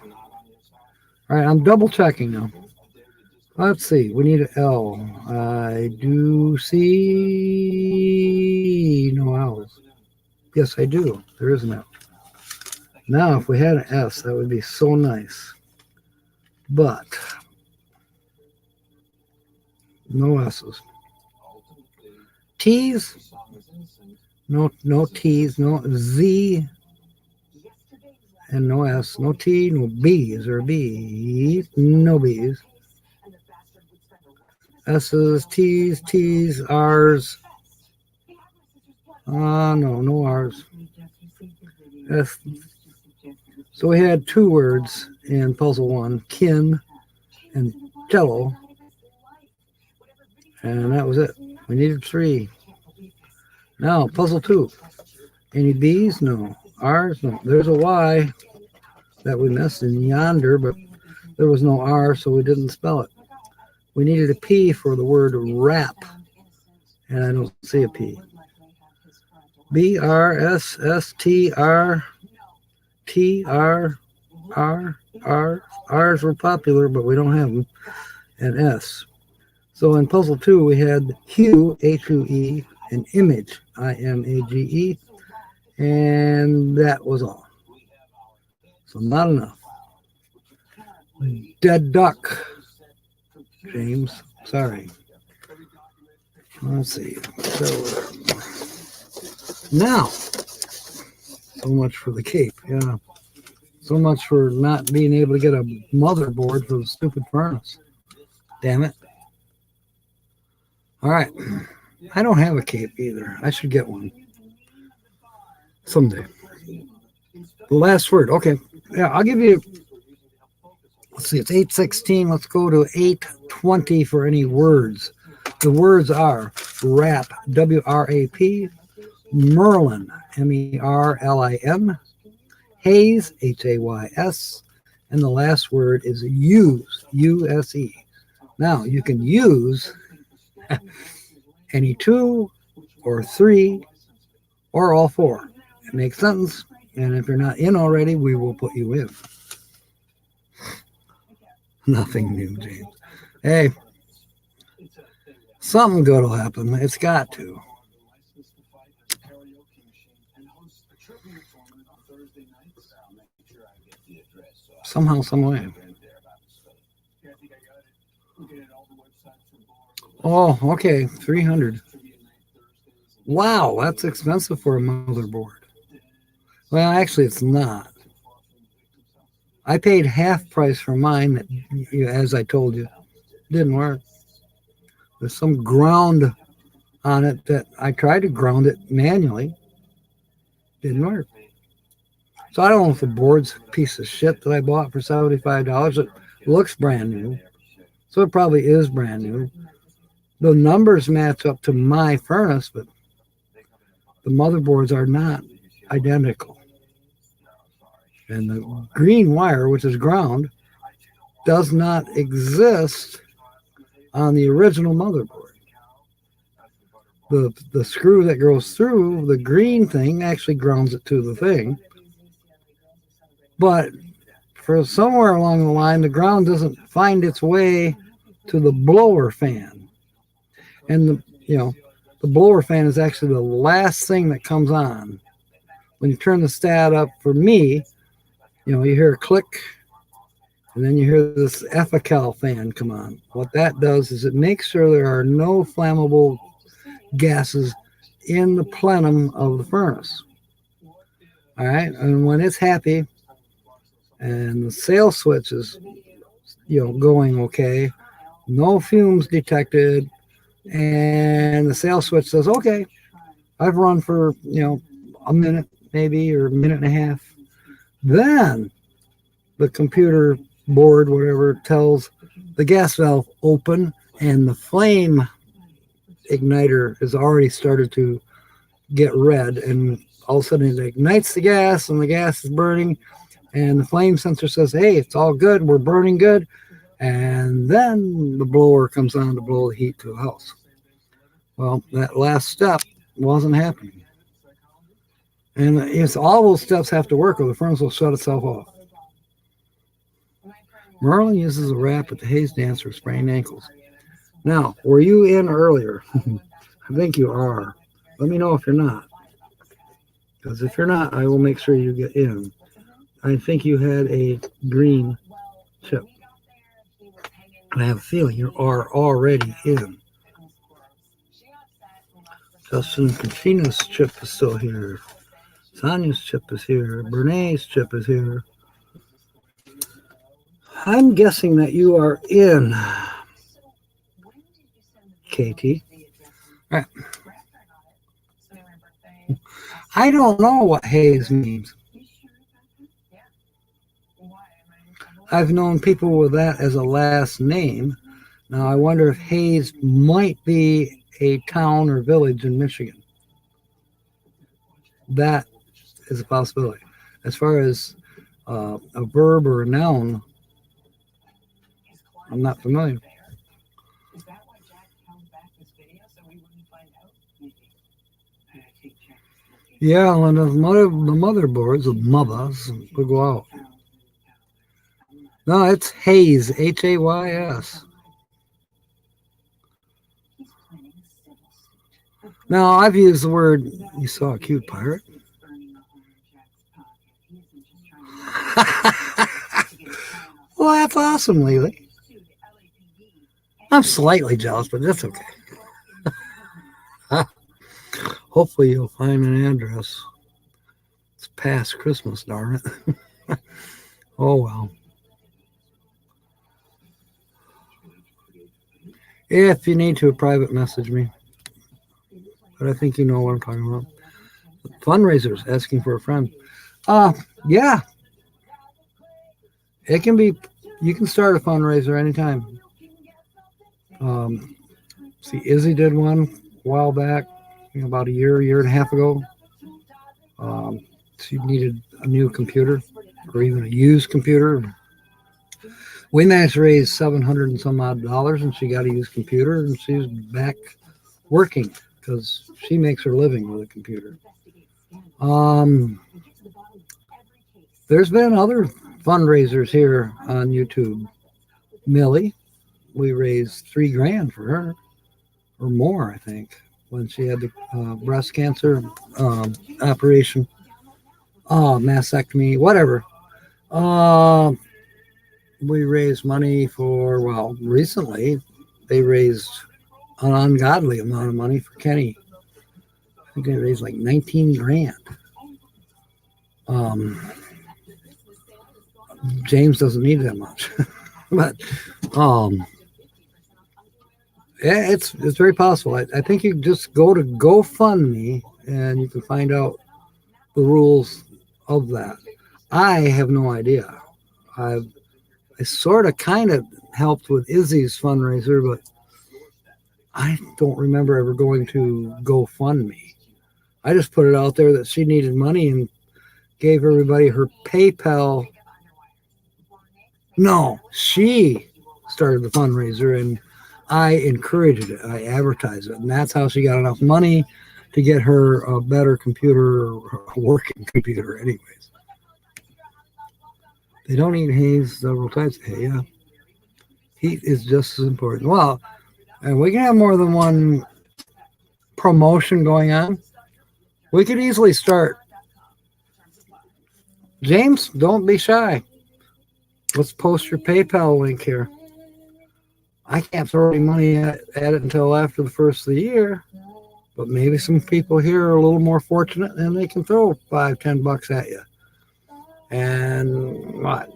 All right, I'm double checking now. Let's see. We need an L. I do see no L's. Yes, I do. There is an L. Now, if we had an S, that would be so nice. But no S's. T's? No T's. No Z. And no S. No T. No B's or B. No B's. S's, T's, R's. No R's. S. So we had 2 words in puzzle 1, kin and cello. And that was it. We needed 3. Now, puzzle 2. Any B's? No. R's? No. There's a Y that we missed in yonder, but there was no R, so we didn't spell it. We needed a P for the word wrap, and I don't see a P. B-R-S-S-T-R, T-R, R, R. R's were popular, but we don't have them, and S. So in puzzle 2, we had hue, H-U-E, and image, I-M-A-G-E, and that was all. So not enough. Dead duck. James, sorry. Let's see. So now, so much for the cape. Yeah. So much for not being able to get a motherboard for the stupid furnace. Damn it. All right. I don't have a cape either. I should get one someday. The last word. Okay. Yeah, I'll give you. Let's see. It's 8:16. Let's go to 8:20 for any words. The words are wrap, W-R-A-P, Merlin, M-E-R-L-I-N, Hays, H-A-Y-S, and the last word is use, U-S-E. Now, you can use any two or three or all four. It makes sense, and if you're not in already, we will put you in. Nothing new, James. Hey, something good will happen. It's got to. Somehow, some way. Oh, okay, 300. Wow, that's expensive for a motherboard. Well, actually, it's not. I paid half price for mine that, as I told you, didn't work. There's some ground on it that I tried to ground it manually. Didn't work. So I don't know if the board's a piece of shit that I bought for $75. It looks brand new. So it probably is brand new. The numbers match up to my furnace, but the motherboards are not identical. And the green wire, which is ground, does not exist on the original motherboard. The screw that goes through the green thing actually grounds it to the thing. But for somewhere along the line, the ground doesn't find its way to the blower fan. And the blower fan is actually the last thing that comes on. When you turn the stat up, for me, you hear a click, and then you hear this Ethical fan come on. What that does is it makes sure there are no flammable gases in the plenum of the furnace. All right, and when it's happy, and the sail switch is, going okay, no fumes detected, and the sail switch says, okay, I've run for, a minute maybe, or a minute and a half. Then the computer board, whatever, tells the gas valve open, and the flame igniter has already started to get red, and all of a sudden it ignites the gas, and the gas is burning, and the flame sensor says, hey, it's all good, we're burning good, and then the blower comes on to blow the heat to the house. Well, that last step wasn't happening. And all those steps have to work or the furnace will shut itself off. Merlin uses a wrap at the Hayes dance for sprained ankles. Now, were you in earlier? I think you are. Let me know if you're not. Because if you're not, I will make sure you get in. I think you had a green chip. I have a feeling you are already in. Justin Katrina's chip is still here. Sonia's chip is here. Bernays' chip is here. I'm guessing that you are in, Katie. All right. I don't know what Hayes means. I've known people with that as a last name. Now, I wonder if Hayes might be a town or village in Michigan. That is a possibility. As far as a verb or a noun, I'm not familiar. Yeah, when the motherboards, the mothers, will go out. No, it's Hayes, Hays. Now, I've used the word, you saw a cute pirate. Well, that's awesome, Lily. I'm slightly jealous, but that's okay. Hopefully you'll find an address. It's past Christmas, darn it. Oh, well. If you need to, private message me. But I think you know what I'm talking about. Fundraisers, asking for a friend. Yeah. It can be, you can start a fundraiser anytime. See, Izzy did one a while back, about a year and a half ago. She needed a new computer or even a used computer. We managed to raise 700 and some odd dollars, and she got to use computer, and she's back working because she makes her living with a computer. There's been other fundraisers here on YouTube. Millie, we raised $3,000 for her, or more, I think, when she had the breast cancer operation, mastectomy, whatever. We raised money for, well, recently they raised an ungodly amount of money for Kenny. I think they raised like $19,000. James doesn't need that much, but yeah, it's very possible. I think you just go to GoFundMe and you can find out the rules of that. I have no idea. I sort of kind of helped with Izzy's fundraiser, but I don't remember ever going to GoFundMe. I just put it out there that she needed money and gave everybody her PayPal. No, she started the fundraiser and I encouraged it. I advertised it. And that's how she got enough money to get her a better computer, a working computer anyways. They don't eat hay, several types of hay, yeah. Heat is just as important. Well, and we can have more than one promotion going on. We could easily start. James, don't be shy. Let's post your PayPal link here. I can't throw any money at it until after the first of the year, but maybe some people here are a little more fortunate and they can throw $5-10 at you. And what?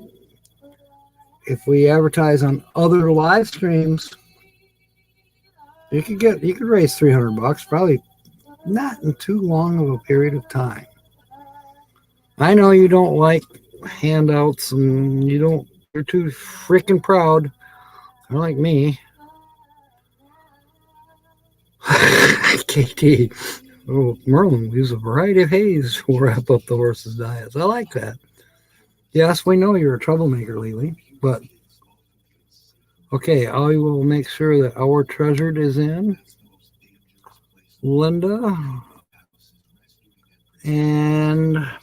If we advertise on other live streams, you could raise $300, probably not in too long of a period of time. I know you don't like handouts and you're too freaking proud. You're like me. KT. Oh, Merlin, we use a variety of hays to wrap up the horses' diets. I like that. Yes, we know you're a troublemaker, Lily, but okay, I will make sure that our treasured is in. Linda. And let's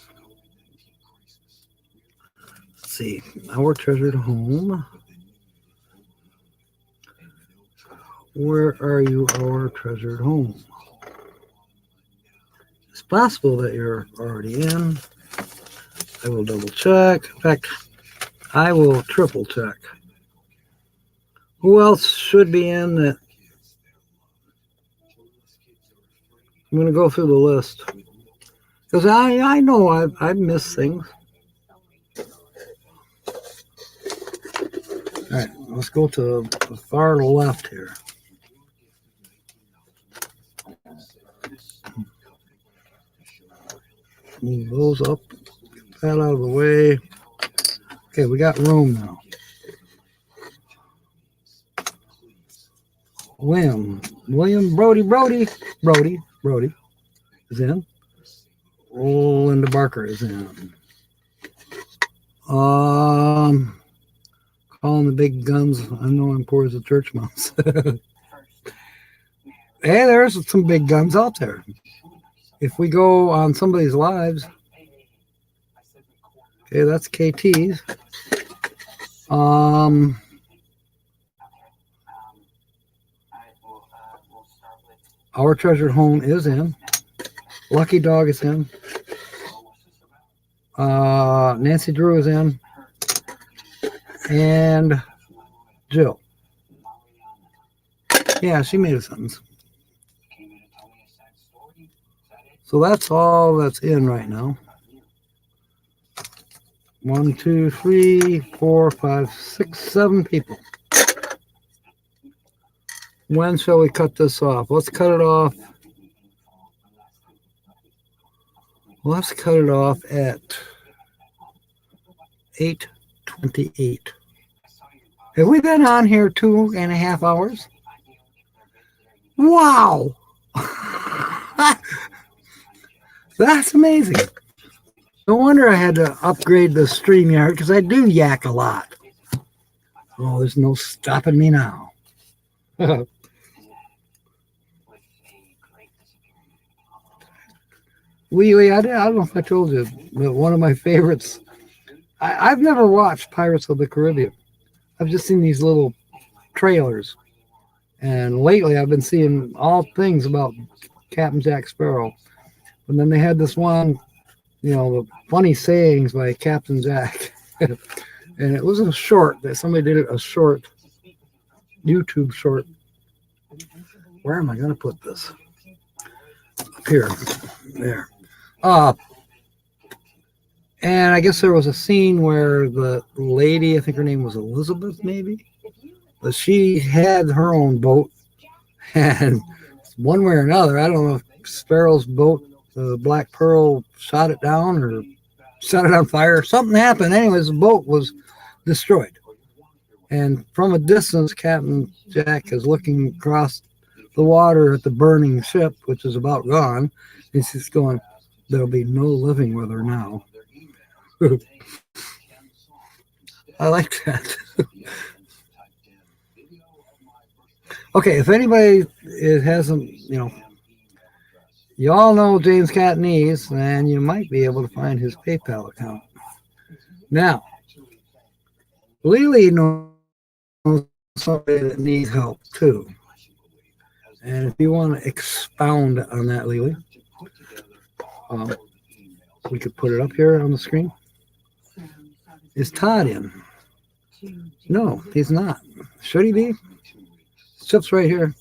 see, our treasured home. Where are you, our treasured home? It's possible that you're already in. I will double check. In fact, I will triple check. Who else should be in that? I'm going to go through the list. Because I know I've missed things. All right, let's go to the far left here. Move those up. Get that out of the way. Okay, we got room now. William Brody is in. Linda Barker is in. Calling the big guns. I know I'm poor as a church mouse. Hey, there's some big guns out there. If we go on somebody's lives, okay, that's KT's. Our treasured home is in. Lucky Dog is in. Nancy Drew is in. And Jill. Yeah, she made a sentence. So that's all that's in right now. 1, 2, 3, 4, 5, 6, 7 people. When shall we cut this off? Let's cut it off. Let's cut it off at 8:28. Have we been on here 2.5 hours? Wow. That's amazing. No wonder I had to upgrade the StreamYard because I do yak a lot. Oh, there's no stopping me now. Lee, I don't know if I told you, but one of my favorites. I've never watched Pirates of the Caribbean. I've just seen these little trailers, and lately I've been seeing all things about Captain Jack Sparrow. And then they had this one, the funny sayings by Captain Jack, and it was a short that somebody did a short YouTube short. Where am I going to put this? Up here, there. And I guess there was a scene where the lady, I think her name was Elizabeth, maybe, but she had her own boat, and one way or another, I don't know if Sparrow's boat, the Black Pearl, shot it down or set it on fire. Something happened. Anyways, the boat was destroyed. And from a distance, Captain Jack is looking across the water at the burning ship, which is about gone. He's just going, there'll be no living with her now. I like that. Okay, if anybody hasn't, you all know James Catanese, and you might be able to find his PayPal account. Now, Lily knows somebody that needs help too. And if you want to expound on that, Lily, we could put it up here on the screen. Is Todd in? No, he's not. Should he be? Chip's right here.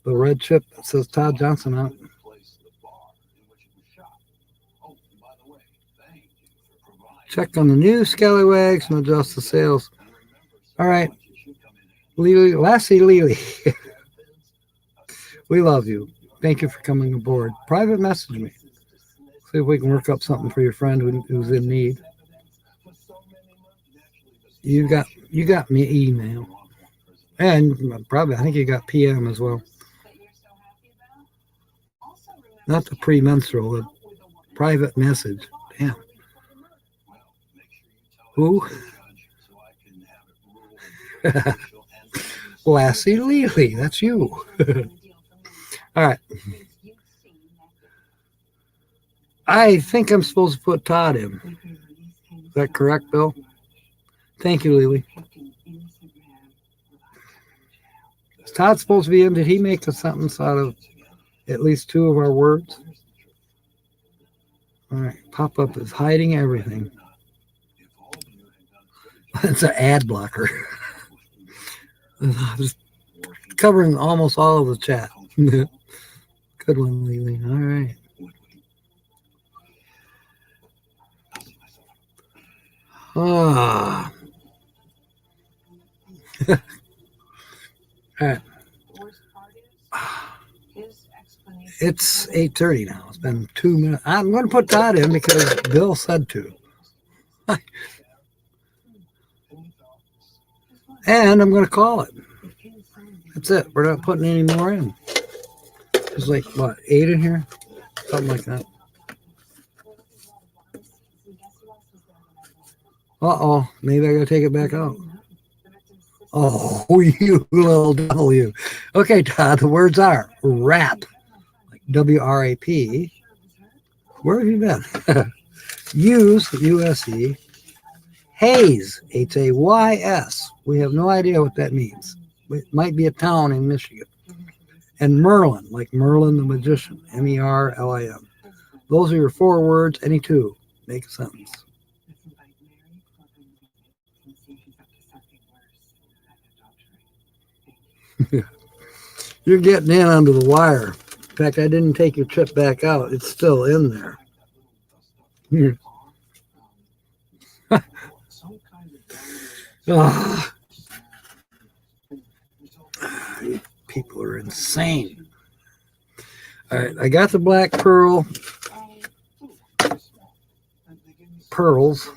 The red chip that says Todd Johnson on it. Check on the new scallywags and adjust the sails. All right. Lassie Lily. We love you. Thank you for coming aboard. Private message me. See if we can work up something for your friend who's in need. You got me email. And probably, I think you got PM as well. Not the premenstrual, the private message. Damn. Who? Lassie Lily, that's you. All right. I think I'm supposed to put Todd in. Is that correct, Bill? Thank you, Lily. Is Todd supposed to be in? Did he make a sentence out of at least two of our words? All right. Pop-up is hiding everything. It's an ad blocker. Just covering almost all of the chat. Good one, Lily. All right. Ah. All right. It's 8:30 now. It's been 2 minutes. I'm going to put Todd in because Bill said to. And I'm going to call it. That's it. We're not putting any more in. There's like, what, 8 in here? Something like that. Uh-oh. Maybe I got to take it back out. Oh, you little W. Okay, Todd, the words are rap, like W-R-A-P. Where have you been? Use, U-S-E. Hays, H-A-Y-S. We have no idea what that means. It might be a town in Michigan. And Merlin, like Merlin the Magician, M-E-R-L-I-N. Those are your 4 words, any 2. Make a sentence. You're getting in under the wire. In fact, I didn't take your chip back out. It's still in there. Oh. People are insane. All right, I got the Black Pearl pearls.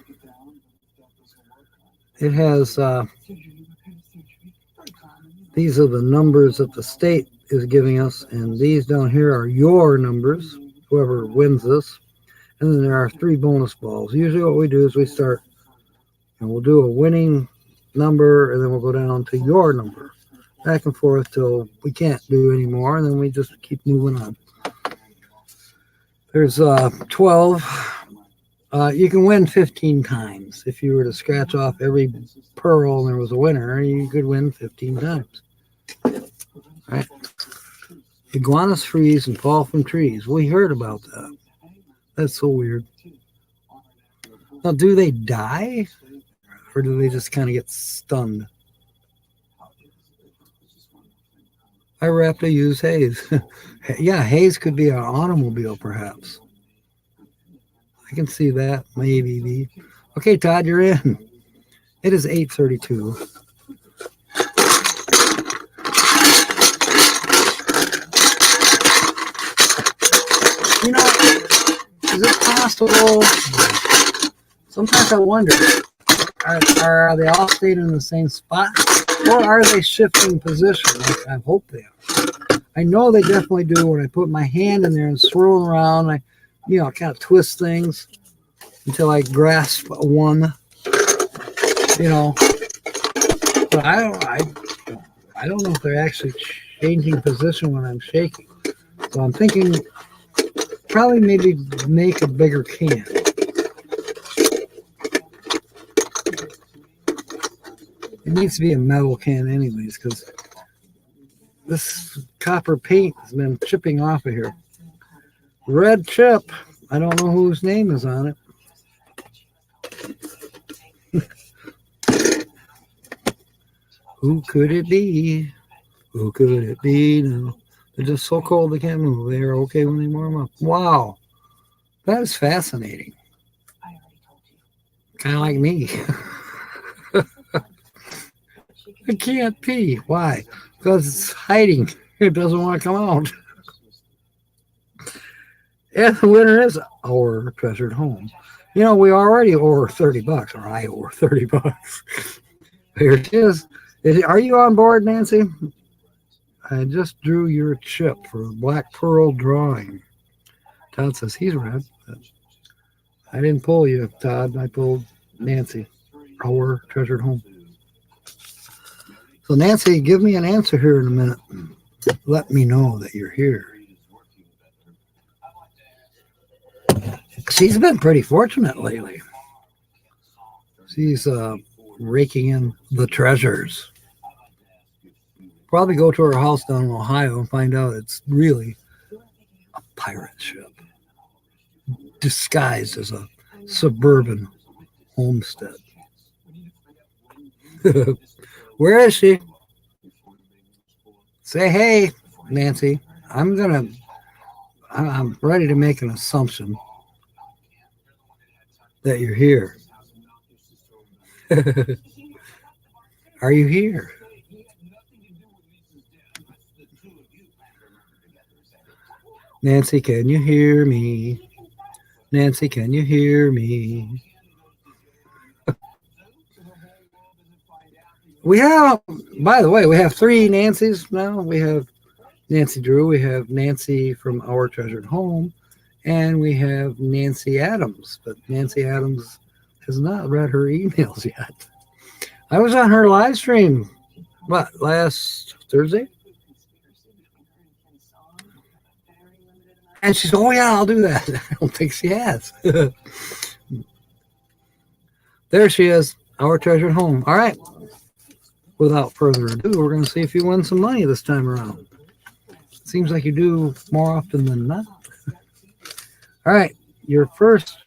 It has these are the numbers that the state is giving us, and these down here are your numbers, whoever wins this. And then there are 3 bonus balls. Usually what we do is we start And we'll do a winning number, and then we'll go down to your number. Back and forth till we can't do any more, and then we just keep moving on. There's 12. You can win 15 times. If you were to scratch off every pearl and there was a winner, you could win 15 times. All right. Iguanas freeze and fall from trees. We heard about that. That's so weird. Now, do they die? Or do they just kind of get stunned? I have to use haze. Yeah, haze could be an automobile, perhaps. I can see that, maybe. Okay, Todd, you're in. It is 8:32. You know, is it possible? Sometimes I wonder, are they all staying in the same spot? Or are they shifting position? Like I hope they are. I know they definitely do. When I put my hand in there and swirl around, I kind of twist things until I grasp one. But I don't know if they're actually changing position when I'm shaking. So I'm thinking probably maybe make a bigger can. It needs to be a metal can anyways, because this copper paint has been chipping off of here. Red chip. I don't know whose name is on it. Who could it be? Who could it be? No. They're just so cold they can't move. They're okay when they warm up. Wow. That is fascinating. Kind of like me. I can't pee. Why? Because it's hiding. It doesn't want to come out. And the winner is Our Treasured Home. We already owe her $30, or I owe her $30. Here it is. Are you on board, Nancy? I just drew your chip for a black pearl drawing. Todd says he's red. I didn't pull you, Todd. I pulled Nancy. Our Treasured Home. So, Nancy, give me an answer here in a minute. Let me know that you're here. She's been pretty fortunate lately. She's raking in the treasures. Probably go to her house down in Ohio and find out it's really a pirate ship disguised as a suburban homestead. Where is she? Say hey, Nancy. I'm ready to make an assumption that you're here. Are you here? Nancy, can you hear me? Nancy, can you hear me? By the way, we have 3 Nancys now. We have Nancy Drew, we have Nancy from Our Treasured Home, and we have Nancy Adams. But Nancy Adams has not read her emails yet. I was on her live stream, last Thursday? And she said, oh yeah, I'll do that. I don't think she has. There she is, Our Treasured Home. All right. Without further ado, we're going to see if you win some money this time around. Seems like you do more often than not. All right. Your first.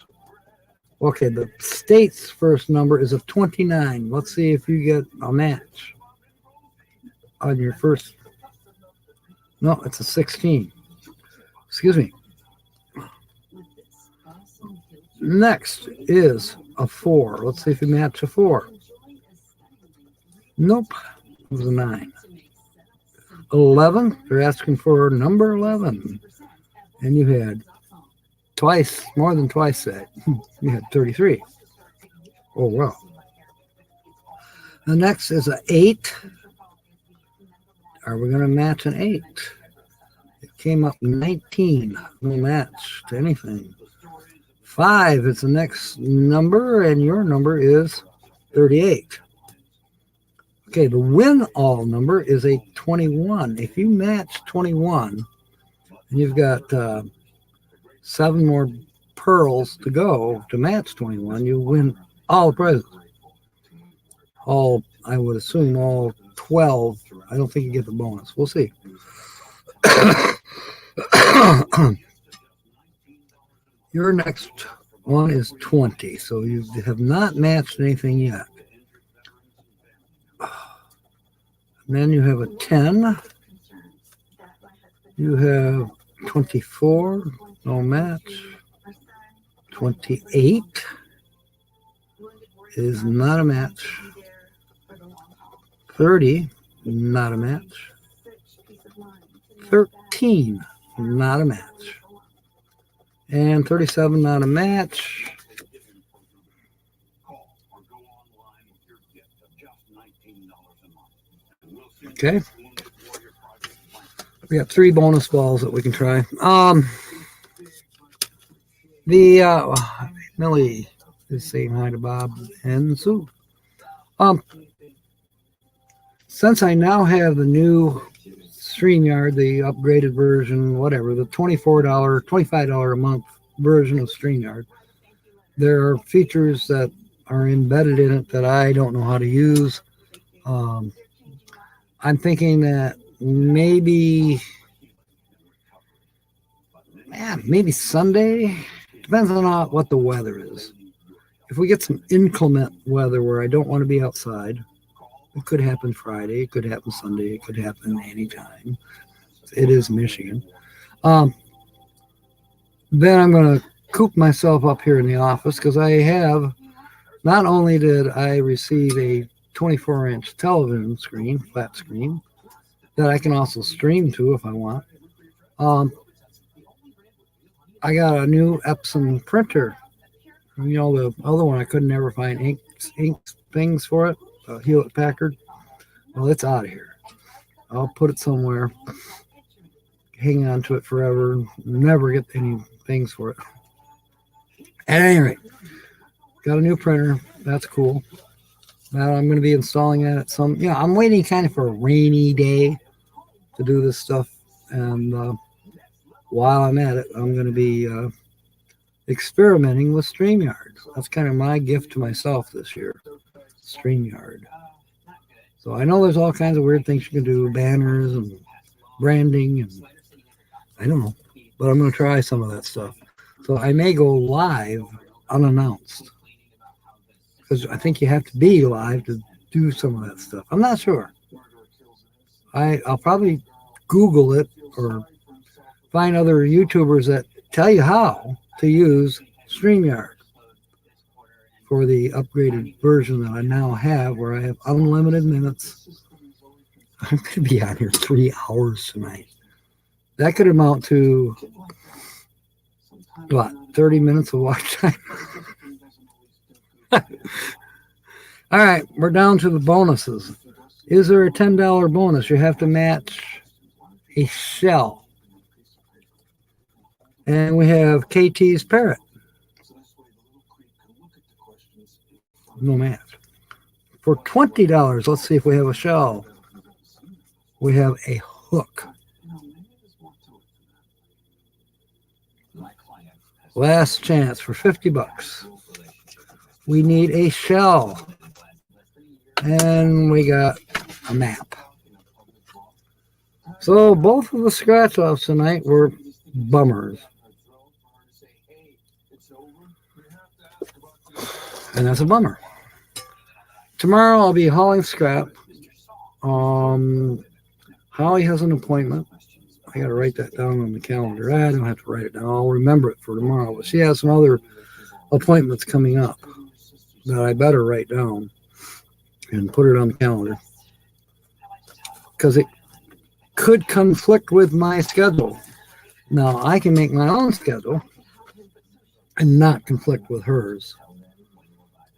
Okay, the state's first number is a 29. Let's see if you get a match on your first. No, it's a 16. Excuse me. Next is a 4. Let's see if you match a 4. Nope. It was a 9. 11. They're asking for number 11. And you had more than twice that. You had 33. Oh, wow. The next is an 8. Are we going to match an 8? It came up 19. No match to anything. 5 is the next number, and your number is 38. Okay, the win all number is a 21. If you match 21, and you've got 7 more pearls to go to match 21, you win all the prizes. All, I would assume all 12. I don't think you get the bonus. We'll see. Your next one is 20, so you have not matched anything yet. And then you have a 10. You have 24, no match. 28 is not a match. 30, not a match. 13, not a match. And 37, not a match. Okay. We got 3 bonus balls that we can try. Millie is saying hi to Bob and Sue. Since I now have the new StreamYard, the upgraded version, whatever, the $25 a month version of StreamYard, there are features that are embedded in it that I don't know how to use. I'm thinking that maybe Sunday, depends on what the weather is. If we get some inclement weather where I don't want to be outside, it could happen Friday, it could happen Sunday, it could happen anytime. It is Michigan. Then I'm going to coop myself up here in the office because I have, not only did I receive a 24-inch television screen, flat screen, that I can also stream to if I want. I got a new Epson printer. You know, the other one I could never find ink things for it. Hewlett Packard. Well, it's out of here. I'll put it somewhere, hang on to it forever, never get any things for it. At any rate, got a new printer. That's cool. Now I'm going to be installing that at I'm waiting kind of for a rainy day to do this stuff. And while I'm at it, I'm going to be experimenting with StreamYard. That's kind of my gift to myself this year. StreamYard. So I know there's all kinds of weird things you can do, banners and branding, and I don't know, but I'm going to try some of that stuff. So I may go live unannounced because I think you have to be live to do some of that stuff. I'm not sure. I'll probably Google it or find other YouTubers that tell you how to use StreamYard for the upgraded version that I now have, where I have unlimited minutes. I'm going to be on here 3 hours tonight. That could amount to, what, 30 minutes of watch time? All right, we're down to the bonuses. Is there a $10 bonus? You have to match a shell. And we have KT's Parrot. No match. For $20, let's see if we have a shell. We have a hook. Last chance for $50. We need a shell. And we got a map. So both of the scratch-offs tonight were bummers. And that's a bummer. Tomorrow I'll be hauling scrap. Holly has an appointment. I got to write that down on the calendar. I don't have to write it down. I'll remember it for tomorrow. But she has some other appointments coming up that I better write down and put it on the calendar, because it could conflict with my schedule. Now, I can make my own schedule and not conflict with hers.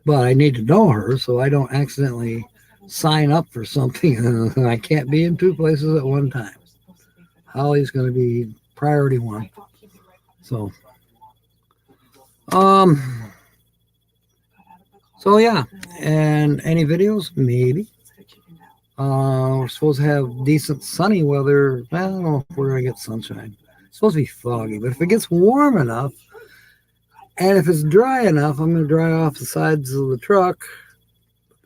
But I need to know her so I don't accidentally sign up for something and I can't be in 2 places at one time. Holly's going to be priority 1. So So yeah, and any videos? Maybe. We're supposed to have decent sunny weather. Well, I don't know if we're gonna get sunshine. It's supposed to be foggy, but if it gets warm enough, and if it's dry enough, I'm gonna dry off the sides of the truck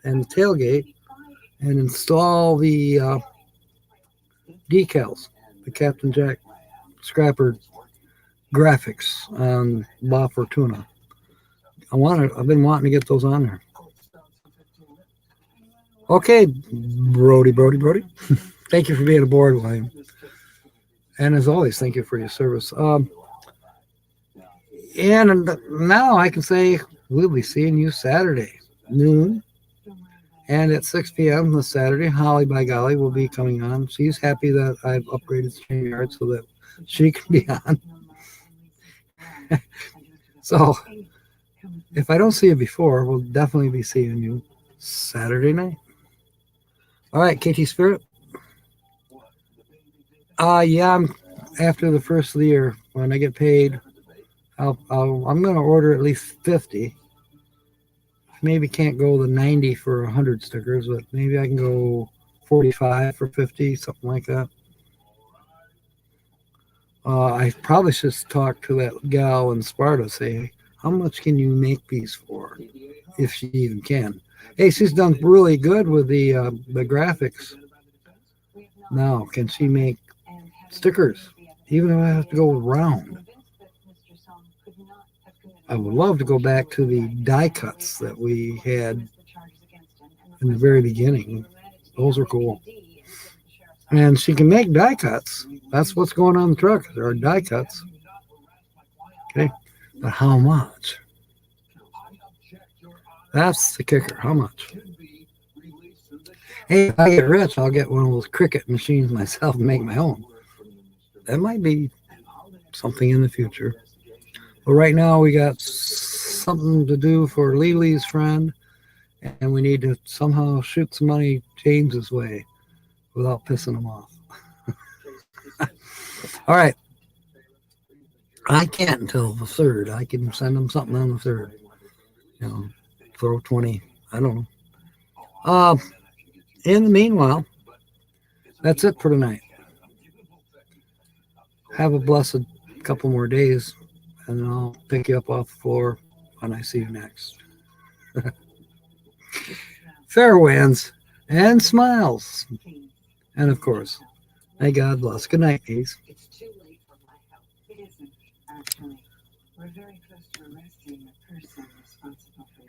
and the tailgate and install the decals, the Captain Jack Scrapper graphics on La Fortuna. I've been wanting to get those on there. Okay, Brody. Thank you for being aboard, William. And as always, thank you for your service. And now I can say we'll be seeing you Saturday, noon. And at 6 p.m. this Saturday, Holly by golly will be coming on. She's happy that I've upgraded StreamYard so that she can be on. So if I don't see you before, we'll definitely be seeing you Saturday night. All right, KT Spirit. Yeah, I'm after the first of the year when I get paid. I'm going to order at least 50. Maybe can't go the 90 for 100 stickers, but maybe I can go 45 for 50, something like that. I probably should talk to that gal in Sparta, say, how much can you make these for, if she even can. Hey, she's done really good with the graphics. Now, can she make stickers, even if I have to go round? I would love to go back to the die cuts that we had in the very beginning. Those are cool. And she can make die cuts. That's what's going on in the truck. There are die cuts. Okay. But how much? That's the kicker. How much? Hey, if I get rich, I'll get one of those Cricut machines myself and make my own. That might be something in the future. But right now we got something to do for Lily's friend, and we need to somehow shoot some money James's way without pissing him off. All right. I can't until the 3rd. I can send him something on the 3rd. You know, throw 20. I don't know. In the meanwhile, that's it for tonight. Have a blessed couple more days, and I'll pick you up off the floor when I see you next. Fair winds and smiles. And of course, may God bless. Good night, Ace. It's too late for my help. It isn't, actually. We're very close to arresting the person responsible for